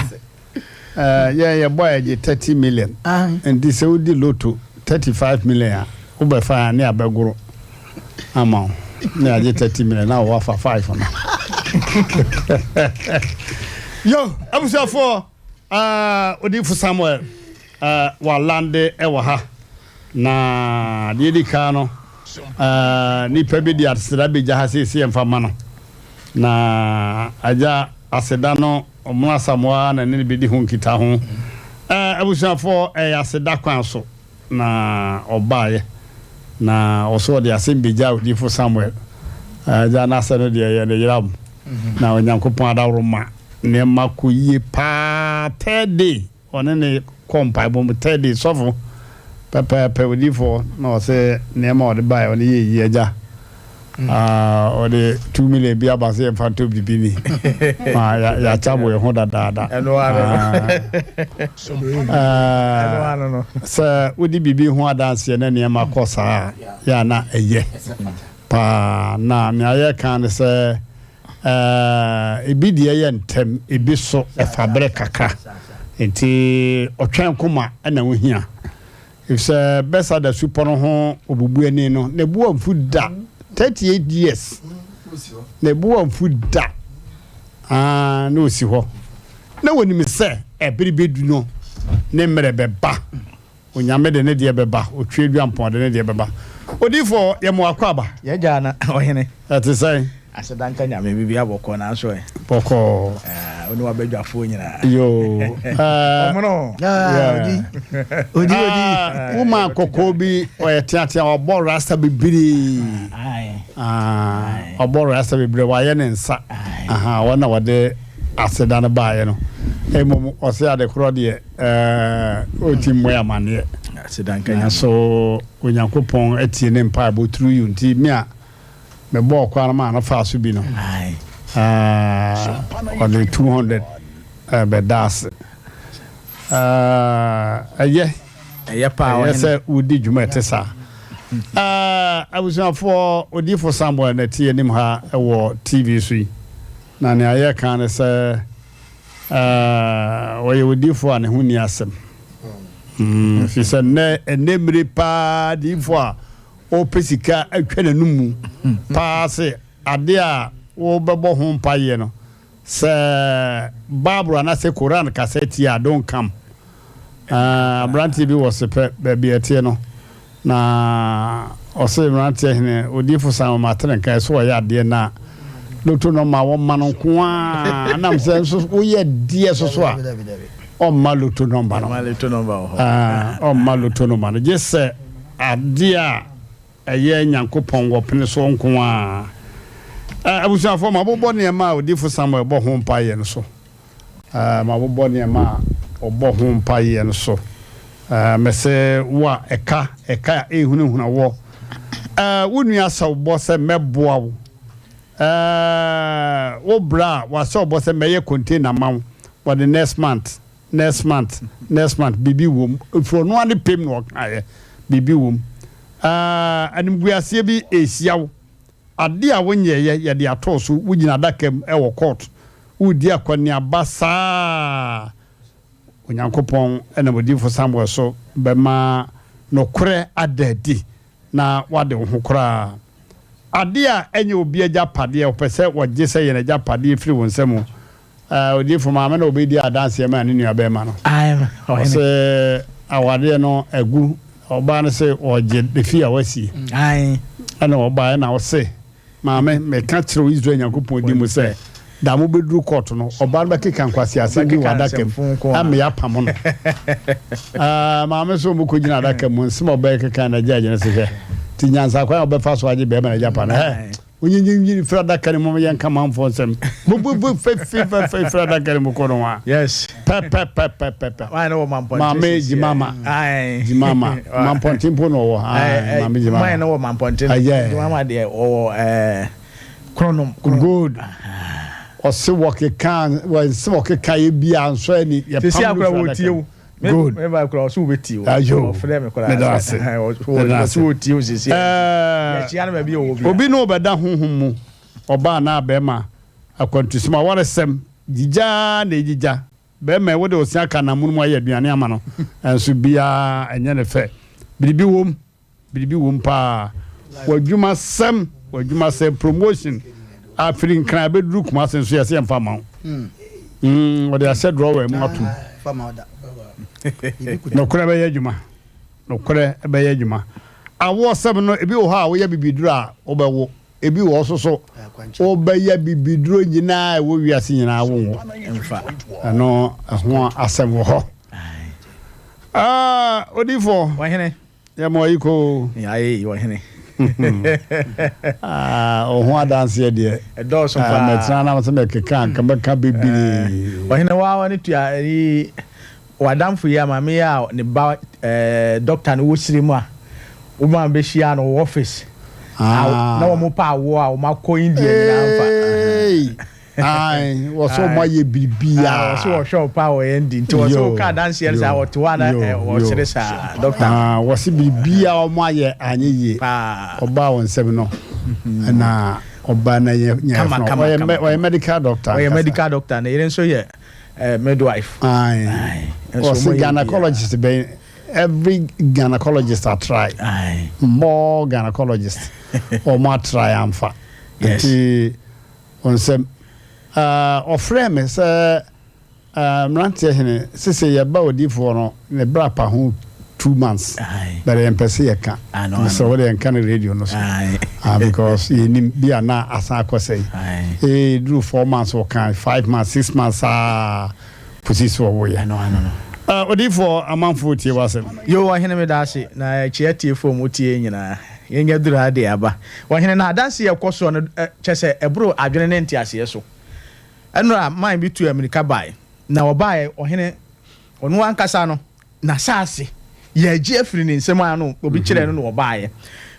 yeah boy 30 million and this would the lotto 35 million ube fa ni abeguru ama ni aje 30 million now wa fa 5 na yo abusafo odifu Samuel wa lande e wa ha na di ka no ni pebi di atsira be jaha sisi emfa no na aja asedano omuna Samoa na ne bi di ho nkita ho abusafo aseda kwan so na obaye na oso de Asem Beja odifu Samuel ja na sano de ye ne yiram na onyankopon adawroma ne makoyie pa tede one ne kompa bom tede sofo papa odifu na se ne ma ode bae one ye yeja ode 2 million bia ba se fanto bibini ma ya chabo ye hoda dada eno no sa odi bibi ho adanse na ne ma kosa ya na eye pa na me aye kan se ebidi ye ntem ebi so efabre kaka enti otwen koma na wo hia if se besa da suporo ho obubu ani no ne bu amfu da 38 years ne bu amfu da no si ho na woni me se ebiri bedu no ne mere beba onyame de ne de beba otwe duampon de ne de beba odifo ye mo akwaba ye jana ohene ati sai asedanka nyame bibi aboko na so boko oni wa bedwafo nyina yo omono odi uma kokobi oyetiatia obo rasta bibiri obo rasta bibiri wa ye ne nsa wana wade asedana baaye no emom ose ade kro de otimmo ya mane asedanka nya so onyankopon etie ne mpa bo tru you nti me a me bo kwa na na fa so bi no on the 200 bedas eye pa yes udi juma tesa abusafo odifo Samuel na tie nim ha wo TV sui na ne aye kan se wo ye odifo ane hu ni asem fi se ne enemre pa difo a o pesika atwa nanumu pa se ade a wo bebo ho mpaye no se Bible na se Quran cassette a don come Mmrantehene bi was be etie no na ose Mmrantehene odifo Samuel matren kai so ya ade na loto no ma wo ma no ko a na mse so wo ye die so so a o ma loto number no o ma loto number no je se ade a eye nyankopon wo pene so nko a abusafo ma bobo ne ma odifo Samuel bo ho mpaye no so ma bobo ne ma obo ho mpaye no so mese wa eka ehunhuna wo wonu asa obo se meboa wo wo bra wa se obo se meye container ma for the next month bibi wom fro no ade pem no kaye bibi wom animguasie bi esiawo ade a wonyeye ye de atoso wugina dakam e wo court wudi akoni abasa onyankopon ena bodifo Samuel so bema nokure adadi na wade ho kora ade a enye obi agapade opese woje se ye na agapade firi wonsemu odifo maame na obedi adanse ye ma ne nua be ma no se awade no agu oba no se oje defi awasi ana oba na wo se maame me ka kire Israel nyankopon di mu se da mo bedru court no oba ba keka nkwasi ase bi wadaka am ya pam no maame so mu ko gina adaka mu nsem oba keka na jaje na se ti nyansa kwa oba fa so aje be ma na japa na onye frada kan mo yan ka manfo nsem bu fe frada kan mo ko no wa yes pe why no man point mama ji mama ai ji mama man point mpo no wo mama ji mama why no man point ji mama de o chronom good o se wo ke kan wo se wo ke kai bia anso ani ye pam wo good me ba kura so beti o frɛ me kura so ti o sisi ya chia na bi obi no obeda honhom mu oba na abema akwantusima waresem jija na ejija be me wo de osia kana mu aye aduane ama no enso bia enye ne fɛ biribi wom pa wadwuma sem promotion afrin kran be duru kuma senso yase emfa ma wo de ase drawer mu atum fama oda no kura be yadwuma awo sebe no ebi wo ha wo ya bibiduro a wo be wo ebi wo soso wo be ya bibiduro nyina wo wiase nyina wo emfa ano ho asem wo ho odifo wahene ya mo yiko ai wahene ho adanse de edo so fa metra na so me keka kan be ka bibiri wahene wa ne tua wadamfo ya mame ya ne ba doctor no wosiri mu a wo ma be hia no office na wo mo pa wo a wo makọ India nyina mfa ai wo so mo ye bibia wo so wo show pa wo endi nti wo so ka dance here sa wo to na wo sire sa doctor wo si bibia wo mo aye anyeye oba won sebe no na oba na ye nya medical doctor na ire nso ye midwife so gynecologist be every gynecologist I try more gynecologist or more triumph on some ofre me say Mmrantehene sese ye ba odi for no ne bra pa ho 2 months but em pese ye ka so we dey kan radio no so because ye nim bia na asa akosai do 4 months or kan 5 months 6 months pusi so wo ye no odi for amanfo tie wasem yo wahene me daase na chiatie fo mu tie nyina yenya duru ade aba wahene na daase ye koso no chese ebro adwene ne ntiase ye so enura man bi tu America bai na obai ohene onu ankasa no na saase ye gie afiri ne nsem ano obi kire no no obai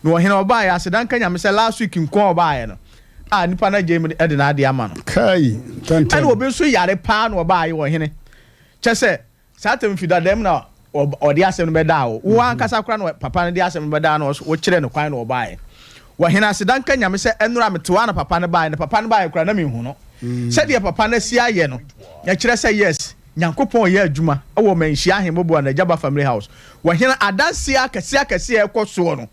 na ohene obai asedan kanya me se last week nko obai no nipa na je me de na ade ama no kai tante and obi so yare pa no obai ohene chese satem fida dem na odi asem no beda wo ankasa kra no papa no di asem no beda no wo kire no kwan no obai wahena asedan kanya me se enura metewa na papa no bai kra na me hu no said your papa na si aye no ya kire say yes nyankopon ye adwuma e wo manhia ahembo na Jaba family house wahena adanse akase ekoso no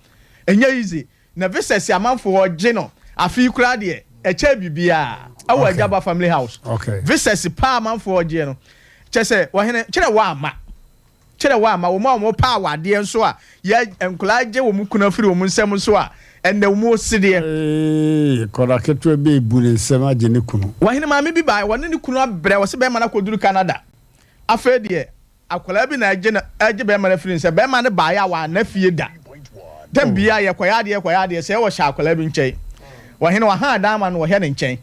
enya easy na visas amanfo oje no afi kura de eche bibia e wo Jaba family house visas pa amanfo oje no chese wahena kire wa ama wo ma pa wade nso a ye enkula je wo mu kuna firi wo mu nsem nso a ende wo mu side koda ketu be bule nsem aje ne kunu wahena ma me bi ba wone ne kunu abre wo se be ma na koduru Canada afa de akola bi na aje be ma na firi nsem be ma ne ba ya wa na fie da dem bia ye kwaya de se wo sha akola bi nchen wahena wa ha da ma no wo he ne nchen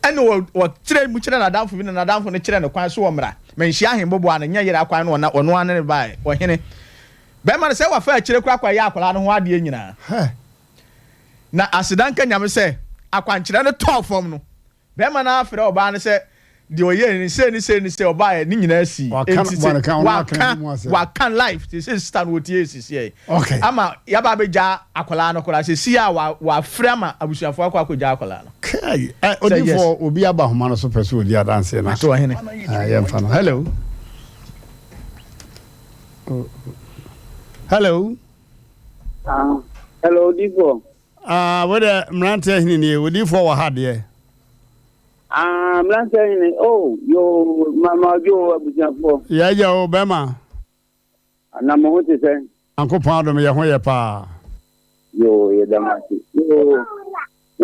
ene wo kire mu kire na danfo bi na danfo ne kire ne kwan so wo mra manhia ahembo ana nya yere akwan no ono ane ne ba wahene be ma ne se wa fa kire kura kwa ya akola no ho ade nyina na asidanka nyame se akwankyere no tofom no be ma na afre oba ne se de oye ni se oba ni nyina si wa kan life this is stand with Jesus here okay ama ya ba beja akola no kola se si a wa frama abusuafo akwaja akola no kai odi for obi aba homa no so person odi adanse na to wahene ya mfano hello hello Divo whether Mmrantehene ni odi for wa hade Mmrantehene yo mama jo abusuafo ya o bema na mo hote se anko pado me ye ho ye pa yo ye damati yo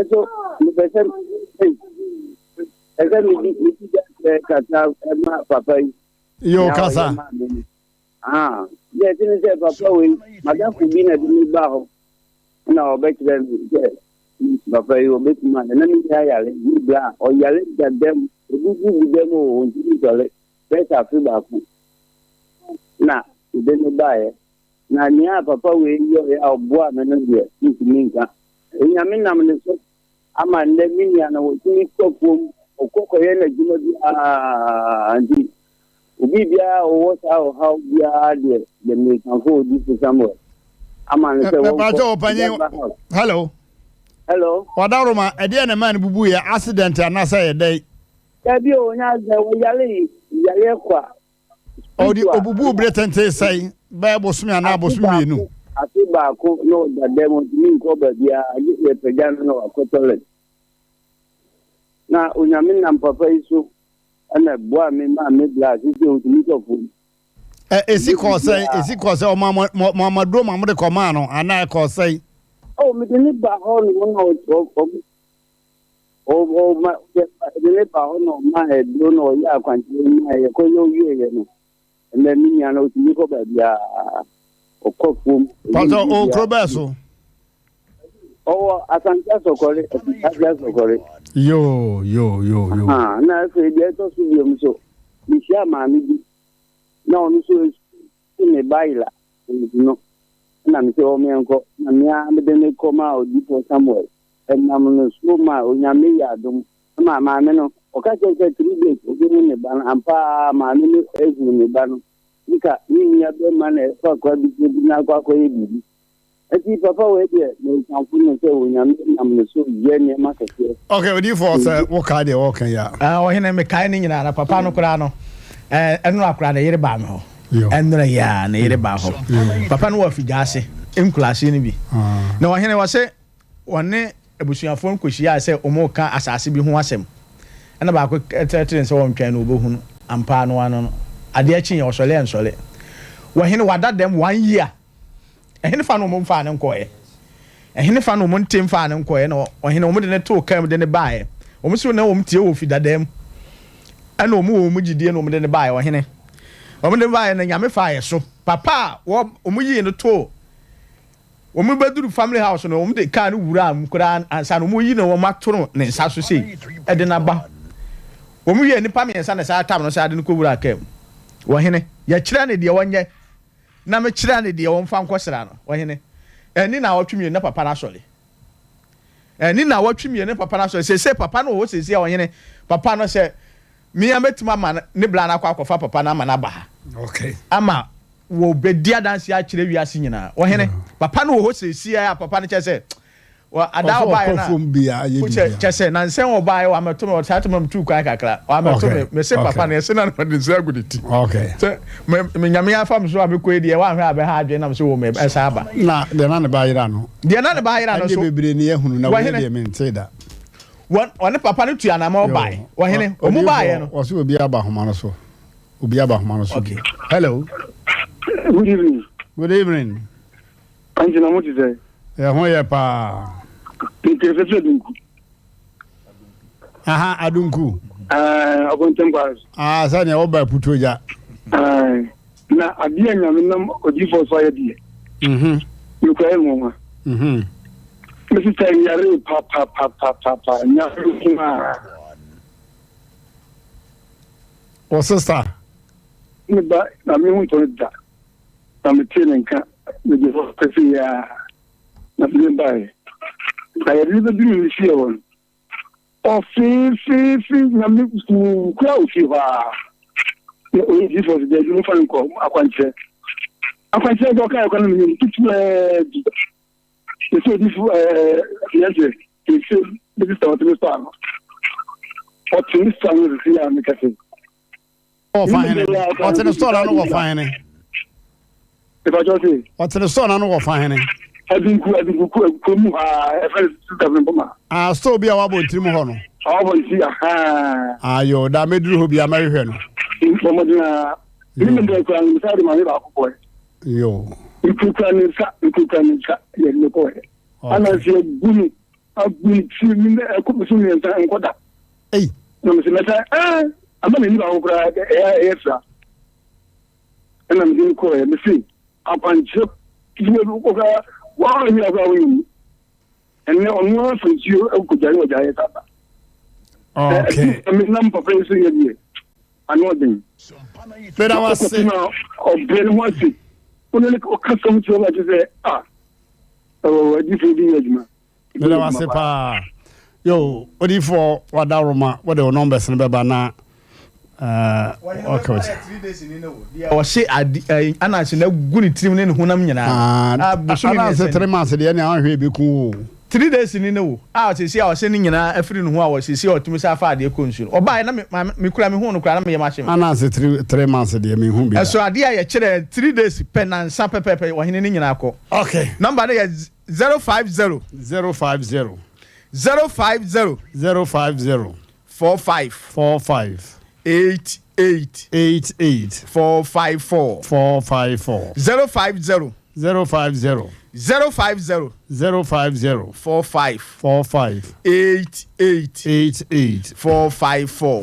so mi pese mi di kata ma papa yo kasa ye tin se papa we madam ku bi na di mi ba ho na o be kire papa yi obetuma na mi ya yale ni bla o yale da dem ogugu dem o nti dole beta fi ba ku na ide ne bae na nia papa we yo ya oboa me no de ntimi nka enyame nam ne so ama nne minia na wo tini kokom okoko ye na juma bi anti obi bia o sa o how bia de me kan fo di Samuel ama ne se wo hello wadaroma ede na man bubu ya accident anasa ye dai bi o nya ze wo yale kwa odi obubu bretente sai ba bosumi ana bosumi nu ati ba ko no da demo ni ko ba bia ye pejan no akotole na onyame nam papa iso ana boa me ma me bla ti o tumi to fu esi ko sai o mama do mama de koma no ana ko sai o mi ni ba ho no o ma ni ba ho no ma e do no ya kwanti ma ye ko yo ye no na mi nya no tumi ko ba bia okofum pato o krobeso o asanta sokore yo na se de to su yo mso mi sia ma mi bi na onu so ni baila no na mi se o mi enko na mi a me de ne koma o di po Samuel na mo no so ma o nya me ya dum ma me no o ka se 3 days o bi ni ba na ampa ma me no ezu ni ba no nika ni ya be ma na fa kwa bi na kwa ko ebi eti papa we de me kan fu no se o nya me na mo so ye ni ma ka se okay we di for say wo ka de wo kan ya o hene me kai ni nyina na papa no kura no enu akura na yire ba me ho enra ya na yire ba ho papa no wa figase enkulase ni bi na wo hene wa se wonne ebusuafo nkohia se omo ka asase bi ho asem ena ba ko tetere se won twan no obohu ampa no ano ade achi ye osole ensole wo hene wada dem 1 year ehene fa no mo mfa ne nkoye ehene fa no mo ntem fa ne nkoye na wo hene wo de ne to kam de ne baaye wo so na wo mtie wo fidadam ana wo mu gidie na wo de ne baaye wo hene wo de baaye na nyame fa ye so papa wo mu yi ne to wo mu beduru family house no wo de ka no wura am kura ansa no mu yi na wo matoro ne nsa so sei e de na ba wo mu yi nipa me nsa na sa tam no sa de ne ko wura kam wo hene ya kira ne de wonye na me kira ne de won fa nkosra no wo hene eni na watwemi ne papa na sole eni na watwemi ne papa na sole se papa no wo se wo hene papa no se mi ametima ma ne bla na akwa papa na ma na ba okay ama wo bedia danse a kire wiase nyina wo hene papa no wo se ya papa no che wa ada ba na che se na nsen wo ba wa meto me ta to me tu kwan kakra wa meto me se papa na se na no de se aguditi okay me nyame afa me so abekọ edi wa hwe abe ha adwe na me so wo me esa aba na de na ne ba yira no so bebre ni ehunu na wo de me nteda one papa no tu anama obai wo hene o mu ba ye no o so obi aba homa no so okay hello good evening Angela what is it ho ye pa Adunku. Aha, Adunku. Abontemba. Sanya oba putoja. Na adia nyame nam odifo so ayedi. Lukwa mo. Mesi tay yare pa nyare kuma. O sister. Ni ba na mi hu to da. Na mi tenenka ni defo pesi ya na mi ba. I really do this year one. Oh, see, na me ku crowd fiwa. O this was the new fan ko akwanche. Akwanche do ka ko na me tutu so this yes this is what we start. What this time is here me kase. Oh fine. What's in the store na no fine. If I just say what's in the store na no fine. Adunku komu efe government boma so bia wa bo ntiri mu ho no bo nti ayo da meduru ho bia mahwe no mo na ni me de ko an sa de ma ba ko yo ikukan sa ye ne ko ana se gunu agun ti mi ne ko so mi nta enkoda no me se meta ama ni ba ko kra sa ana mi ko me se apanche ti ko ka wa ni aba wi and no for you could I okay. I mean number friends here. I know them. But I was saying of Ben Watson. Only custom to what you say, oh, different. But I was saying, yo, what if for what Daruma, what the numbers in Babana? Okay. I say, I'm not saying a good team in Hunamina. I said 3 months, the end, be cool. 3 days in no. I say I was sending in a friend who was see or to Musafa, the consul, or buy me cram home, cram me machine. And I said 3 months, the me whom be. So I dear 3 days pen and sample pepper or in Inako. Okay. Number is 050 050 050 050 45 88 454 050 050 050 45 88 454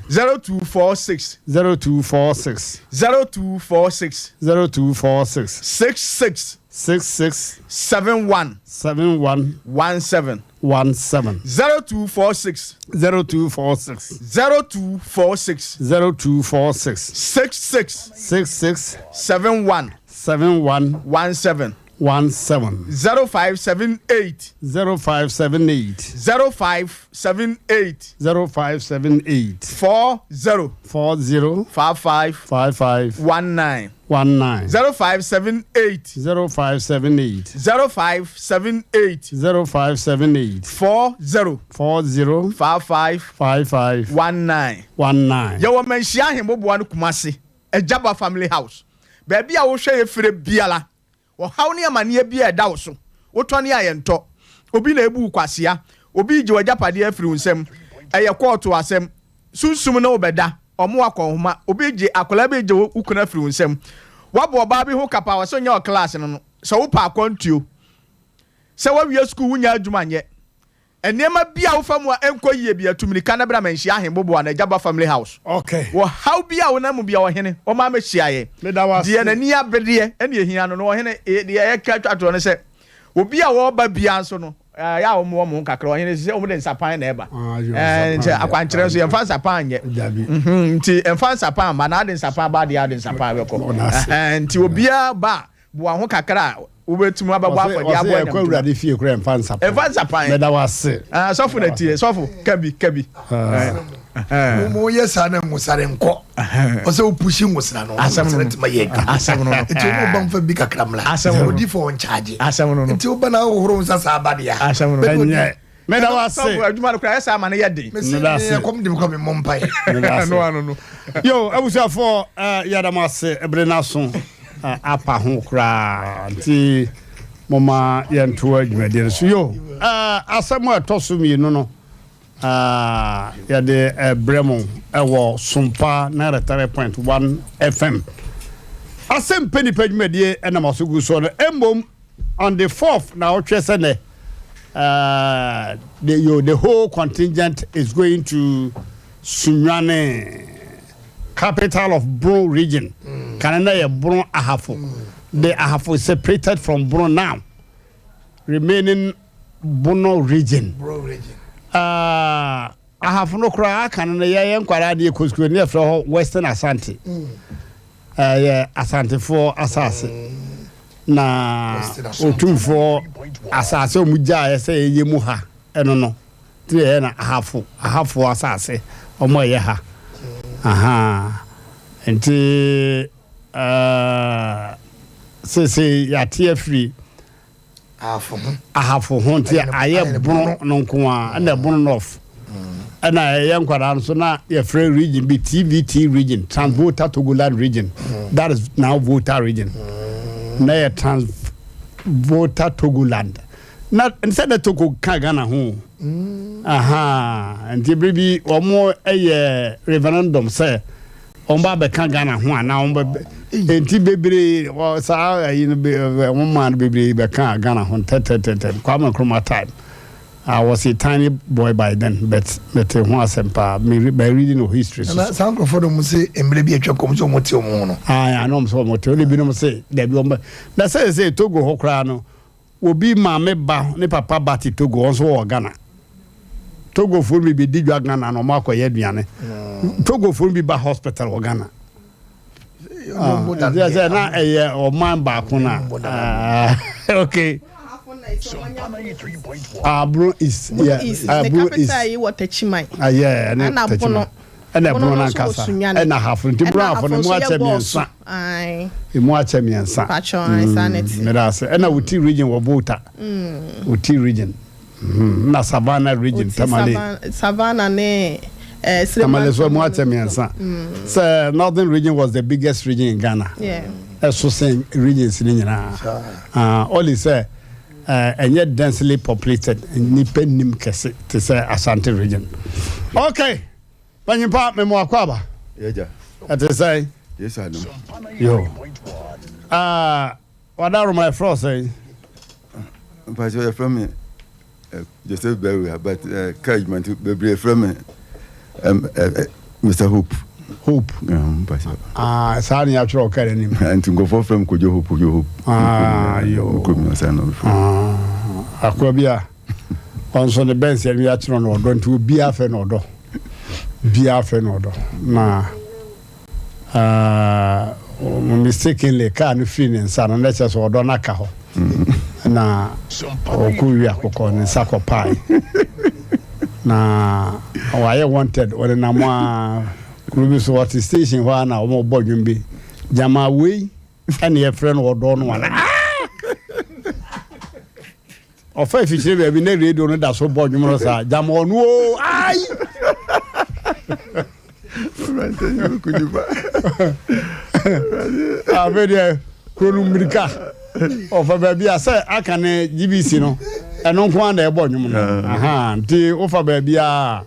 0246 66 71 17 0246 66 71 17 0578 40 55 19 0578 40 55 19 Yo mention him bobo anu Kumasi Ejaba family house baby a wo hwe ye fire biala wo haw ne amane bia eda wo so wo tone ayento obi na ebu kwasea obi je wajapade afiri unsem eye court asem sunsum na obeda omo akonhoma obi je akola be je ukuna afiri unsem wabo ba bi ho kapa wo so nya class no so wo pa akwantuo se wa wi school wunya adwuma nye enema bia wo famu enko yie bia tumika na bra manhia ahembobo na Ejaba family house okay wo how bia wo na mu bia wo hene o ma mehia ye de na ni abede ene ehia no wo hene de ye ka twato no se obi a wo ba bia so no ya wo mo kakra wo hene se wo de nsapan na eba nti akwankyere so ye mfa nsapan nye nti emfa nsapan ma na de nsapan ba de ade nsapan be ko nti obi a ba bo ho kakra ubetumu abagwa afọ abo ya kwa urade fie kura mfansa pan meda wase sofu na tie sofu kabi mo yesa na musare nko o se opushi ngusira no asem ntima yeka asem no enti o ba mfa bi kakramla odi for on charge asem no enti o ba na hohoro nsa sa abade ya asem no meda wase sofu adwuma kura yesa ma na yede meda kom dim kom mompai no yo abusafo yadamase ebrenaso apa ho kra nti mama yanto adwumade so yo asem atoso mi no ya de bremo ewo Sompa 93.1 FM Asem Mpe Nipa adwumade na masogu so no embom on the 4th now twese ne the whole contingent is going to Sunyane, capital of Bro region. Canada ya Bro Ahafo. The Ahafo is separated from Bro now, remaining Bono region. Bro region. Ahafo no kra Canada ya nkwara de koskuro ne afro Western Asante. Yeah, Asante for asase. Na otumfo asase omugya ya se ye mu ha eno no. Tie na ahafo asase omo ye ha. Aha. Enti se ya tie free ahafo honti aye bono nonko na bono north ana ye nkwara so na ye free region be TVT region, Transvolta Togoland region. That is now Volta region. Na ye Transvolta Togoland. Na instead the Togo Kagana ho. Aha, and baby omo referendum say omba be Kagana ho na omba enti bebre o sa woman bebre be Kagana ho kwame kroma time. I was a tiny boy by then, but who asempa me by reading of history. And some for them say emble bi atwa kom so motio mo no. I know so motio le bi no say there be omba. Na say Togo ho kra no obi maame ba ne papa ba ti Togo onso wo Ghana Togo fo bi di dwa Ghana no makọ ye aduane Togo fo bi ba hospital wo Ghana na eye o man ba ko na okay Abro is Abro is what Chimai yeah na Chimai na bro na kasa na hafo nti bro afo no mu acha miensa ai mu acha miensa pacho insanity medase na wuti region wo Volta wuti region na Savannah region Tamale Savannah ne Tamale so mu acha miensa so northern region was the biggest region in Ghana so same regions ni nyina only say and yet densely populated ni penim kese to say Asante region okay Panyimpa me mo akwaba. Yeja. Ate say? Yes I know. Yo. What are my friends say? But you from me just a very but encouragement to be from me Mr. Hope. Sani ya chro kare ni. And to go for from Kojo Hope. Yo. Akwabia. Onso the bench ya mi atro no do nti obi afa no do. Bia friend order na mistakenly car no free in san na chese order na ka ho na okuwi akoko ni sakopai na why wanted or na mo kurubi so what station wha na o bodwum bi jama we and your friend order no wana ofa fichire be na radio no da so bodwum no sa jama onu o ai Mmrantehene Kuniba. Very Krolumrika. Of a baby, I say, I can GBC no. And no one there born. Aha, the offer baby, the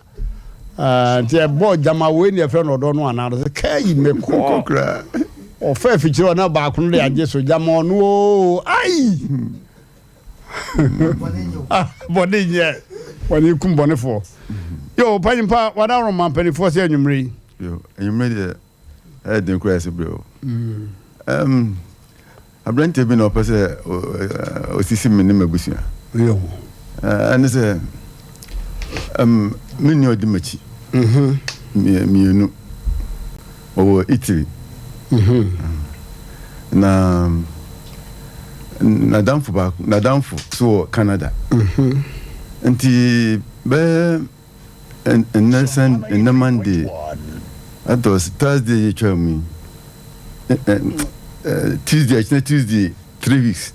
boy Jamawe, your friend or don't want another. Kay me cry. Or fair feature on a back on the just so Jamon. Oh, aye. Body yet. When you come bonnet for. Yo, Panyimpa, what are my penny for saying you marry? Yo, and you made it. I didn't cry, bro. I brent been up as a OCC minimum busia. Yo, and it's a mini of the machi. Me, no, or Italy. Na down for so Canada. And the and Nelson and the Monday. That was Thursday, you told me. Tuesday, 3 weeks.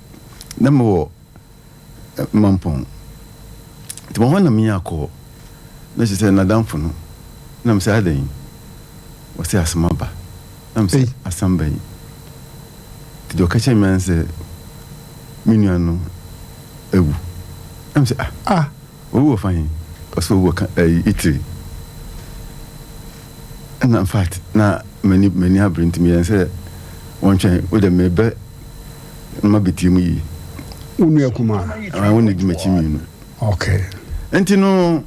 Number one, Mampong. The one of me, I call. Let's say, Nadam for no. I'm saying, what's the Asem Mpe? I'm saying, Asem Mpe. The occasion man said, Miniano, Ewu. I'm saying, we were fine. Also, work Italy. And in fact, now many have bring to me and say, one chain with a maybe, maybe to me. I wanted to meet you. Okay. And you know,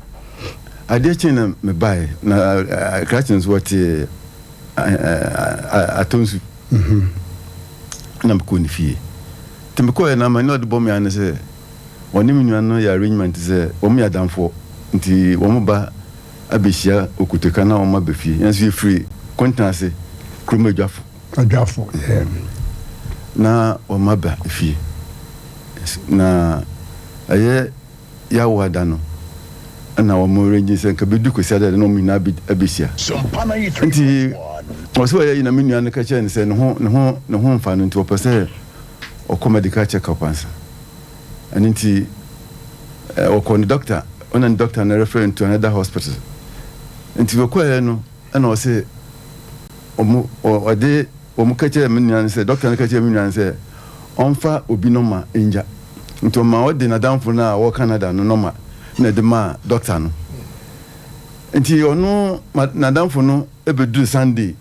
I did chain me buy. Now, Christians what I told you. And I'm going to fee. Timko and I'm not the bomb and say, one name you know your arrangement is a woman down for. Nti womoba abeshia okutoka na woma befi yanso free contact kroma adwafo na woma ba fi na aye ya wada no na womo range sen ka bedu kosi ada no mina abeshia nti oso ya ina menu an ka chen se no ho mfa no nti opese okomedical check up ansa nti okon doctor and doctor and referring to another hospital. Until you call no, and I say, or day, or Mukacha Minion said, Doctor Nakacha Minion said, Onfa Ubinoma inja. Into my ordinary down for now, or Canada, no noma, Nedema, doctor. Until you know, Nadam for no, ever do Sunday.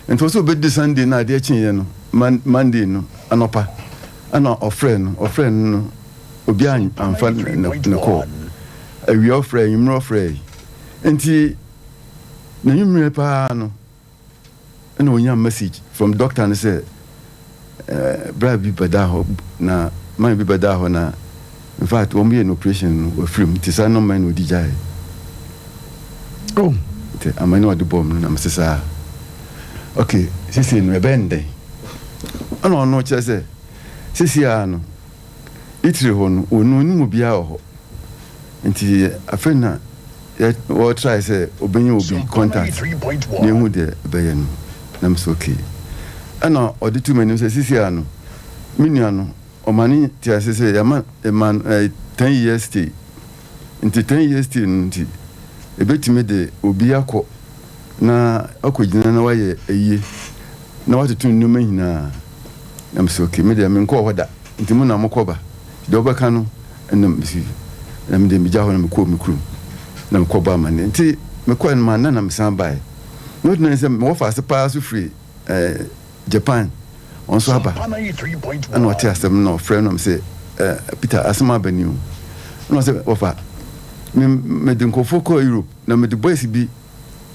And also be the Sunday, na dear Chin, Monday, no, anopa, and or friend, no, Obian, and fun in the call. A real friend, you know, free. And he, the new no, and when your message from doctor and say, Brad be badaho na man bi beda ho na in fact one be an operation no free it is no man odi jai te amani wa de bom na msesa okay sisi no ebende ana no che se sisi ano itiri ho no onu ni mu bia ho nti afena o try say obenye obi contact ne hu de beye no na mso okay ana odi tu menu say sisi ano minua no omani ti asese ya man 10 years stay nti 10 years stay nti ebetime de obi akọ na akọgina na waye eyi na watutu nnuma hina na mso okay me de me nkọ hoda nti mu na mokọba de obeka no enam si na me de mi jaho na me kọ me krum na mekọ ba man nti me kọ en man na me san bai no na se me wo fa se pa so free Japan on so aba and what asem no friend no say Peter Asem Mpe Nipa no say ofa me de nkofo ko Europe na me de boys bi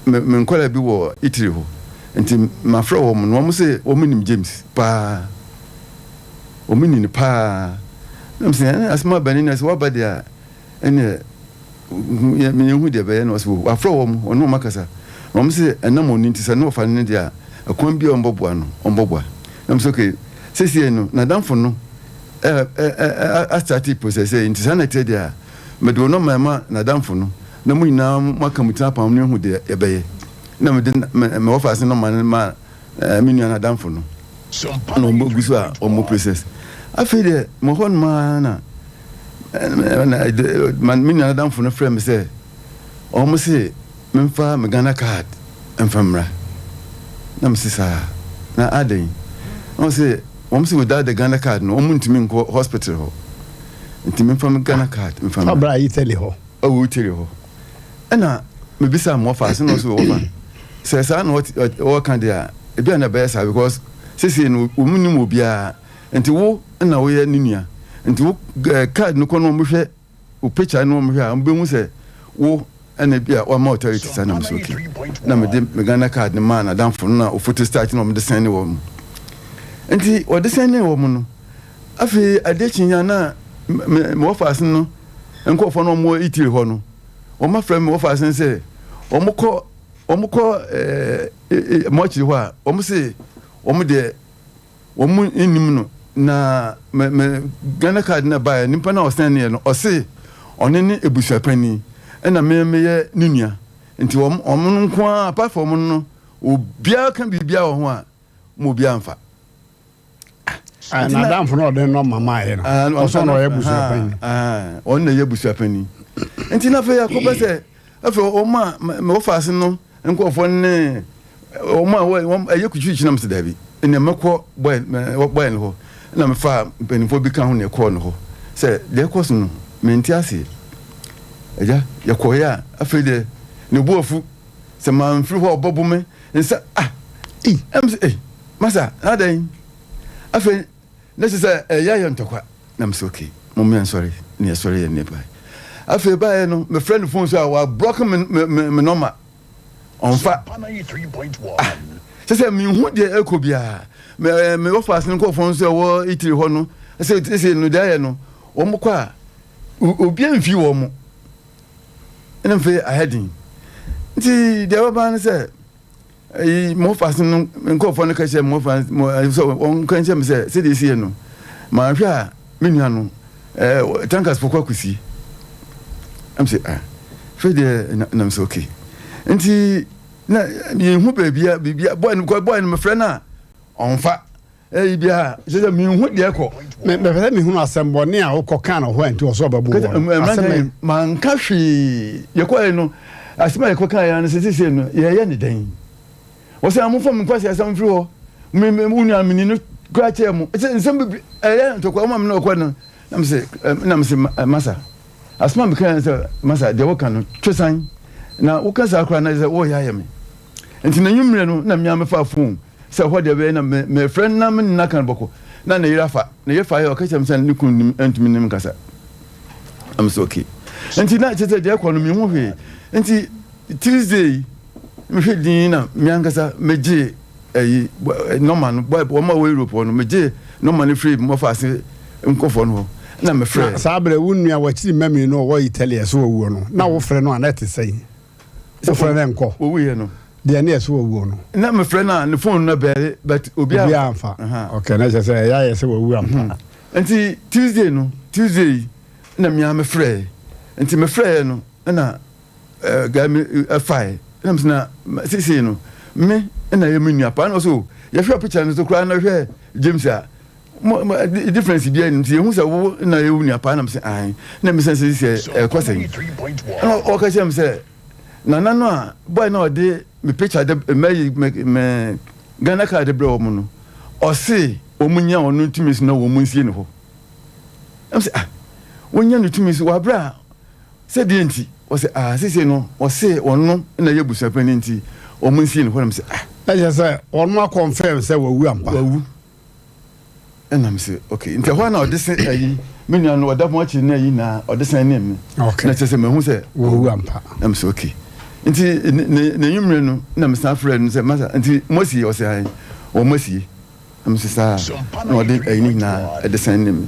me nkola bi wo Italy ho nti ma fra wo no mo say wo minim James pa wo minim pa na me say Asem Mpe Nipa say what dia ene me hu de be no so wa fra wo mo no makasa mo say enam oni nti say no fa ne dia akwan bi omboboa no omboboa I'm so okay. Sisi no na damfo no a start process into sanity there. Me do no mama na damfo no. Na mu nyina maka mutina pam ne hu de ebeye. Na me offer se no man ma minua na damfo no. No mo gusu a o mo process. Afi de mo hon ma na man minua na damfo no frame say o mo se memfa me Ghana card emfamra. Na me sisa na aden I say, without the Ghana card, no one to me go hospital. Intimate from Ghana card, and from Italy. Oh, tell you. And now, maybe some more fast and also over. Says, I know what can they are. It be on the best because, Sissy, woman will be a and to walk and away Nina and to card no corner mushe, who pitch I know here and boom say, oh, and it be one more territory. I'm so okay. Now, the Ghana card, the man, I down for now, or for starting on the same woman. Enti o de sene wo mu no afi adechinya na me ofasen no enkofo no mo itiri ho no o ma frame ofasen se o mo ko mo chiri ho a o mo se o mo de o mo enim no na me Ghana card na ba nimpa na o sene no o se one ne ebusuapani na me ye nunua enti o mo nko apart from no obia kan bibia wo ho a mo bia mfa na damfo no de no mama ye no o so no ye busuapani on na ye busuapani enti na fe yakoba se afa o ma me ofase no nkofo ne o ma ye kuchichi na mse dabi ene mekọ boy no na me fa penifo bi kan ho ne kọ no ho se de kọ so no menti ase eja ye kọ ya afa de ne buofu se man firi ho obobu me nsa masa adan afa This is a young talk. I'm so okay. Moment, sorry. Near sorry and nearby. I feel by no, my friend phone so I broken my number on fat. 3.1. Just say me who the Ecobia. Me offers no phone so Italy hono. I said this is no there no. Omukwa. Obian few omo. And I'm fair heading. See the other say more fast nko for no kache more fast so on kan che me say this here no ma hwa menua no tankers for kwakusi am say fede na so okay nti na me hu bibia boy no me friend na onfa bia say me hu de ko me hu asembo ne a ukoka na ho nti oso babu asem man ka hwi ye ko no asem ye ko kan ya no say no ye ne dan wose amufo mkwasi asam firi ho me unu amini no kwa che mu nsem bi to kwa ma me no kwa no na me se masa asma me kan se masa de wo kan no twesan na wo kan sa akra na se wo ya ye me enti na nwumre no na me am fa phone se ho de be na me friend na me na kan boko na yira fa na ye fa ye o ka chem san ni kun entumi nim kasa am so okay enti na che de kwa no me hu hwe enti Tuesday me hwedin na me ankasa meje normal boy wo ma we Europe no meje normal free mo fa se nkofo no na me frɛ sabre wunua wachiri mami no wo Italy so wo no na wo frɛ no anete sei wo frɛ no nko wo wiye no de na so wo no na me frɛ na ne phone no bɛre but obi amfa okay na say ya yes wo wu amfa nti Tuesday na me frɛ nti me frɛ no na ga me afai na me na sisi no me na ye menua pa na so ye hwɛ picture no so kra na hwɛ James a difference bi ani nti hu sɛ wo na ye menua pa na me sɛ ai na me sɛ sɛ kwasɛn na o ka sɛ me sɛ na no a boy na ɔde me picture de me Ghana card de bro mo no ɔse omunya ɔno ntumi so na wo munsie ne ho am sɛ wonya no ntumi so wa bra sɛ de nti ɔse sisi no ɔse ɔno na ye busapani nti omunsie ne ho na me sɛ ɛyɛ sɛ ɔno confirm sɛ wawu ampa wawu ɛna me sɛ okay nti hɔ na ɔde sɛ ayi me nua no ɔda mo akyi na ayi na ɔde sɛ ne me okay na kyerɛ sɛ mahu sɛ wawu ampa na me sɛ okay nti ne nwumre no na me san frɛ no sɛ masa nti mosi ɔsɛ ai o mosi na me sɛ saa na ɔde ayi na ɛde sɛ ne me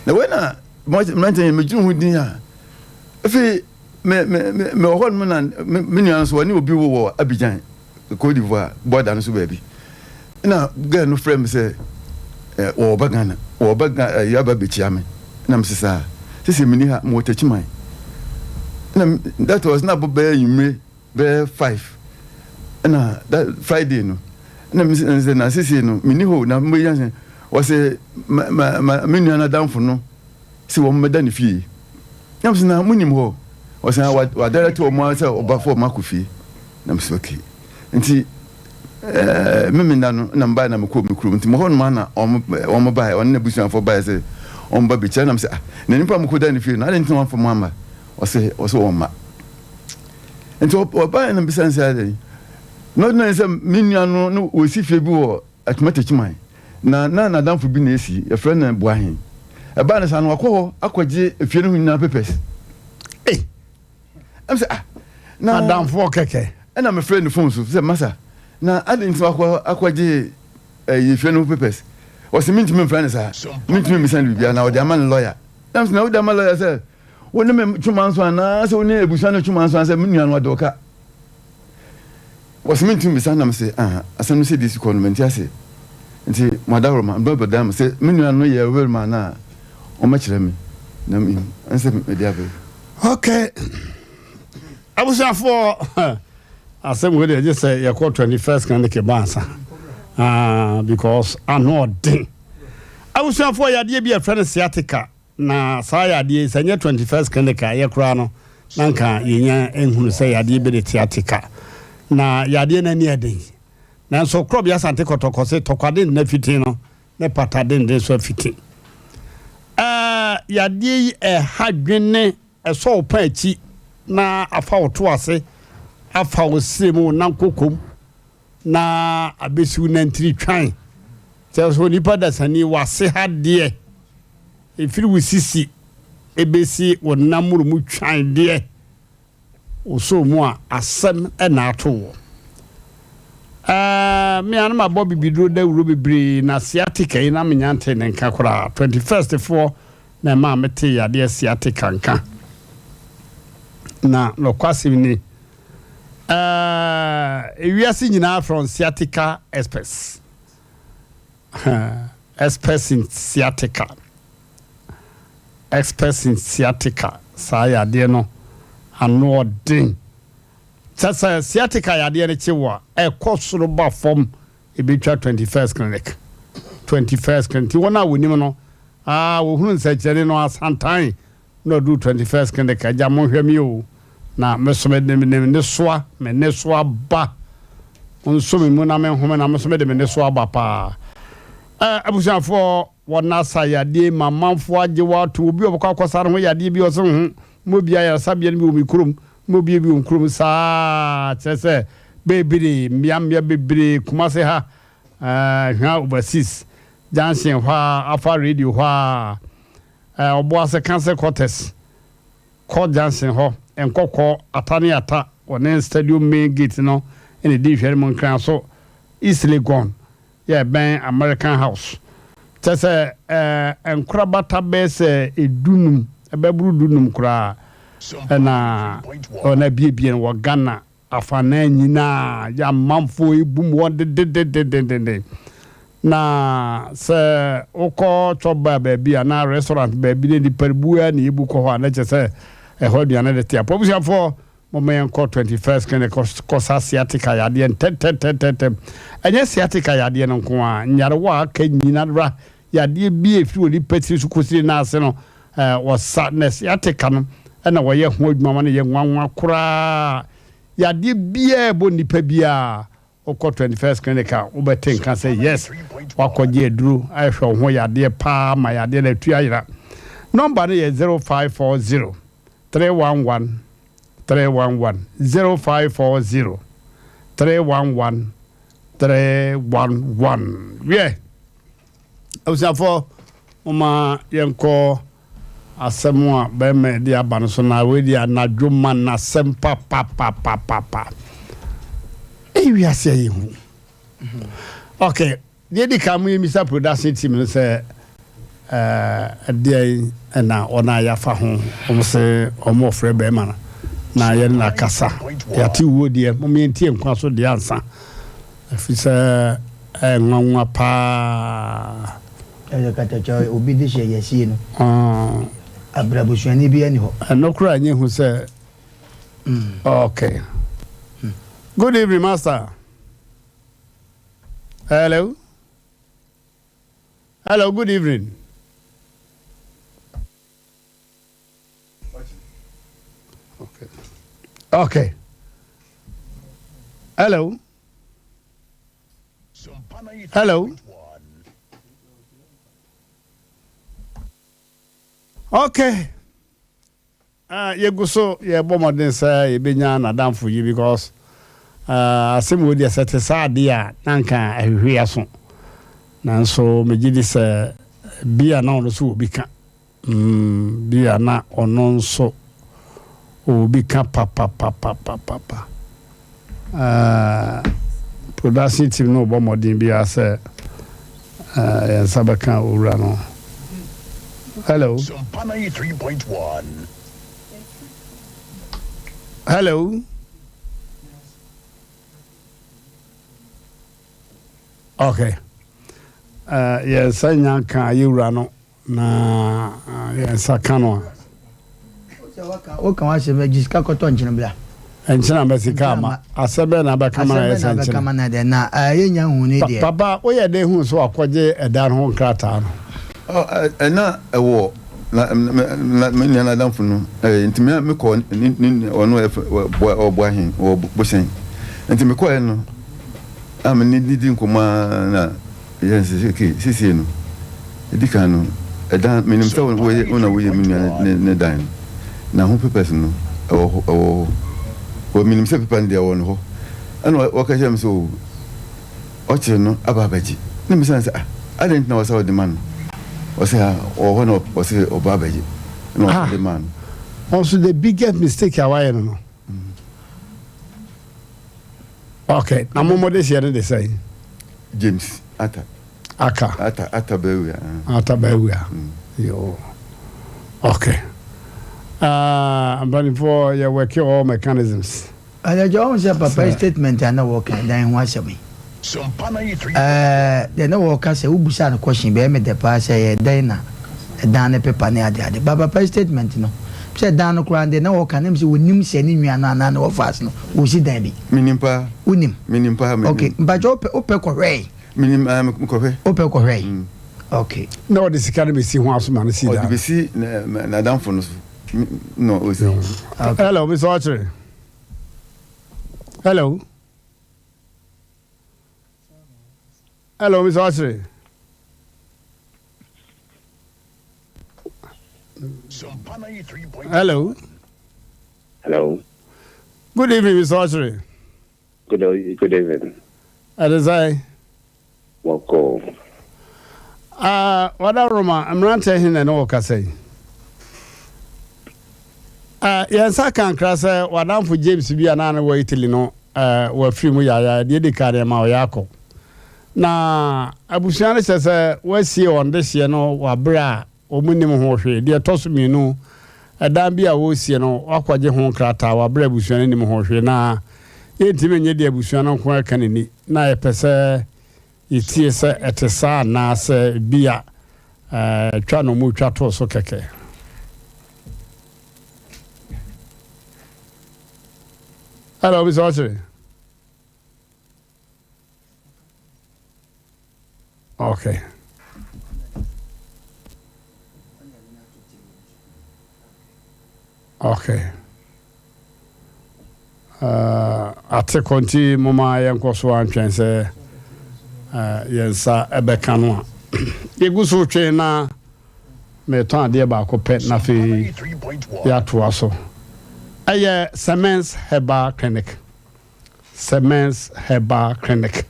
na wɛ na Mmrantehene me dwunu ho din a efi me hɔ no na me nua so wɔ ne obi wɔ Abidjan Côte d'Ivoire border no so baabi na girl no frɛ me sɛ ɔba Ghana yaba bɛkyia me na me sɛ saa sɛ meni ha mo tachiman na that was na bɛ yumre bɛ 5 na that Friday no na me sɛ na sɛ no meni ho na mo yan wɔsɛ me nua na damfo no si wo mmeda ne fie na me sɛ na munim ho wɔsɛ wa direct wo mo sɛ ɔba fo ma ko fie na me sɛ okay nti mimi no na mba na mekɔ me kurom nti mo hɔ no na ɔmo bae ɔno na busuafo bae sɛ ɔmo ba bikyɛ na me sɛ na nipa mo koda ne fie na ade nti wɔn fam ama ɔsɛ ɔma nti ɔbae na bisa nsɛ ade no na sɛ minua no wɔsi fie bi wɔ atomatachman na damfo bi na esi yɛfrɛ na boahen ɛba na sa no akɔ hɔ akɔgye efie no nyinaa papers am sɛ na damfo kɛkɛ ɛna me frɛ ne phone so sɛ masa na ade nti akɔgye efie no papers ɔsɛ mintimi mfrɛ ne saa mintimi misan bibia na ɔde ama ne lawyer na ɔde ama lawyer sɛ wo ne me twuma nso ana sɛ wo ne ebusa no twuma nso sɛ me nua no ɔde ɔka ɔsɛ mintimi misan na me sɛ asɛm no sɛ disi kɔ no menti ase nti madawroma mbaba dam sɛ me nua no yɛ welma na ɔma kyerɛ me na me anse me dia be okay abusafo asɛm go dey just say you call 21st kan ke bansa because anodin abusafo yade bi afrɛ sciatica na saa yade sɛnyɛ 21st kan ka ye kura no nanka yenya enhunu sɛ yade bi de sciatica na yade na ni eden na so krob ya sante kotoko se tokwade na fiti no ne patade de so fiti yade yi hadwene so opa achi na afa woto ase afa osemu na kokom na abesiu na ntiri twan so nipa da sani wase ha de efiri wusisi ebesi wonamuru mu twan de oso mu a asem na ato wo me an ma bobi bidro da wuro bebre na sciatica ina me nyante ne nka kora 21st for na ma mete yade sciatica nka na lokwasem ni ewiase nyina from sciatica experts experts in sciatica sa yade no ano den sasa sciatica yade ne chewa e kosoro ba form e betwa 21st clinic wona wonim no wo hunu nsa kyere no asantan no do 21st clinic aja mo hwemi o na mesome de ne soa me ne soa ba onso me mu na me home na mesome de me ne soa ba pa abusanfo wona sa yade mamanfo agewa to obi obakwa akosare ho yade bi oso ho mo bia ya sabia bi o mikrum mo bia bi o nkrum sa chese bebiri miamia bebiri kumase ha hwa overseas jansen hwa afa radio hwa oboase cancer quarters call jansen ho enkoko atani ata one stadium main gate no ene di hwere mon kran so easily gone yeah ben American house Chese enkrabata bese edunum ebebru dunum kura na ona biebie wo Ghana afana nyina ya mamfo ebum wo de na se oko choba baabi na restaurant baabi ne diperbuya ne ebu ko ho na chese ehodiane de tia popusia for moment ko 21st kene ko sciatica ya de tetetetetem enye sciatica ya de nko a nyarewa ka nyina ra ya de bi efi oli petri su kosiri na ase no was sadness sciatica no na wo ye ho adwuma ne ye nwanwa kura ya de bia ebo nipa bia oko 21st clinical ubeten kan say yes wakoje duru ahwe ho ya de pa ma ya de na tu ayira number no ye 0540 311 311 0540 311 311 yeah ausafo uma yenko asemwa be me dia ban so na we dia na dwuma na sempa pa ewi ase yi hu okay dey come we Mr. Production team say dey na ona ya fa ho omse omofre be ma na ye na kasa ya ti wo dey mo me ntie nkwa so dey ansa afisa nwanwa pa kata cha obi de she yesi no abrabusuani bi ani ho no kura nye hu say okay. Good evening, Master. Hello. Hello, good evening. Okay. Okay. Hello. Hello. Okay. You go so yeah, bomb say you be na down for you because asem wo dia sete sa dia nanka ahwe aso nanso megidi se bia na ono so obika bia na ono nso obika papa production team no bo modin bia se ya sabaka owura no hello Sompa 3.1 hello. Okay. Yes, I nyanka yura no na yes akano. O kan wa se me jiska koto nchina bla. Nchina mesika ma asebe na ba kamera yes nchina. Asebe na ba kamera de na yenya hu ni de. Papa o ye de hu so akoje edan ho krata no. Oh na ewo na me na dan funu ntimi me ko ni ono obo ahin obo sen. Ntimi ko no ni didin kuma na yes sisi no edika no edan minim se wona wo ye minya ne dan na ho papers no o minim se paper ndi awon ho ana waka shem so o chire no ababaji ne mi sanse I didn't know what the man o say o ho no o say obabaji no the man also the biggest mistake away no. Okay, na momo de share de say James ata bewia yo okay I'm running for your work all mechanisms and John say papa statement and no work dan ho asemi Sompa 3 they no work say ubusa no question be me de pa say dan na dan ne paper ne ade papa statement no say dan no kran de na work na me say wonim se ni nua na na wo fast no wo si dan bi minimpa unim okay but you ope correct minim mkofe ope correct okay no this can be see ho asoma na see that be see na dan for no o say hello Mr. Archer hello Mr. Archer hello good evening Mr. Archer good evening Adesai Wako wada Roma Mmrantehene no okasai yensa kan krasa wadamfo James bi anana wo Italy no wa free mu ya de kare ma o yakọ na abusua ne sɛ wasie on this year no wabra omunim ho hwe de toso minu ɛdan bi a wosie no wakwaje ho krata wabra abusua ne nim ho hwe na yɛntimi nye de abusua no ko aka ni na yɛpɛ itie sɛ etesa na sɛ bia twa no mu twa to so keke hello Mr. Ochiri. Okay. Okay. Ate konti mama yenko so antwen se yensa ebeka no a yeguso twen na me ton ade ba ko pet na fe ya to aso aye Semens Herbal Clinic. Semens Herbal Clinic.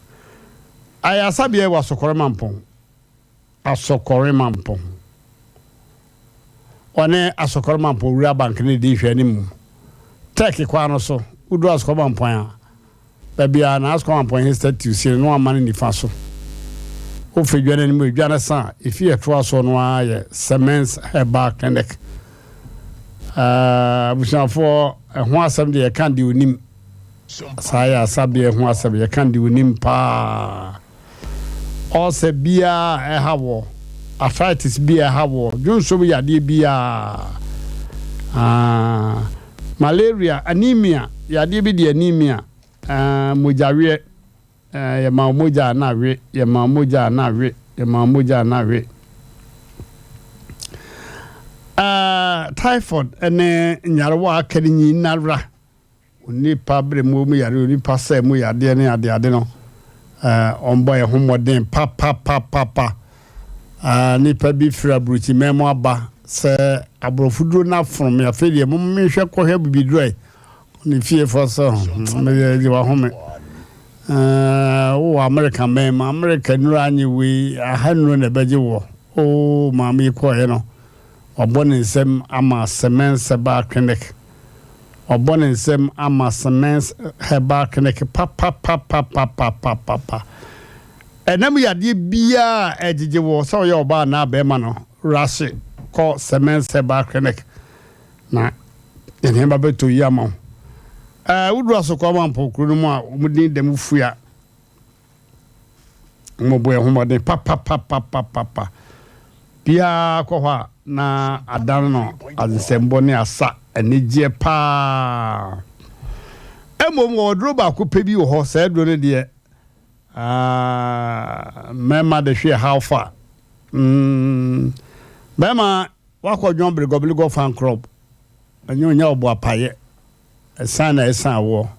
Aya sabie wa sokore mampon. Asokore mampon. One asokore mampon wura bank ne di hwe ni mu. Take kwa no so. Udu asokore mampon a. Babia na asokore mampon institute si no amane ni fa so. O fe dwane ni mu dwane san ifi eto aso no aye Semens Herbal Clinic. Bushafo ho asem de kan di onim. Saya sabie ho asem ye kan di onim pa. Ose bia hawo arthritis bia hawo junso bi yade bia malaria anemia yade bi de anemia mojawe ya ma moja na we ya ma moja na we ya ma moja na we typhoid ene nyarewa akadinyi nara oni pabre mu yare oni pasa mu yade ne ade no on boy homodin pa nipa bi fra bruti memo aba se abrofuduro na from ya fedie mo mehwe ko he bibiduro ni fie for so me je wa home American man American nuru anyi we ahanu na beje wo mama ko he no obone nsem ama Semens Herbal Clinic obone nsem ama Semens Herbal Clinic pa enam yade bia ejije wo so ye oba na be ma no rashi ko Semens Herbal Clinic na ene ba beto yama wudu asoko ma mpokuru mu a umudin dem fua mo boye homode pa bia ko ha na adan no asembo ne asa enije pa emom wodro ba ko pe bi wo ho sa edro ne de mema de hwe how far mema wako John Brigobligo fan club anyo nya obo apaye esana esan wo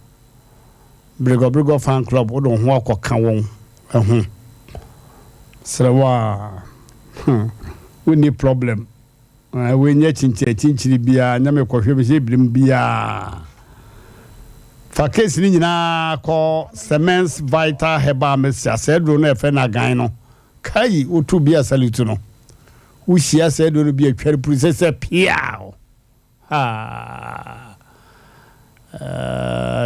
Brigobligo fan club wo don ho akoka won ehun srewa we need problem we nya chinchiri bia nya me kohwe be brim bia fa case ni nyina ko Semens Vital Herbal Mixture sedro no efe na gan no kai otu bia salute no wo hia sedro no bia tware process pia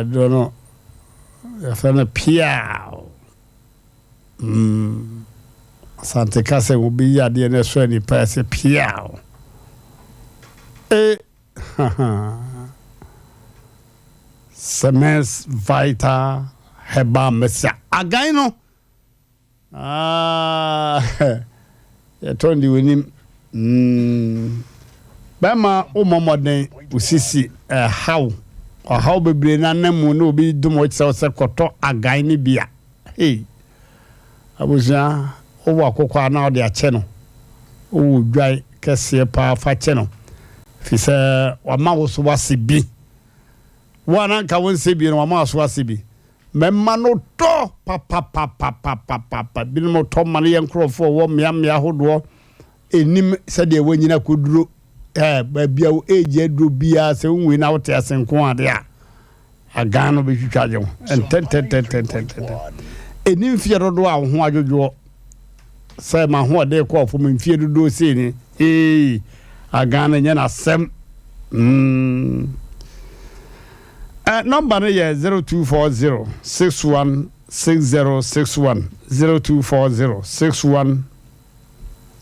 don't know efe na pia Sante kase wo bi ya de na so ni pa se pia Semens Vital Herbal Mixture again no ya tondi wenim bema o momoden usisi how bebre na namu no bi dumo se koto again ni bia abuja o wa kokwa na o de ache no o dwai kese pa fa che no fi se wa ma wo so wase bi wana nka won se bi no wa ma so wase bi memma no to pa bi no to ma ne yankrofo wo mia hodo enim se de wanyina koduro ba bia o eje aduro bia se wonwe na wote asenko ade a aga no be twitwaje ten enim fie dodo a ho adwojo se ma ho de ko fo me fie dodo se ni aga na nya na sem number no ye 0240 61 6061 0240 61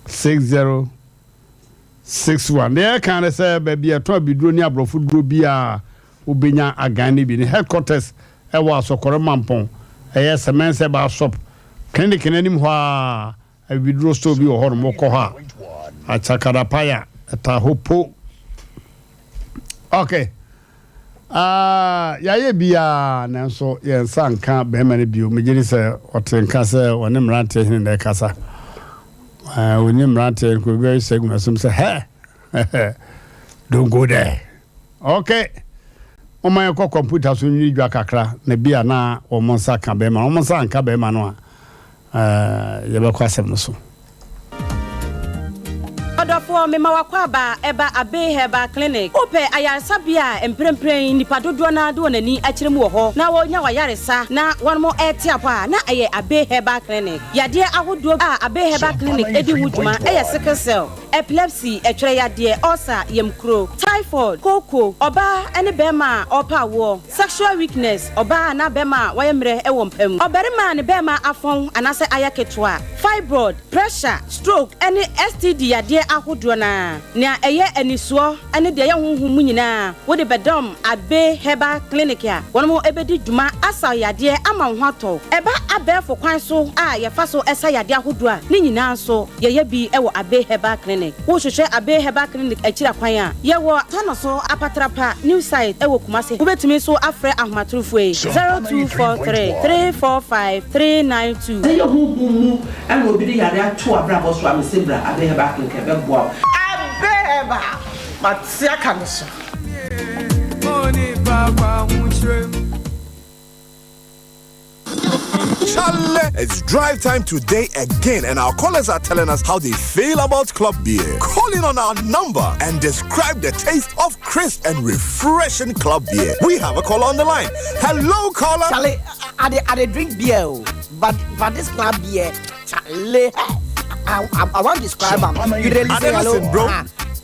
6061. There can say baby a to bidro ni abrofo duro bia obenya agane bi ni headquarters e wa Sokore Mampon e semense ba shop clinic nanim ho a bidro store bi wo ho no ko ha a chakara paya ta hopo. Okay. Ya ye bia nanso ye nsa nka be ma ne bio megiri se otenka se woni Mmrantehene na kasa. Woni Mmrantehene ko be segun asum se don't go there. Okay. O man ko computer so nyi dwa kakra na bia na o monsa ka be ma o monsa nka be ma no ye be kwa asem no so. Odofo me ma wakwa ba eba Abe Herbal Clinic. Ope ayansabia emprempren nipa dodo na do nani akire mu ho na wonya wayaresa na won mo etiapa na eye Abe Herbal Clinic. Yade ahodo a Abe Herbal Clinic edi huduma eye sickle cell, epilepsy, etwere yade, ulcer, yemkro, typhoid, koko, oba ene bema opa wo, sexual weakness, oba na bema wayemre e wompam. Oberima ne bema afon anase ayaketwa, fibroid, pressure, stroke, ene STD yade ahodo na eye enisuo ene de ye honhum nyina wo de bedom Abe Herbal Clinic ya wono mo ebedi dwuma asa yade ama hwato eba abefo kwan so a ye fa so esa yade ahodo a ni nyina so ye bi e wo Abe Herbal Clinic wo hwehwe Abe Herbal Clinic akira kwan a ye wo tano so apatrapa new site e wo Kumase wo betumi so afre ahomatrofo 0243 345 392 ye honhum e wo bi de yade ato abrabo so amesembra Abe Herbal Clinic wow. Abeba Matsia Kamiso. Challe, it's drive time today again, and our callers are telling us how they feel about club beer. Call in on our number and describe the taste of crisp and refreshing club beer. We have a caller on the line. Hello, caller. Challe, I drink beer, but this club beer, Challe. I want to describe them. You really say hello, bro.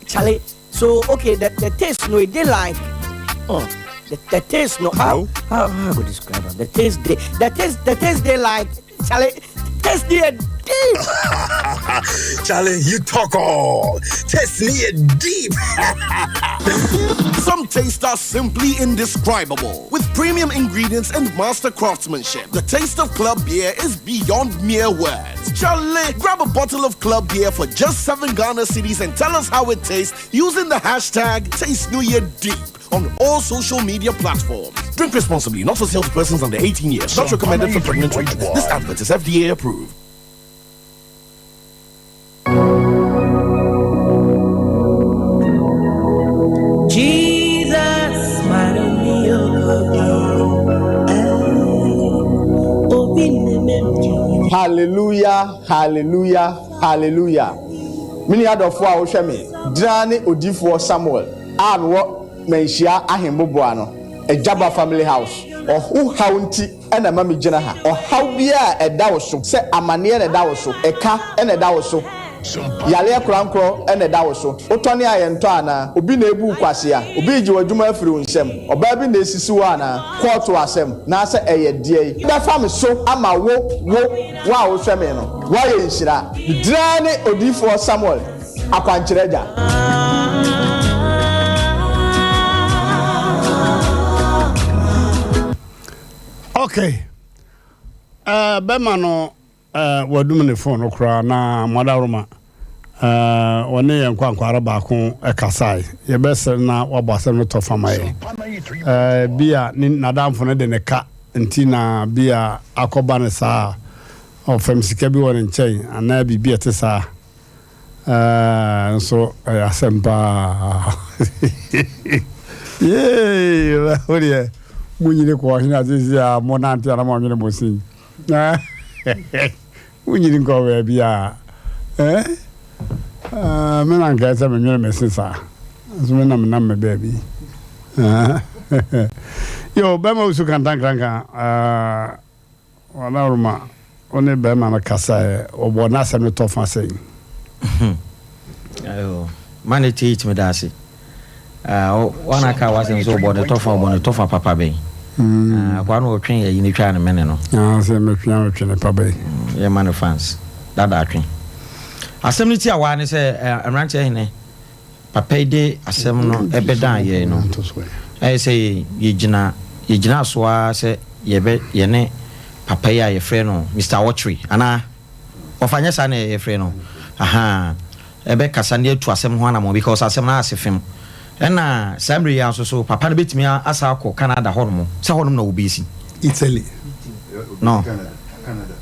Charlie. So okay, the taste no, they like. The taste no. How I go describe them? The taste they like. Charlie, taste they deep. Charlie, you talk all. Taste me deep. Some tastes are simply indescribable. With premium ingredients and master craftsmanship, the taste of club beer is beyond mere words. Charlie, grab a bottle of club beer for just 7 Ghana cedis and tell us how it tastes using the hashtag #TasteNewYearDeep on all social media platforms. Drink responsibly, not for sale to persons under 18 years. Not recommended for pregnant women. This advert is FDA approved. Jesus, my Hallelujah, hallelujah, hallelujah. Mini adofo a wo hwe me. Drane odifo Samuel. Anwo menhia ahemboboa no. Ejaba family house. Ohu haunti ena mama gina ha. Ohaw bia eda wo so. Se amane na eda wo so. Eka ena eda wo so. Yale krankro ene da wo so otone ayento ana obi na ebu kwase a obi ji wadwuma afiri nsem oba bi na esisi wo ana court asem na ase eye die da fam so ama wo wa wo hweme no wa ye nhira drane odifo Samuel akwankyerega. Okay. Bema no wadum ne phone okra na madaroma wone ye nkwankwara ba ko ekasai ye bese na wabasem no tofamaye bia ni nadamfo ne de ne ka nti na bia akoba ne saa ofem sika bi won nchen ana bibia te saa so asempa ye horiye munyire ko hina zizia monanti ana mo nyine bosin unyiri ngowe bia mena ngasa menye mesisa azumena menam baby yo bema usu kantankanka wana ruma one bema na kasa obona se no tofa sei ayo manage it me dasi wana ka wasen so obona tofa papa ben Kwa no twen ye ni twa ne mene no. Se me twa twen pa bai. Ye man fans. Dada twen. Asem ni ti awa ne se Mmrantehene. Papa de asem no ebedan ye no. Say ye gina so se ye ne papa ya ye frɛ no Mr. Watchery ana ofanya sa na ye frɛ no aha ebe kasa ne atu asem ho anamo because asem na asefem na samri ya so papa no betimi asa akɔ Canada hono se hono na obesi Italy no Canada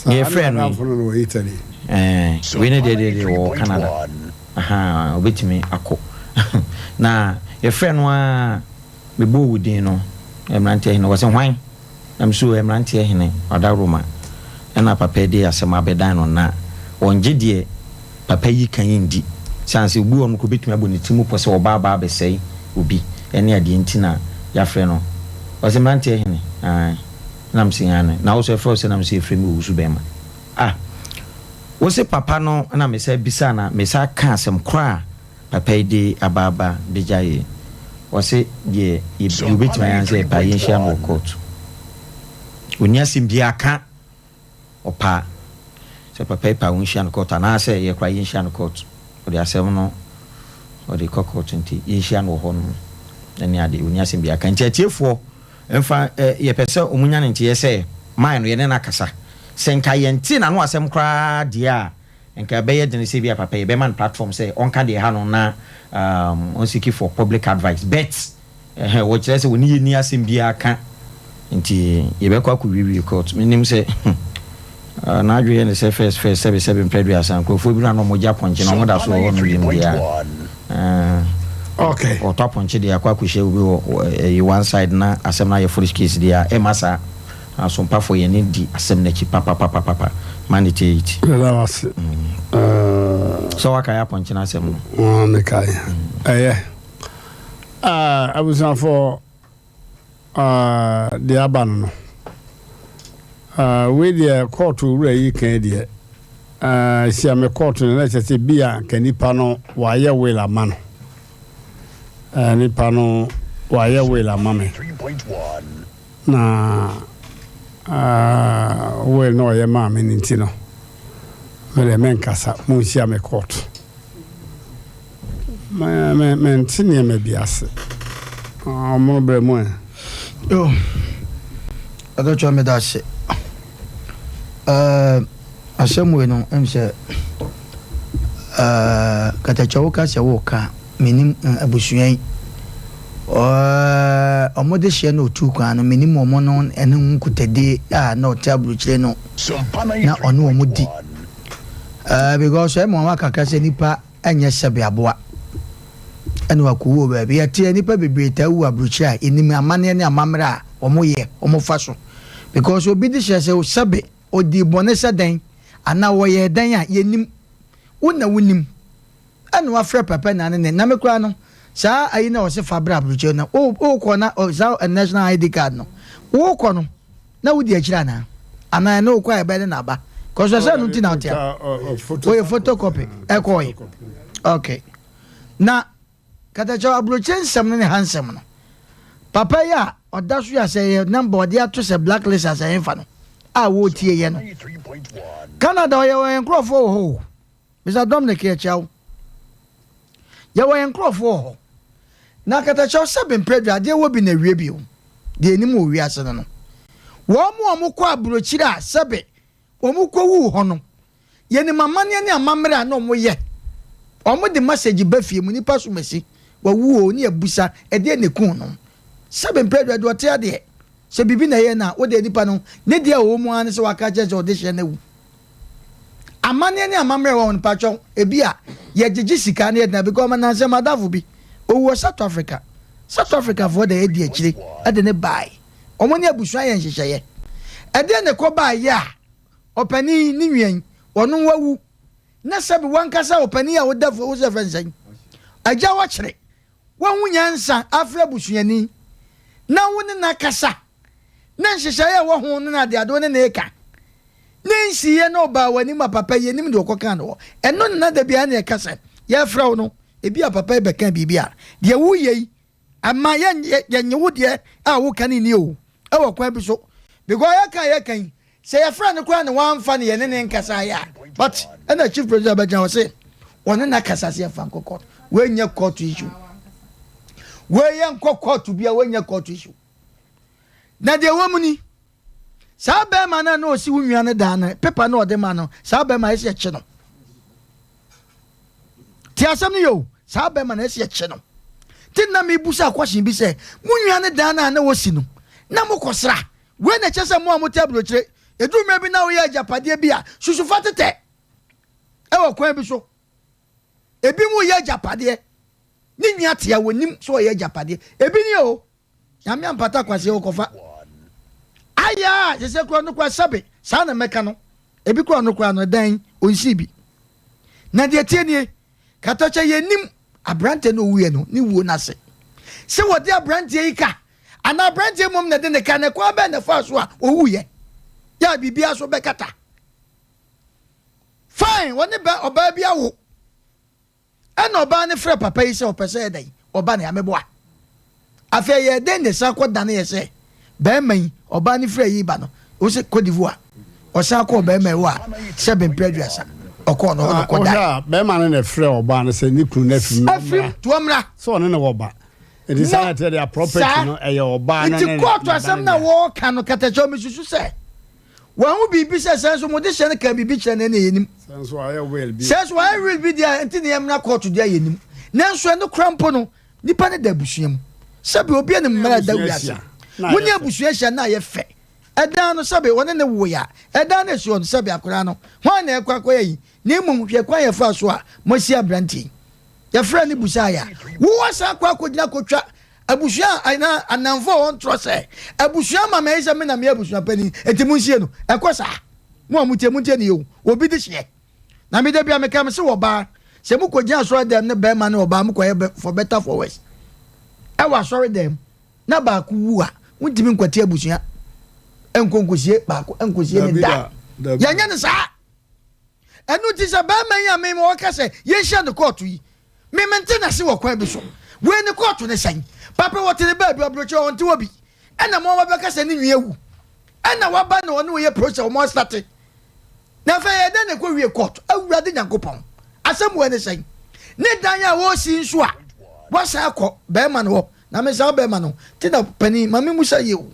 ye frɛ no Italy we ne de wo Canada aha obetimi akɔ na ye frɛ no a mebo wudin no Mmrantehene was hwan am so Mmrantehene oda Roma na papa de asem abedan no na onje de papa yi kan indi sanse obu on ko betumi abɔ ne timu pɔ sɛ oba ba abɛsɛi obi ene ade ntina ya frɛ no was Mmrantehene nam siane na wo so frɛ so nam se frɛ me wusu bema wo se papa no na me sa bisa na me sa ka asem kra papa de ababa de jaye wase ye betumi anse pa yin hia no court onia simbia ka opa se papa pa yin hia no court na se ye kwa yin hia no court o de asem no o de court nti yin hia no ho no na ade onia simbia ka nti atiefo emfa ye pese omunya nti ye se man no ye na kasa senka ye nti na no asem kra dia enka be ye de se bia papa ye be man platform say onka de ha no na on seeking for public advice bet what say we need ni asem bia ka nti ye be kwa ku wiwi court minim say na adwe ne say first 77 predu asan ko fo bi na no mo ja ponche na mo da so no wi mbia okay o top ponche dia kwa ku she obi one side na asem na ye foolish case dia e masa Sompa for ye ni di asem na chi papa manite it so waka ya ponche na asem no me kai I was on for the aban with the court to Ray Candia see I'm a court and let's say bia can Nipa no wire will a man Nipa no wire will a mammy 3.1 na well no ye mam in Intino very men casa munsia me court men tinia me biase mo bre mo yo ado cho me dash asem we no em se kata chawuka se woka minim abusuyan omode hye no tu kwa no minim omo no ene nkutade na otabru kire no na ono omudi because e mo makaka se nipa anya sebe aboa ene wakuwo ba bi ate nipa bebreta wu abruchi a enim amane ne amamra omoye omofa so because obi di hye se sebe odi bone seden ana wo ye dan a yenim wona wonim ene wafre papa na ne na mekura no sa ayi na wose fabra abruchi na o ko na za national ID card no wo ko no na wudi akira na ana na o kwa ebe na ba cause say no tin out ya o photocopy e ko yi okay na kata cha abruchi nsem ne handsome no papa ya odasu ya say number odi ato se blacklist as enfa no a wo tie ye no Canada o ye wen crofo ho Mr. Dominic ya chawo ye wen crofo ho na kata cha sebem predu ade wo bi na wie bi o de enim o wi ase no wo mo kwa abrochira sebe wo mo kwa wu ho no ye ni mamane ne amamre na mo ye o mo de message ba fie mu nipa so masi wa wu o ni abusa e de ne kun no sebem predu ade o te ade se bibi na ye na wo de nipa no ne de wo mo an se waka che o de hye na wu amane ne amamre wo nipa chon ebi a ye gigi sika ne na because man se madafu bi owo South Africa for the edi akire ade ne bai omoni abusua ye nhyehyeye ade ne ko bai ya opani ni nwen onu wawu na sabi wankasa opani ya wodafo wo se fensan aja wa kire won nyansa afra busuani na woni na kasa na nhyehyeye wo ho no na de ado ne na eka nensiye no ba wani ma papa ye nim de okoka no eno na da bia na ekasa ya fra no ebi a papa be kan bibia de wuye ama yenye wo de a wo kan ni o e wo kwan bi so because ya kan say your friend kwan ne wan fa ne ye ne nkasa ya but and the chief president abajan say one na kasa se fa court we nya court issue we yan court bia we nya court issue na de wo muni sa be ma na no si wo nwa ne da na paper na ode ma no sa be ma ese che no ti asam ni yo sa be ma na ese che no tin na me busa question bi se wo nwa ne da na wo si no na mo kosra we na che se mo amote abrochire edu me bi na wo ya japade bia susu fatete e wo kwan bi so ebi mu ya japade ni nwa tia wonim so ya japade ebi ni o nyame ampata kwase wo kofa aya je se kro no kwa sabe sa na meka no ebi kro no kwa no dan onsi bi na de tie nie katocha yenim abrante no wuye no ni wuo na se wo de abrante yi ka ana abrante mom na de ne ka na kwa be na fa so a owuye ya bibia so be kata fine woni ba oba bia wo ena oba ne frɛ papa yi se opese edan oba ne ameboa afa ye den ne sa koda ne ye se be man oba ne frɛ yi ba no o se Cote d'Ivoire o sa ko be man wa se be preduasa okọ no no koda be man ne frɛ oba ne se ni kunu na afim tuamra so ne oba it is not their property no e oba no ne it court asem na wo ka no katacho mi susu se wan wo bibi se senso mo de hye ka bibi kire ne yenim senso I will be there enti ne yemna court dia yenim nanso no krampo no nipa ne da busuam sabe obi ne mmara da wiasa woni abusua hye na ye fe edan no sabe woni ne wo ya edan ne so no sabe akora no hwan na ekwa yi ne mum hwe kwa ye fa so a mo si abranti ya fra ne busa ya wo wasa kwa kodina kotwa abusua ana anamfo on trose abusua mama isa me na me abusua pani etimunsie no ekosa mo amutie ne yo obi de hye na me de bia me kam se wo ba se mu kodina so dem ne be ma ne oba mu koye for better for worse e wa sorry dem na ba ku wu a wuntimi nkwati abusua enkonkosie ba ko enkosie ne da ya nya ne sa enu ti se ba man ya me mo ka se ye hye ne court yi me maintenance wo kwa bi so we ne court ne san papa what the baby obroche on ti obi ena mo wa beka se ni nwewu ena wa ba na one we process mo start na fa ye den ne ko wie court awurade nyankopon asem we ne san ne dan ya wo si nso a wa sa akọ be ma no na me sa be ma no ti na pani ma me musa ye o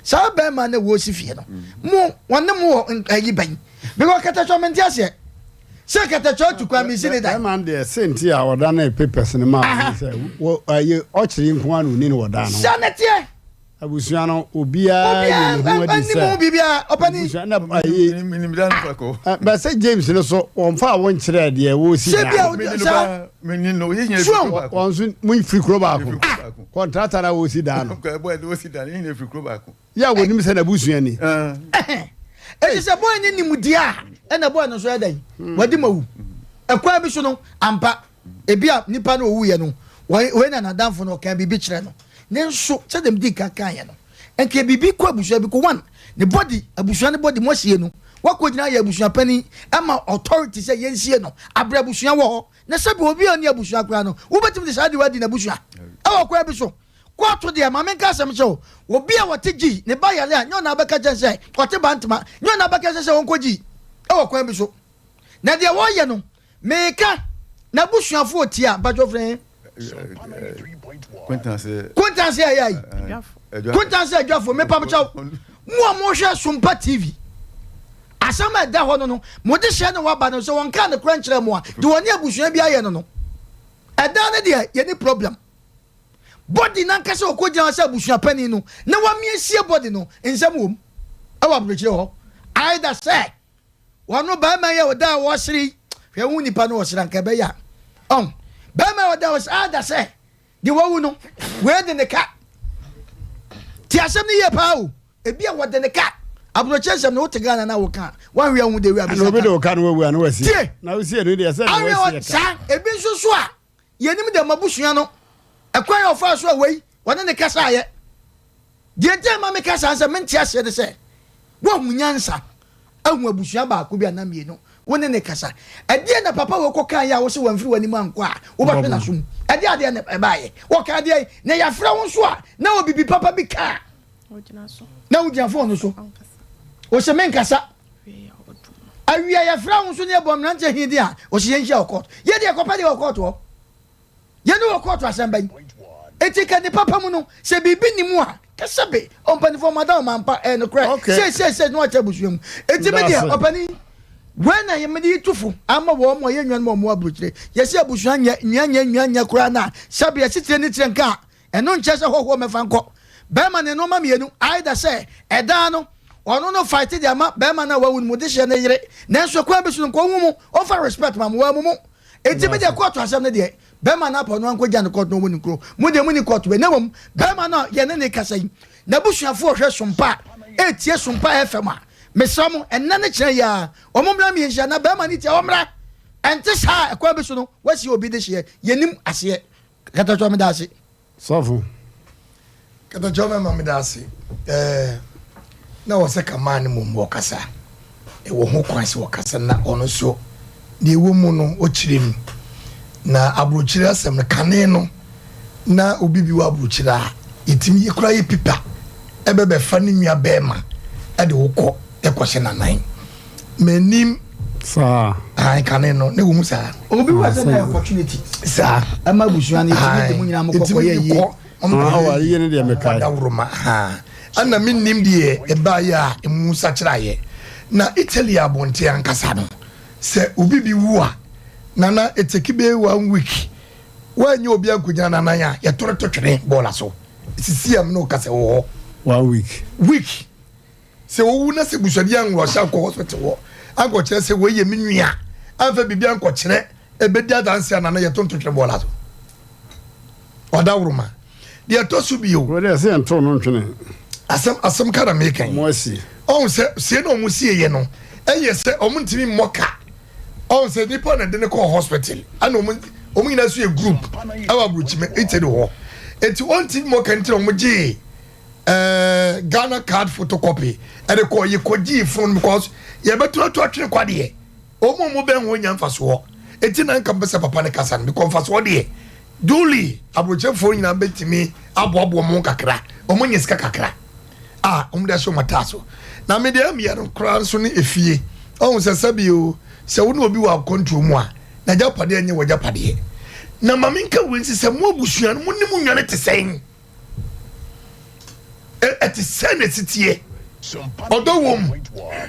sa be ma na wo si fie no mo wonne mo ayi ban be ko kata cho menti ase se kata cho tu kwa mi sine da man de senti a oda na papers ne ma se wo ayi o chiri nko anu ni oda no sanetie abusua no obia ye ne ho adi se ni mo bibia opani na ayi minimdan fako ba se James no so on fa won kire de wo si na menino ye nya on so mu free kro ba ko contractor na wo si da no ko boy de wo si da ni free kro ba ko ya wonim se na abusua ni e se boy ni nimudia e na boy no so edan wadi mawu ekwa bi so no ampa ebia nipa no owu ye no we na danfo no kan bibi kire no nenso se dem di kakan ye no enke bibi kwa abusua bi ko one ne body abusua ne body mo sie no wakojina ye abusua pani ama authority se ye nsie no abra abusua wo na se bi obi oni abusua kwa no wo betim de sade wadi na abusua e wo kwa bi so kwa to de ma menka asem che obi a wote gi ne ba yale a nyo na abeka jense kote bantma nyo na abeka jense won koji e wo kwa bi so na de wo ye no meka na abusua fo tia bajo fren Quentanse ayai Quentanse adwafo me pam chaw mo hwe Sompa TV asama da ho no mo de hye no waba no so won ka ne krankyere mo a de woni abusua bi aye no eda ne de ye ni problem body nan ka se okogya se abusua pani no na wa miesie body no ensam wom e wa brekyere ho either say wono ba ma ye oda wo siri hwe hu nipa no wo sira nka be ya ba ma oda wo either say di wawu no we de ne ka ti asem ni ye pa o ebi a wo de ne ka abroche sem no utegana na wo ka wan wi ahu de wi abisa no be de ka no wu anu wasi na wasi no de say no wasi ka ebi nsusu a yenim de mabusua no ekwan yo fa so awei wona ne ka sa ye de ente ma me ka sa se mente ase de se wo hunyansa ahu abusua ba ko bi anamie no wone ne kasa ade na papa wo kokan ya wo se wamfiri wani mu anko a wo ba na sum ade na ebaye wo ka ade na ya fra wo so a na obibi papa bi ka na wo dia phone so wo se men kasa awia ya fra wo so ne bom na nche hidi a wo se yenhia okot ye de kopa de okot wo ye ne okot asamba etika de papa mu no se bibi ni mu a kasabe ompani for madam ampa no cry say no acha busuam etime dia opani when I am the tufu ama wo mo ye nwan mo abruchire ye se abusuan nya kura na sabe ye titire ni tire nka eno nche se hoho mefa nko be ma ne no ma mienu either say eda no ono no fight dia ma be ma na wawu mu de hye na yire nanso kwa besu nko hu mu offer respect ma wa mu etime dia court asem ne de bema na pa no anko gya ne court no mu ni kro mu de mu ni court be na wom bema na ye ne kasai na busuafo hwe Sompa etie Sompa FM a mesam enna ne kire ya omomra mi hia na bema ni tie omra ente sa ekwa besu no wasi obi de hye yenim ase kata to me da ase sofu kata to me da ase na wo se kamane mum wo kasa e wo ho kwanse wo kasa na ono so de wo mu no o kirem na abrochira asem kane no na obibi wa abrochira itimi yekura ye pipa ebebe fa ne nua bema e de wokọ ekọhye nanan menim sa ai kane no ne wo mu sa obi wa se na opportunity sa ama busuani itimi de mu nyina mokọ ye ye wa ye ne de mekai da wuruma ha ana menim de e ba ya emu sa kira ye na Italy abonte ankasa no se obibi wu a nana etekibe 1 week wanyi obi akunya nana ya yetoro twere bola so sisi am no kase wo 1 week se wo na se busadi anwo sha ko hospital wo anko kire se wo ye menua anfa bibia anko kire ebedi adanse nana yetoro twere bola so odawruma de atosu bio wo de se ento no ntwene asem kara mekan mosi on se no mu sie ye no eye se omuntimi moka on se nipa na de ne ko hospital ana omu ina so a group awa bruchime etede ho eti on tin mo kan tire omu gi Ghana card photocopy e de ko ye ko gi phone because ye beto atwe kwade omu be ho nya mfaso eti na nka mpese papa ne kasa ne ko mfaso de duli abroche phone ina betimi aboabo mo kakra omu nya sika kakra omu de so mataso na me de am ye no kra so ne efie on se sabio se wo no obi wa control mu a na japade anye wo japade na maminka wensi se mo abusuan mo ni mu nwane te sen te sen etitie odowom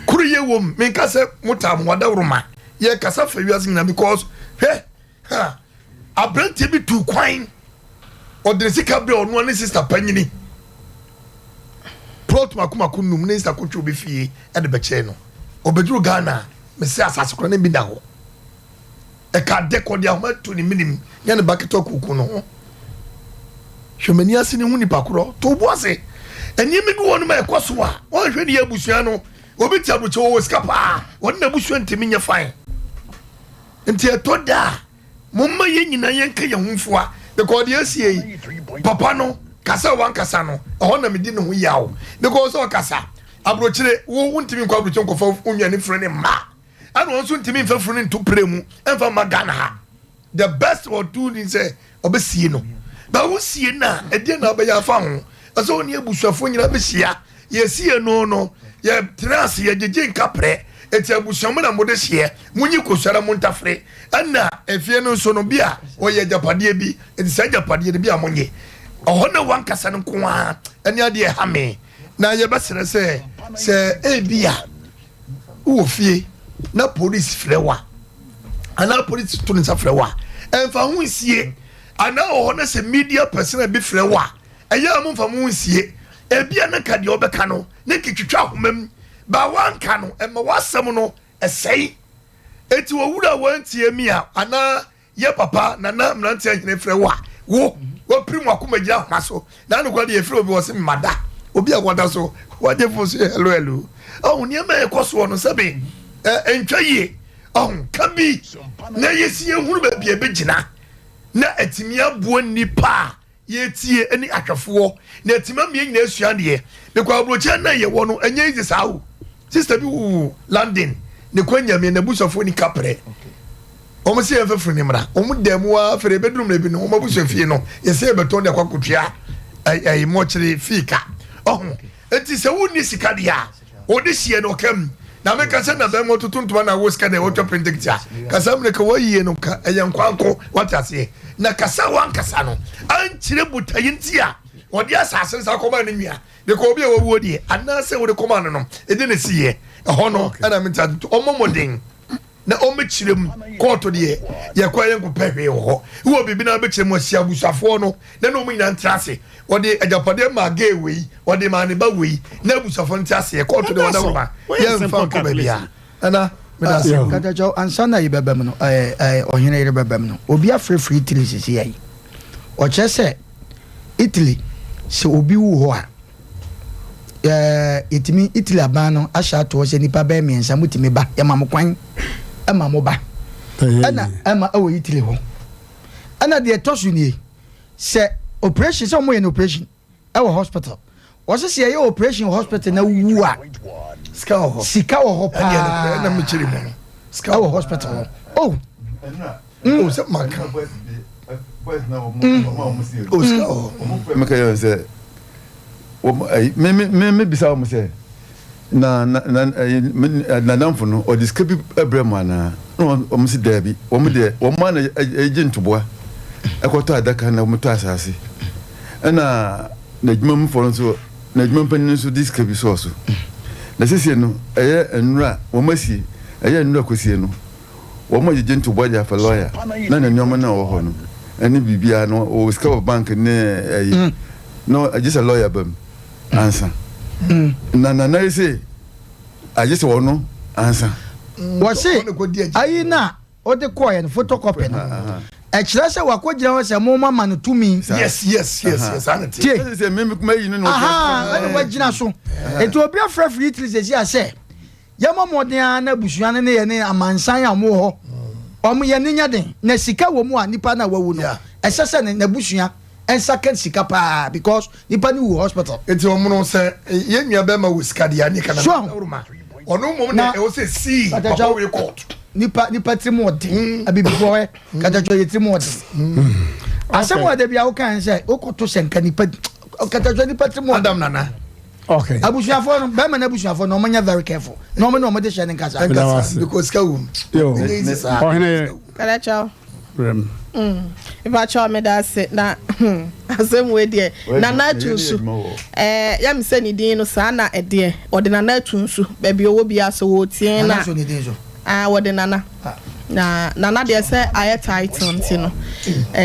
kuriye wom minka se mutam wadawruma ye kasa fa wiase na because abrante bi tu kwan odresi kabre onu ne sister panyini plot makuma kunum ne sister kotwo be fie e de be che no obeduru Ghana me se asase kro ne bi da ho e ka de ko dia ho to ni minim ya ne baketo kuku no hwemani ase ne hu ni pakro to bo ase eni mi bi wonu ma ekoso a won hwe ni abusua no obi ti abuche wo skapa won na abusua ntimi nya fine nti eto da momma ye nyina ye nka ye humfo a because de asie papa no kasa wan kasa no ho na me di ne ho yawo because o kasa abrochire wo ntimi kwa abrochire nkofa onwa ne frene ma and also ntimi mfa frene nto premu emfa magana ha the best or do ni say obesie no ba wo sie na ede na obeya fa ho aso oni abusuafo nyina be sia ye sie no ye trans ye jeje nkapre eti abusuamu na mode sie munyi kosara muntafre ana efie no so no bia o ye japade bi eti sa japade bi amonye ohona wan kasa no ko a eni ade ha me na ye besere se ebia wo fie na police frewa ana police to nsa frewa emfa hu sie ana ohona se media person be frewa eya mo mfa mu sie ebia na ka de obeka no ne kitwitwa homam ba wanka no ema wasem no esei eti wo wura wantie mi a ana ye papa na Mmrantehene frewa wo primu akomagira homa so na no kwade ye fre obi wo se mada obi akwada so wade fo so hello ni ema ekoso no sabe entwaye kabi na yesi ehuru ba bia begina na atimia buo nipa yetie ani atwafo na atima mie nyina asua de me kwa abrocha na ye wo no anya izi sawo sister bi London ne kwanya me na busafo ni kapre omo se yɛmfa firi ne mmra omo damu a fere bedroom na bi no omo busafie no yɛsɛ beton de kwakotua ai mochire fika enti sɛ wonni sika dia wode hie no kam na me ka sɛ na bɛn mo tutuntuma na wo sika na wo to printectia kasa me ka wayi no ka ɛyankwanko watase na kasa wan kasa no ankyire butayi ntia wode asase sa kɔma ne nwia de ko obi a wawo die anase wo de kɔma no no edi ne siye ɛhɔ no ana me ta ɔmɔmɔden na ɔmɛkyirem kɔɔto deɛ yɛkɔ yɛn nkɔpɛ hwee wɔ hɔ wo bibi na bɛkyerɛ mu ahyia abusuafoɔ no na no mu nyina ntrase wɔde agyapadeɛ ma gay wei wɔde ma ne ba wei na abusuafoɔ ntrase kɔɔto deɛ wɔda woma yɛmfa nkɔ baabia ana katakyɛw ansa na yɛbɛbam no ɔhene yere bɛbam no obi afrɛfiri Italy sisi yɛi ɔkyerɛ sɛ Italy sɛ obi wu hɔ a yɛtumi Italy aban no ahyɛ atoɔ sɛ nipa bɛɛ mmiɛnsa mutumi ba yɛma mo kwan ɛma mo ba ɛna ɛma ɛwɔ Italy hɔ ɛna deɛ ɛtɔ so nie sɛ operation sɛ ɔmo yɛ no operation ɛwɔ hospital wɔsɛ sɛ yɛyɛ operation hospital na wu a sika wɔ hɔ paa ɛna mekyere mu sika wɔ hospital hɔ oh sɛ maka meka yɛ sɛ me bisa wo sɛ na namfo no ɔde sika bi abrɛ mu anaa na ɔmo si daabi ɔmo deɛ ɔmo ana ɛgye ntoboa ɛkɔtɔ adaka na ɔmo tɔ asase ɛna n'adwuma mu fɔ no nso n'adwuma mpanyin nso de sika bi sɔɔ so na sisi no ɛyɛ nnura wɔn asie ɛyɛ nnura kɔsie no wɔn agyegye ntoboa de afa lɔya na na nneɛma na wɔ hɔ no ɛne biribiara no o sika wɔ bank ne ɛyi na agye sɛ lɔya bam ansa na yi sɛ agye sɛ wɔno ansa wɔse ayi na ɔde kɔɔyɛ no photocopy no ɛkyerɛ sɛ wakɔgyina hɔ sɛ moma ma no tumi yes sɛ memekuma yi no ɛne wagyina so ɛnti obi afrɛfiri Italy sɛsi a sɛ yɛma mmɔden a na abusua no ne yɛ ne amansan a mo hɔ ɔmo yɛ ne nya den na sika wɔ mu a nipa no a wawu no ɛsɛ sɛ n'abusua ɛnsa ka sika paa because nipa no wu hospital enti ɔmo no sɛ yɛn nua bɛma wɔ sika deɛ ne kana ɔno mmom na ɛwɔ sɛ sii papa wei court nipa tirim ɔden abibifoɔ katatwa yɛ tirim ɔden asɛm wɔ da bi a wokan sɛ wokɔto sɛ nka nipa katatwa nipa tirim ɔden Adam Nana okay abusuafoɔ no bɛrima no abusuafoɔ no ɔmo nyɛ very careful na ɔmo ne ɔmo de hyɛ ne nkasa because sika wom ɔhene kalakyɛw ipakyɛw meda ase na asɛm wei deɛ nana atu nso yɛm sɛ ne din no saa na ɛdeɛ ɔde nana atu nso baabi ɔwɔ bi asɛ wɔtie na wɔde nana na nana deɛ sɛ ayɛ title nti no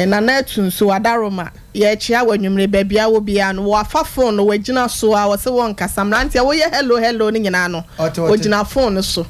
nana atu nso wadaroma yɛkyia wɔ nwumere baabi a wɔ bia no wɔafa phone no wɔagyina so a wɔsɛ wɔn nkasa mmeranteɛ wɔyɛ hello no nyinaa no wɔgyina phone no so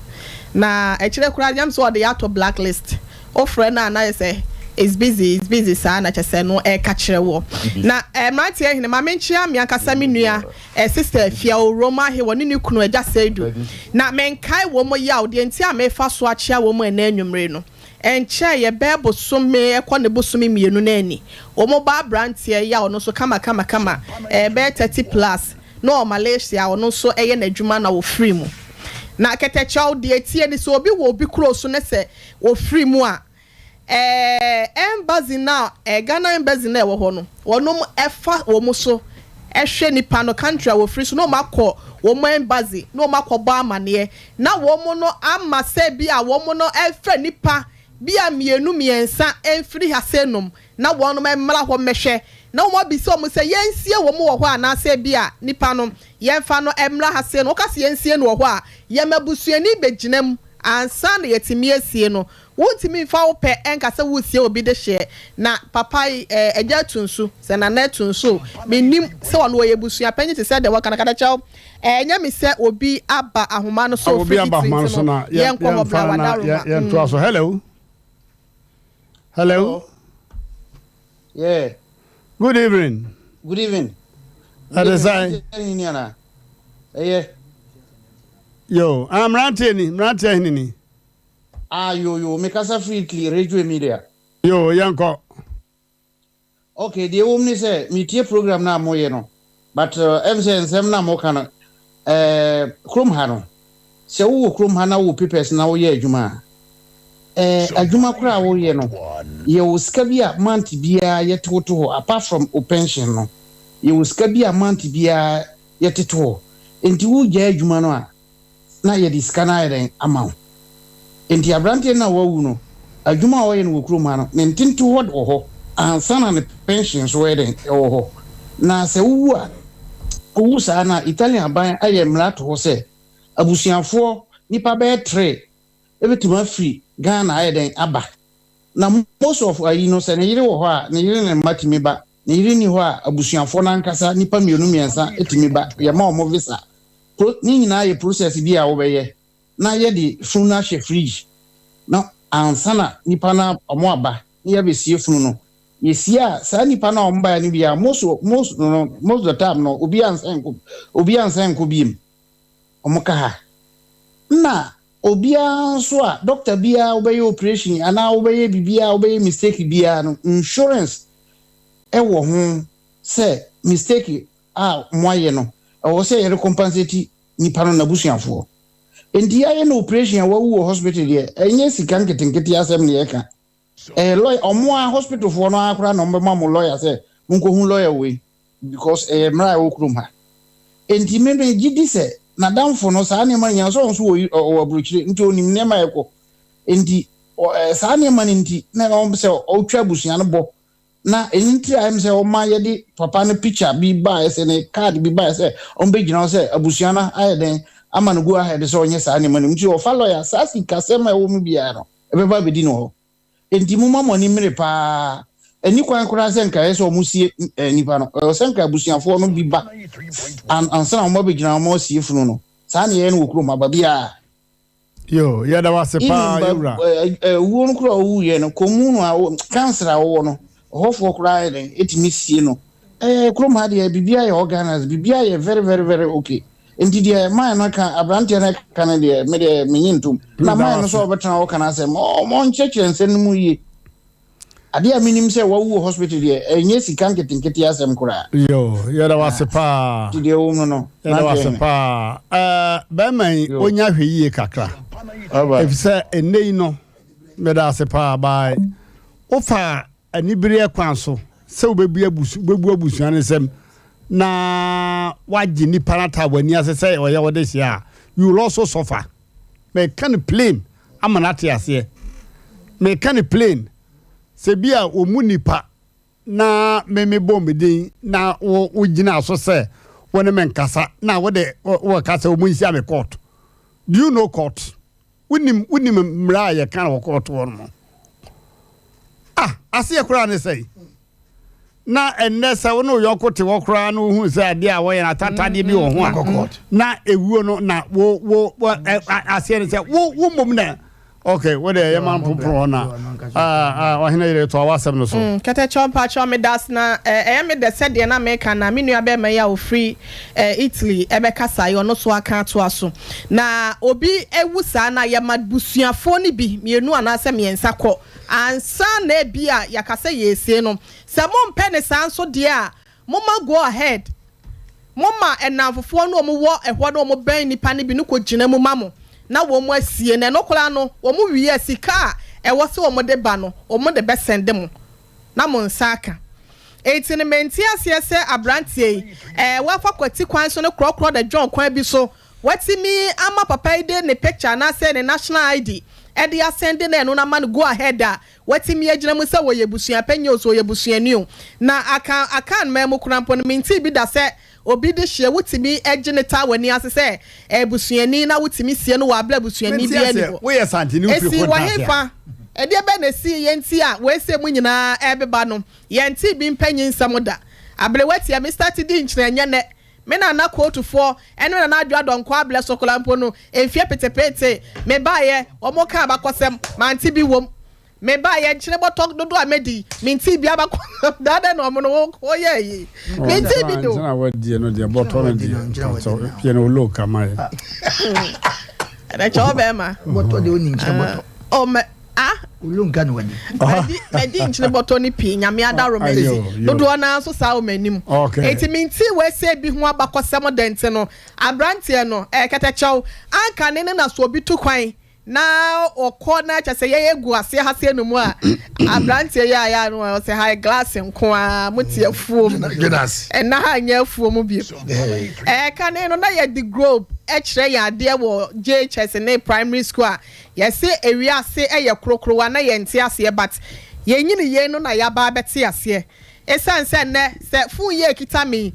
na ɛkyerɛ koraa yɛm sɛ ɔde yɛatɔ blacklist ofrɛ no anayɛ sɛ is busy saa na kyerɛ no ɛka kyerɛ wɔ na mmeranteɛ hene ma menkyia me ankasa me nua sister Fia Roma he wɔ ne ne kunu agya sɛdu na menkae wɔ mo yaw deɛ nti a mefa so akyia wɔ mo ɛna anwummere no ɛnkyɛ yɛ bɛɛ bosome ɛkɔ ne bosome mmienu na ani ɔmo ba abranteɛ yaw no so kama bɛɛ 30 plus na Malaysia ɔno so ɛyɛ n'adwuma na wɔ free mu na kɛtɛkyɛw deɛ tie ne so obi wɔ obi kuro so ne sɛ wɔ free mu a embassy na Ghana embassy na ɛwɔ hɔ no wɔnom ɛfa wɔn so ɛhwɛ nipa no country a wɔ free so na wɔn akɔ wɔn embassy na wɔn akɔ bɔ amaneɛ na wɔn no ama sɛ bi a wɔn no ɛfɛ nipa bi a mmiɛnsa ɛmfiri ha sɛ nom na wɔn no mmra hɔ mmɛhwɛ na wɔn abi sɛ wɔn sɛ yɛnsie wɔn wɔ hɔ anaasɛ bi a nipa no yɛmfa no mmra ha sɛ no wɔkasi yɛnsie no wɔ hɔ a yɛmabusuani bɛgyina mu ansa na yɛtumi asie no wontumi mfa wo pɛ ɛnkasa wosie obi de hyɛ na papa yi agya tunsu sɛ nana tunsu menim sɛ wɔn wɔyɛ busua panyin te sɛ de wɔka na kada kyɛw ɛnya me sɛ obi aba ahoma no so obi aba ahoma no so na yɛnkɔ hɔ bra wadaroma yɛntoa so hello yeah good evening adesai yo Mmrantehene ni yo mekasa freely radio media yo yanko okay the woman say metie program na moye no but MSN sem na mo kana krom ha no sɛ wo krom ha na wo papers na wo yɛ adwuma adwuma kora wo yɛ no ye wo ska bi a month bia yɛtoto ho apart from o pension no ye wo ska bi a month bia yɛtoto ho enti wo gya adwuma no a na yɛ di ska na yɛn ama wo enti abrante na wo wu no adwuma wo yɛ no wo krom ha no ne ntinto ho do ho ansa na ne pension so yɛn wo ho na sɛ wo a wo sa na Italian ban ayɛ mlato ho sɛ abusuafo nipa bɛɛ 3 ebetuma free Ghana ayɛden aba na most of ayi no sɛ ne yire wɔ hɔ a ne yire ne matimi ba ne yire ni hɔ a abusuafo nankasa nipa mienu etimi ba yɛ ma ɔmo visa ni nyinaa yɛ process bi a wɔbɛyɛ na yɛ de funu na hwɛ fridge na ansana nipa na ɔmo aba ne yɛ besie funu no yɛsie a saa nipa na ɔmo ba ne bi a most of the time no obi ansan ko biem ɔmo ka ha na obia so a doctor bia obeye operation ana obeye bibia obeye mistake bia no insurance wo ho say mistake a moye no o say ye compensate nipa no na busuafo enti ya no operation wa wu hospital ye enye sika nketenkete asem ne ye ka lawyer omo a hospital fo no akura no mbema mo lawyer say munko hu lawyer we because mra wo krum ha enti me gidi say na damfo no saa nema nya so wo abruchire nti onim nema yeko enti saa nema nti na no se o twa busua no bo na enti am se o ma yedi papa no picture bi ba ese ne card bi ba ese on be gina se abusua na ayeden ama no go ahead so onye saa nema nti o fa lawyer saa sika sema wo mu bia no ebe ba be di no ho enti mu mama ni mire pa eni kwan kura se nka ese o mu sie nipa no o se nka abusuafo no bi ba ansa mo be gina mo sie funu no saa ne ye no kuro ma ba bia yo ya da wase pa yura wo no kuro wo ye no komu no a cancer a wo no hofo kura ye etimi sie no kuro ma de bibia ye organize bibia ye very very very okay enti de man na ka abrante na kan de me de menyintum na man no so obetena wo kana se mo ncheche nsen mu yi ade a minim se wo wu hospital de enye sika nketenkete asem kura yo ya da wase pa de wo no ya da wase pa ba man onya hwe yi kakra if say enei no me da wase pa bye ofa anibire kwan so se obebu abusu anesem na waji ni parata wani asese oya wode sia you will also suffer me can plain amanate ase me can plain se bia omunipa na meme bombedin na wo gina so se woni menkasa na wode wo kasa omunsia me court do you know court unim mra ye kan wo court won ase yakura ne sei na enesa wo no yokote wo kura no hu se ade a wo ye na tatade bi wo ho a na ewuo no na wo ase ne se wo mom na okay what the man pro na wahina ile to awasem no so kete chompa chome das na me de said na America na me nua be me ya o free Italy ebe kasa yo no so aka to aso na obi ewusa na ya mabusuafo ni bi mienu anase miensa kɔ ansa na bia yakasa yese no se mo mpe ne sanso de a moma go ahead moma enamfofo no mo wo ehwo no mo ban nipa ne bi no ko gina mu mamo na wo mo asie na no kula no wo mo wi asika e wo se wo mo de ba no wo mo de be sende mo na mo nsaka etini menti asiese abrantie wa fa kwati kwan so no krokro de John kwan bi so wati mi ama papa ide ne picture na say ne national ID e de asende na no na man go ahead a wati mi agina mu se wo yebusua panyo so yebusua ni na akan memo kurampo no menti bi da se obi de hye wutimi egineta wani asese ebusuani na wutimi sie no wa bla busuani bi ani wo ye santi ni ufiri ko da sia ede be na si yenti a we se mu nyina ebeba no yenti bi mpanyin nsam da abre wati a Mr. Tidi nkyerenya ne me na na quote for eno na adwa adonko able sokolampo no enfie petepete me baye omo ka abakosem manti bi wom me ba ye nkyere botok dodo amedi minti bia ba dada no mo no wo ye yi minti bi do na wadi no de botok no di so pie no lo kama na cho be ma botok de oni nkyere botok o me ulunga no wani medi nchine botoni pi nyame ada romezi dodo na so sa o manim enti minti we se bi ho abakosem dente no abrante no ketechew anka ne na so bi tu kwan na okọ na cha se ye gu ase ha se no mu a abrante ya no se high glass nko a mutie fuom na ha nya fuom bi ka ne no na ye the group ekire ya de wo JHS ne primary school a ye se ewia ase eye krokro wa na ye nte ase but ye nyini ye no na ya ba bete ase esanse ne se fun ye kita mi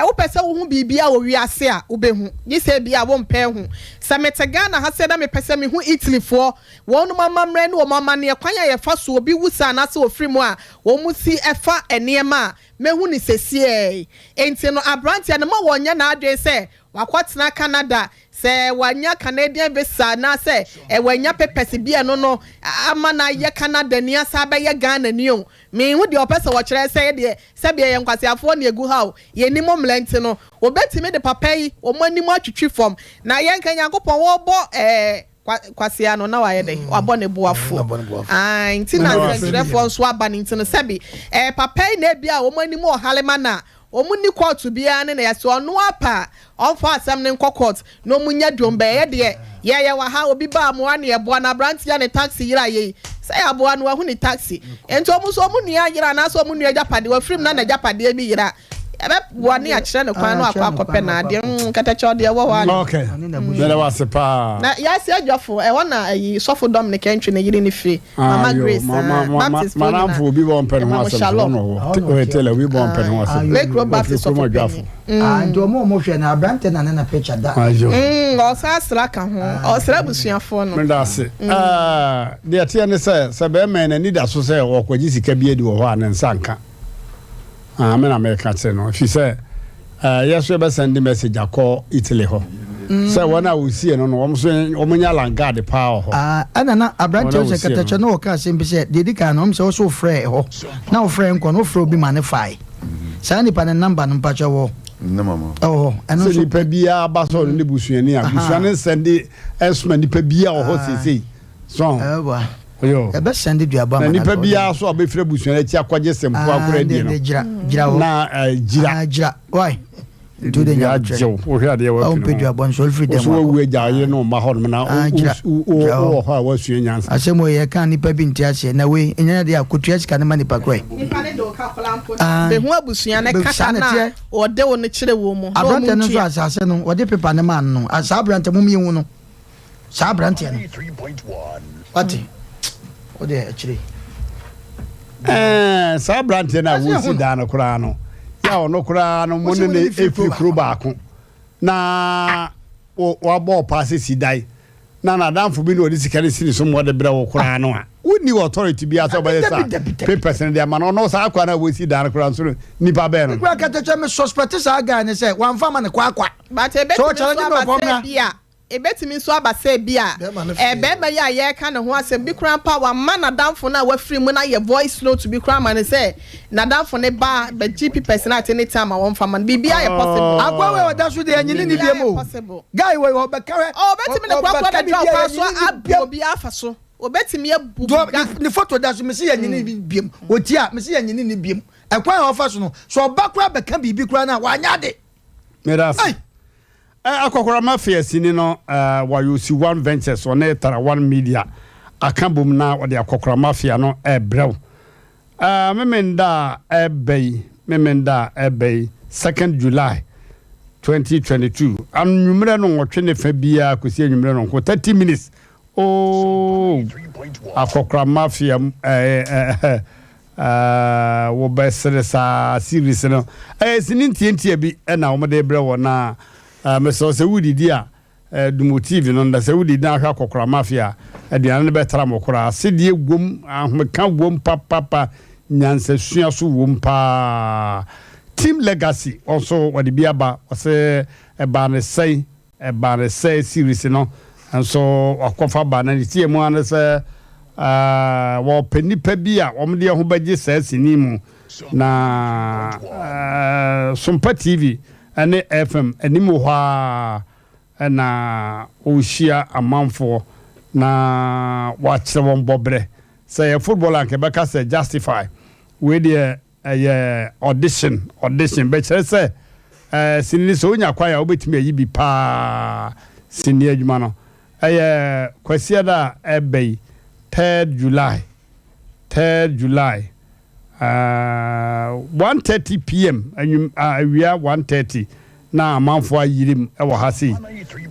wo pese wo hu bibia wo wi ase a wo behu yi se bia wo mpe hu se metega na ha se na me pese me hu Italy fo wonu mama mre ne wo mama ne kwanya ye fa so obi wusa na se ofri mu a wo mu si efa enema mehu ni sesie enti no abrante na ma wonya na adwe se wakwatena Canada se wanya Canadian visa na se wanya papers bia no ama na ye Canada ni asa ba ye Ghana ni o me hu de opese wo kire se de se bia ye nkwasiafo na egu ha o ye ni momlent no obetime de papa yi o manimo atwitwi form na ye nka Nyankopon wo bo kwasia no na waye de wabɔ ne boafo nti na ntrefo nso aba ne nti no sebi papa yi na bia o manimo o halema na omuni court bia ne na yaso ono apa onfa asem ne court no omunya dombe ye de ye wa ha obi ba mo ane ebo na branch ya ne taxi yira ye say abo anu ahu ne taxi ento omuso omunua yira na so omunua japade wa film na japade bi yira ebe wani a kire ne kwan no akwakope na ade katacho de wo wa okay bele wase pa na ya se adwafo e wona ayi sofo dom ne kentwe ne yiri ne fi mama grace manamfo obi bo mpe no asem no o tele we bo mpe no asem make road baptist sofo adwafo ndo mo hwe na abrante na picture da o sa sra ka ho o sra busuafo no mendase de atia ne se be men na ni da so se o kwaji sika bi edi wo ho an nsanka me na me ka tse no fi say yes we be send message akọ Italy ho say wana we see no wo so omunya langard pa ho ana na abrante o se katacho no ka se mbi se dedi ka no se so frɛ ho na o frɛ nko no frɛ obi manify sa ni pa ne number no pa wo na mama eno so pa bia ba so ne busuani a busuani send esma ni pa bia ho sisi so yo ebe send duaba na nipa bia so abefre busuani ti akwaje sempo akora di no na gira why do the job o hia de wa o pe duaba so free dem so we jaye no ma ho na o ha wa sue nyansa asemo ye kan nipa bi ntia se na we enya de akotua sika ne ma nipa krai nipa ne do ka kolampo be hu abusuani kata na o de wo ne kire wo mu abrante no so asase no o de pepa ne man no asa abrante mu mi hu no sa abrante no what o de actually sa brante na wo si da no kura no ya ono kura no mo ne efi kru baako na o abo pass si dai na danfo bi no odi sikare sini so mo de bra wo kura no a woni authority bi aso ba yesa papers ne de ma no sa akwa na wo si da no kura so nipa be no kura katacha me suspect sa ga ne say wan fa ma ne kwa but ebe so bia ebetimi so abase bia be ya ye ka ne ho asem bi kran pa wa ma na danfo na wa free mu na ye voice note bi kran ma ne say na danfo ne ba be GP personality any time won fa man bibia ye possible agwa we oda so de anyini ni bia mo guy we ho be kare betimi ne kwa da draw so abio bi afa so obetimi abu ni photo da so me see anyini ni biem otia me see anyini ni biem ekwan ho fa so no so ba kra be ka bibi kra na wa nya de meras akokora mafia sini no wa yusi one ventures on etara one media akambum na wode akokora mafia no ebrew memenda ebei 2nd July 2022 anwumre no nwotwe ne fa bia kosi anwumre no ko 30 minutes akokora mafia wo besere sa series no sini ntientie bi na wo de ebrew na meso se wudi dia dumo TV no nda se wudi na hwa kokora mafia aduane ne betara mokora se die gwom ahmeka gwom papa nyansa sua so wom pa team legacy also wadi bia ba se eba ne sei series no so akofa ba na tie mu an se wo penipa bia wo mde ho baje sai sini mu na Sompa TV ane FM animu hwa na oshia amanfo na wa kyerewon bobre say a footballer can be say justify with the audition but say sinni so nya kwa ya obetimi ayi bi pa sinni adwuma no kwasia da ebe 3rd July 1:30 p.m. awia 1:30 na amanfo ayirim ewo hase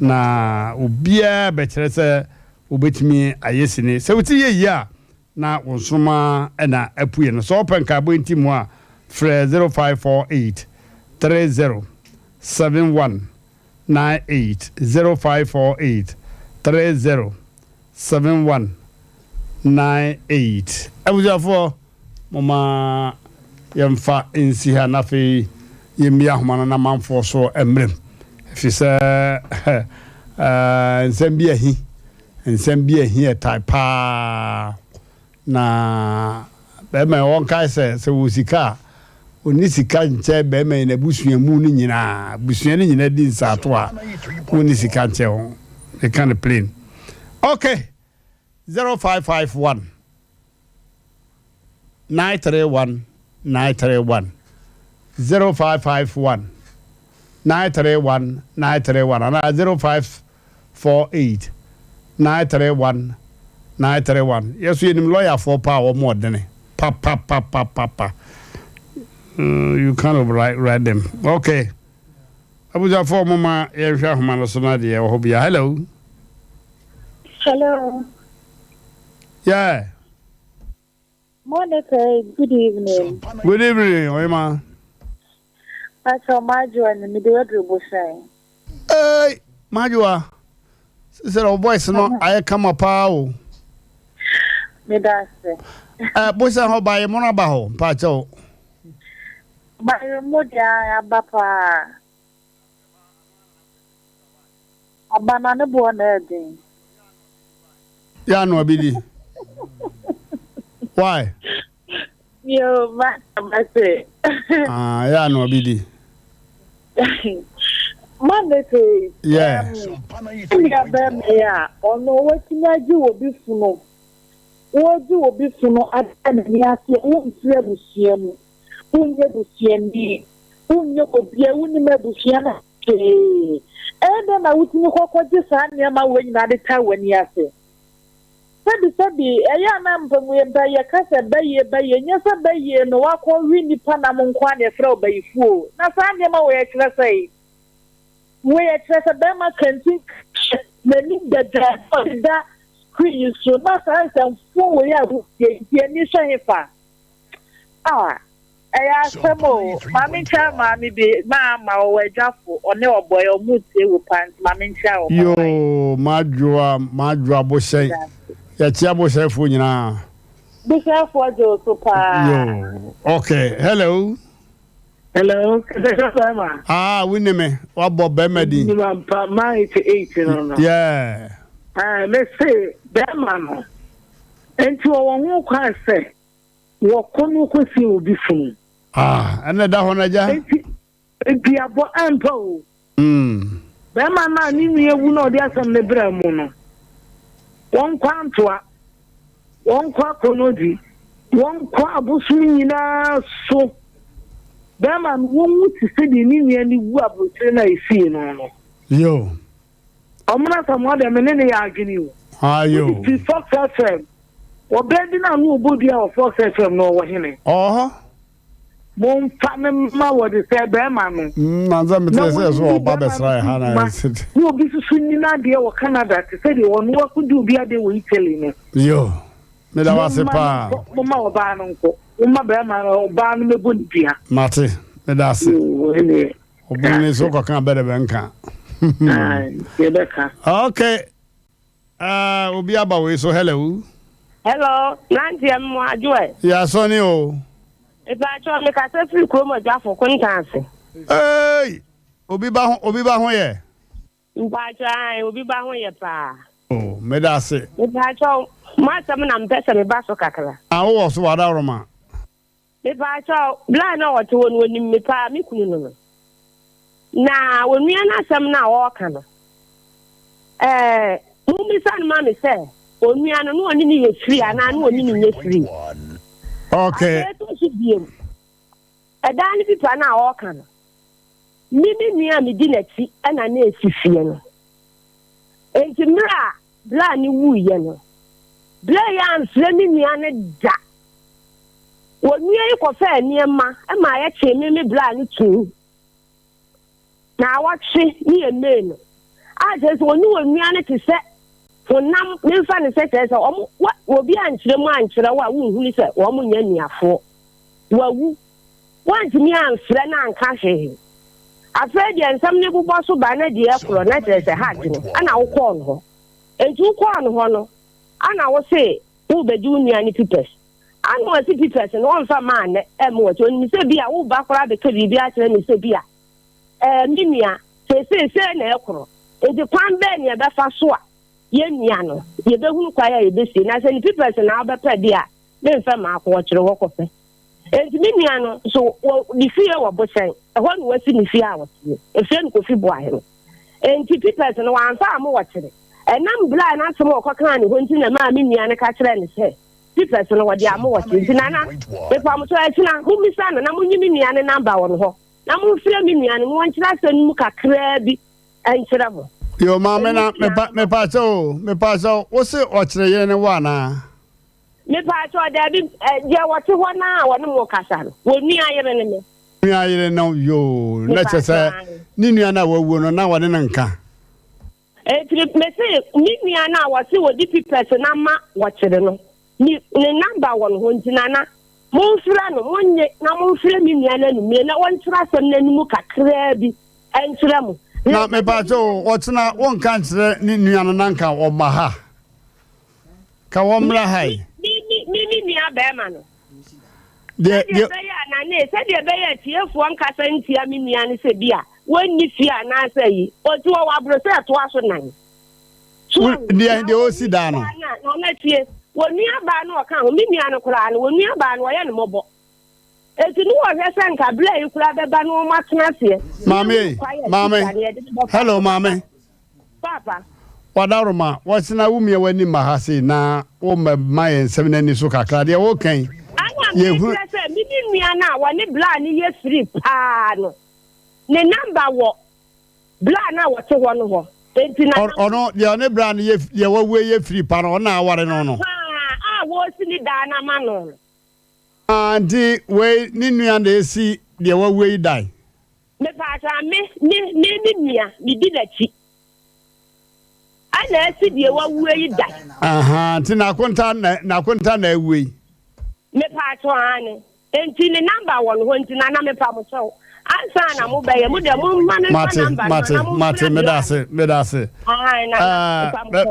na obia be kire se obetimi ayesini se wuti ye yi a na wonsoma na apuye no so open ka bo ntimu a frɛ 0548 30 71 98 0548 30 71 98 abujafo mama yemfa insi ha na fe yemia homa na manfo so emrem fi se nsem bi ahi etaipa na be me won kai se wosika oni sika nche be me na busuamu ni nyina busua ni nyina di nsato a oni sika nche ho e kan plane okay 0551 931 931 0551 931 931 and 0548 931 931 yes we nim lawyer for power more than pa you kind of write them okay abuja for mama ehwa homa no so na de e ho bia hello yeah Monica, good evening. Good evening, Oima. Pastor Majua and the middle Hey, Majua. Said our voice no I come up how. Medase. Boys are by Monabaho, Pacho. By Modia Abapa. A banana born earthing. Yeah, no, Billy. Why? Yo, Mate. Yeah, no, Billy. Monday, yeah. Ono wetin do obi funu. Wo do obi funu adani ase wo nfre busia mu. Unye busia ndi. Unye obi a woni mabusia na. Ede na wutini kokwaje sa nneema wo nyina de ta wani ase. Sabi eya na mpamu yemba ye kasa baye nyesa baye no wakọ wi nipa na mo nkwa na efra obayifuo na sa nneema wo ye kire sai wo ye kire sa be ma kanti na ni da screen so na sa sanfo wo ya bu ye ni so hefa eya samo mami cha mami be ma wo ejafo one oboy omutie wo pant mami cha o yo madwa bo sei ya chiabo sefu nyina Bishafo jo so pa yo okay hello winne me wa bob bemedi ni pa my 8 no yeah let's say bema no enti wo hu kwa se wo kono kwesi obi funu ene da ho na ja enti abo ampo bema na ni mi ewu na odi asam ne bra mu no won kwantoa won kwa konodi won kwa abusu nyina so bema won wuti se di ni ni wu abotire na efi no yo omna samu de menene ya agini wo ayo ti Fox FM wo bendi na nu obodia of Fox FM no wo hene mon fa me ma wo de se bema no manza me tese so oba besra ha na sit no bi su nyina de wo Canada te se de won wo kudu bi ade wo Italy no yo me da wase pa mo ma oba no nko mo ma bema no oba no mebo ni bia mate me da se obuni so ko kan bere benka okay obi aba we so hello nanti am ajoe ya so ni o Eba cho me ka se free kromo jafo kontanse. Obi ba ho ye. Mba cho ai obi ba ho ye pa. Me da se. Eba cho ma tam na mpese me ba so kakra. Wo so wada roma. Eba cho bla na wo to woni me pa me kunu no. Na wonu ya na sam na wo ka no. Mu mi san ma me se onua no no ni ye free ana no ni ni ye free okay edan pipa na o kan mimi nua me di nati ana na esifie no enti mra bla ni wuye no bla ya ansre mi nua ne da wonua yi ko fa niema e ma ya che mimi bla ni tu na wachi ni eme no a je so wonua ne ti se fonam me fa ne se se obi ankyere mu ankyere wa wo hu ni se wo mu nya niafo wawu wanti mi ansre na anka hwe afedi ensam ne bubọ so ba na de ekro na se ha gino ana wo call ho entu call ho no ana wo se wo bedi unia ni pipes ana wo se pipes no on fa ma ne em wo to ni se bia wo ba kora be ka bi a kire ni se bia minia se na ekro e de kwan be ne be fa so a ye nia no ye be hunu kwa ya ye be si na se ni pipes na be pa bia me fa ma ko kire wo ko fe enti minia no so di fie wo bo chen ho no wasi ni fie a wo tie e fie no ko fi bo ahe no enti pipes no wan fa am wo kire enam bla na asem wo kan ni ho nti na ma minia ne ka kire ni se pipes no wo di am wo tie nti na e fa mo so e tina hu mi sa na mo nyi minia ne number wo no ho na mo fie minia ne mo nkira asem mu kakra bi enkira mo yo ma me na me pa so wo se o kire ye ne wa na me pa cho da bi je wote ho na wo ne mo kasa no wo ni ayere ne me ni ayere no yo na chese ni nua na wawu no na wo ne nka trip me se ni nua na wo se wo di pipes na ma wo kire no ni number one ho ntina na mo mfira no mo nye na mo mfira mi nua na nu me na won tira sem na nimu kakra bi entira mo na me pa cho wo tena won kan tire ni nua no nanka wo ma ha ka wo mra hai mi ni abema no de na ne se de be ya tiefo nkasa ntia mi nua ne se bia wonni fia na se yi o ti wo wa bro se to aso nan de o si da no no na tie wonni aba no ka ho mi nua no kura no wonni aba no ye no mobo eti no wo hwese nka bla yi kura be ba no matena se mame hello mame papa wadaroma wasina wumie wani mahase na wo ma yen semna ni so kakra de wo kan ye hu se mi ni nua na wo ni bla ni ye free pa no ne number wo bla na wo te wo no ho enti na ono de ne bla ni ye wo we ye free pa no na aware no no wo si ni da na ma no andi we ni nua na esi de wo we dai me pa ta me nua mi di la chi ana esi de wo we yi dai aha ti na konta na we me pa to ane enti ni number one ho enti na me pa mo so ansa na mo be mu de mo ma ne number mate me dase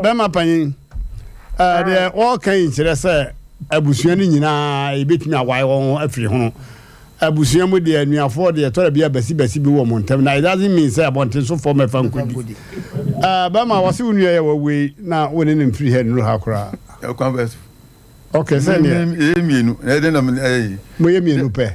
be ma panyin de o kan kire se abusua ni nyina e betumi awai won afiri ho abusua mu de anuafo de to bia basi bi wo montam na it doesn't mean say abonten so for me fan kudi ba ma wase unua ye we na woni nim free head no hakura okay say ne mienu e de na mo ye mienu pe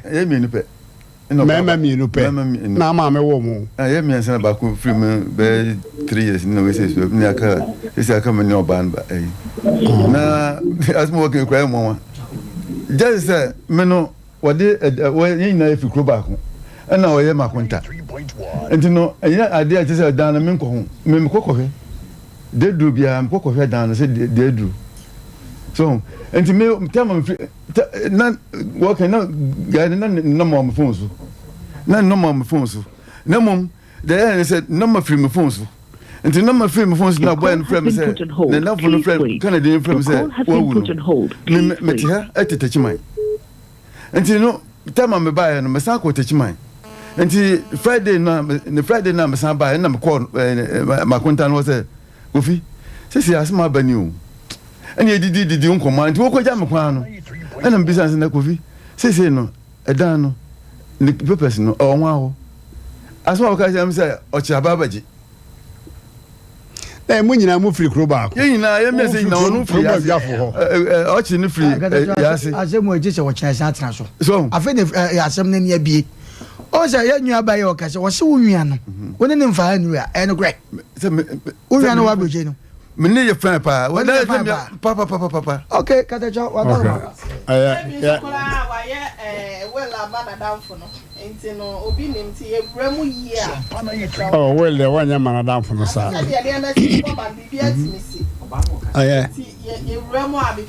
mama mienu pe na ma me wo mo ye mien sana ba ku free me be 3 years no we say so ni aka isi aka me no ban ba na asmo ke kwa mo just say me no wode yin na fi kro ba ko na o ye makonta enti no enya ade a tese dan na me nko ho me kokohwe de du bia me kokohwe dan na se de du so enti me tama me na wo kan na ga na mo me phone so na no mo me phone so na mom de ya said no mo free me phone so enti no mo free me phone so na boy no frame say na na phone no frame kan de frame say wo wu me ti ha atetachi mai enti no tama me ba no me san ko tachi mai enti Friday na me san ba na me call ma konta no say Kofi sisi asma bani o eni didi nkomo enti wo ko ja me kwa no ena me business na Kofi sisi no edan no ni purpose no o nwa ho asma wo ka jam say o chi ababaji mu nyina mu free kro ba ko ye nyina ye me say na onu free o chi ni free ya se asem mo eje se wo china sa tra so afa ne asem ne ne abie o se ye nua ba ye o ka se wo se wo nua no woni ne mfa anu a eno gre se wo nua no wa broje no me ne your friend pa when papa okay katacho wa ba well amana damfo no enti no obi nim ti ebremu yi a oh well the one man damfo no sa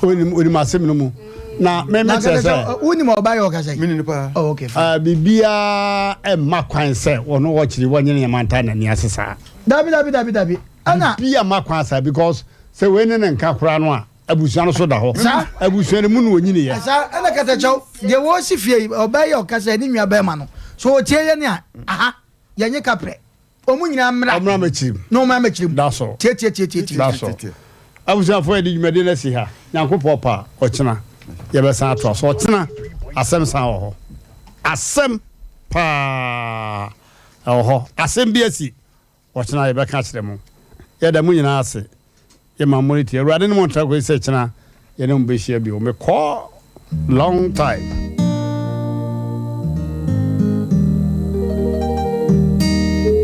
oni masem no mu na me tese oni mo ba yo kase me ni pa oh okay bibia e makwan se wono wo kiri wonye ne manta na ni asesa dabi ana bia makwan sa because se we ne nka kora no a abusuan so da ho abusuan mu no onyini ye sa ana katacho de wo si fie oba yo kase ni nwa ba ma no so o tie ye ne aha ye nye kapre omu nyina mra machim no ma machim that's all tie that's all abusuan fo edi dwumade na si ha nyankopɔ pa ɔkyena ye be san ato so ɔkyena asɛm san wɔ hɔ asɛm pa ɛwɔ asɛm bi asi ɔkyena ye be ka kyerɛ mu ye da mu nyina ase ye ma monitor awurade ne mo ntra ko sɛ kyena ye ne mo be hia bi o me call long time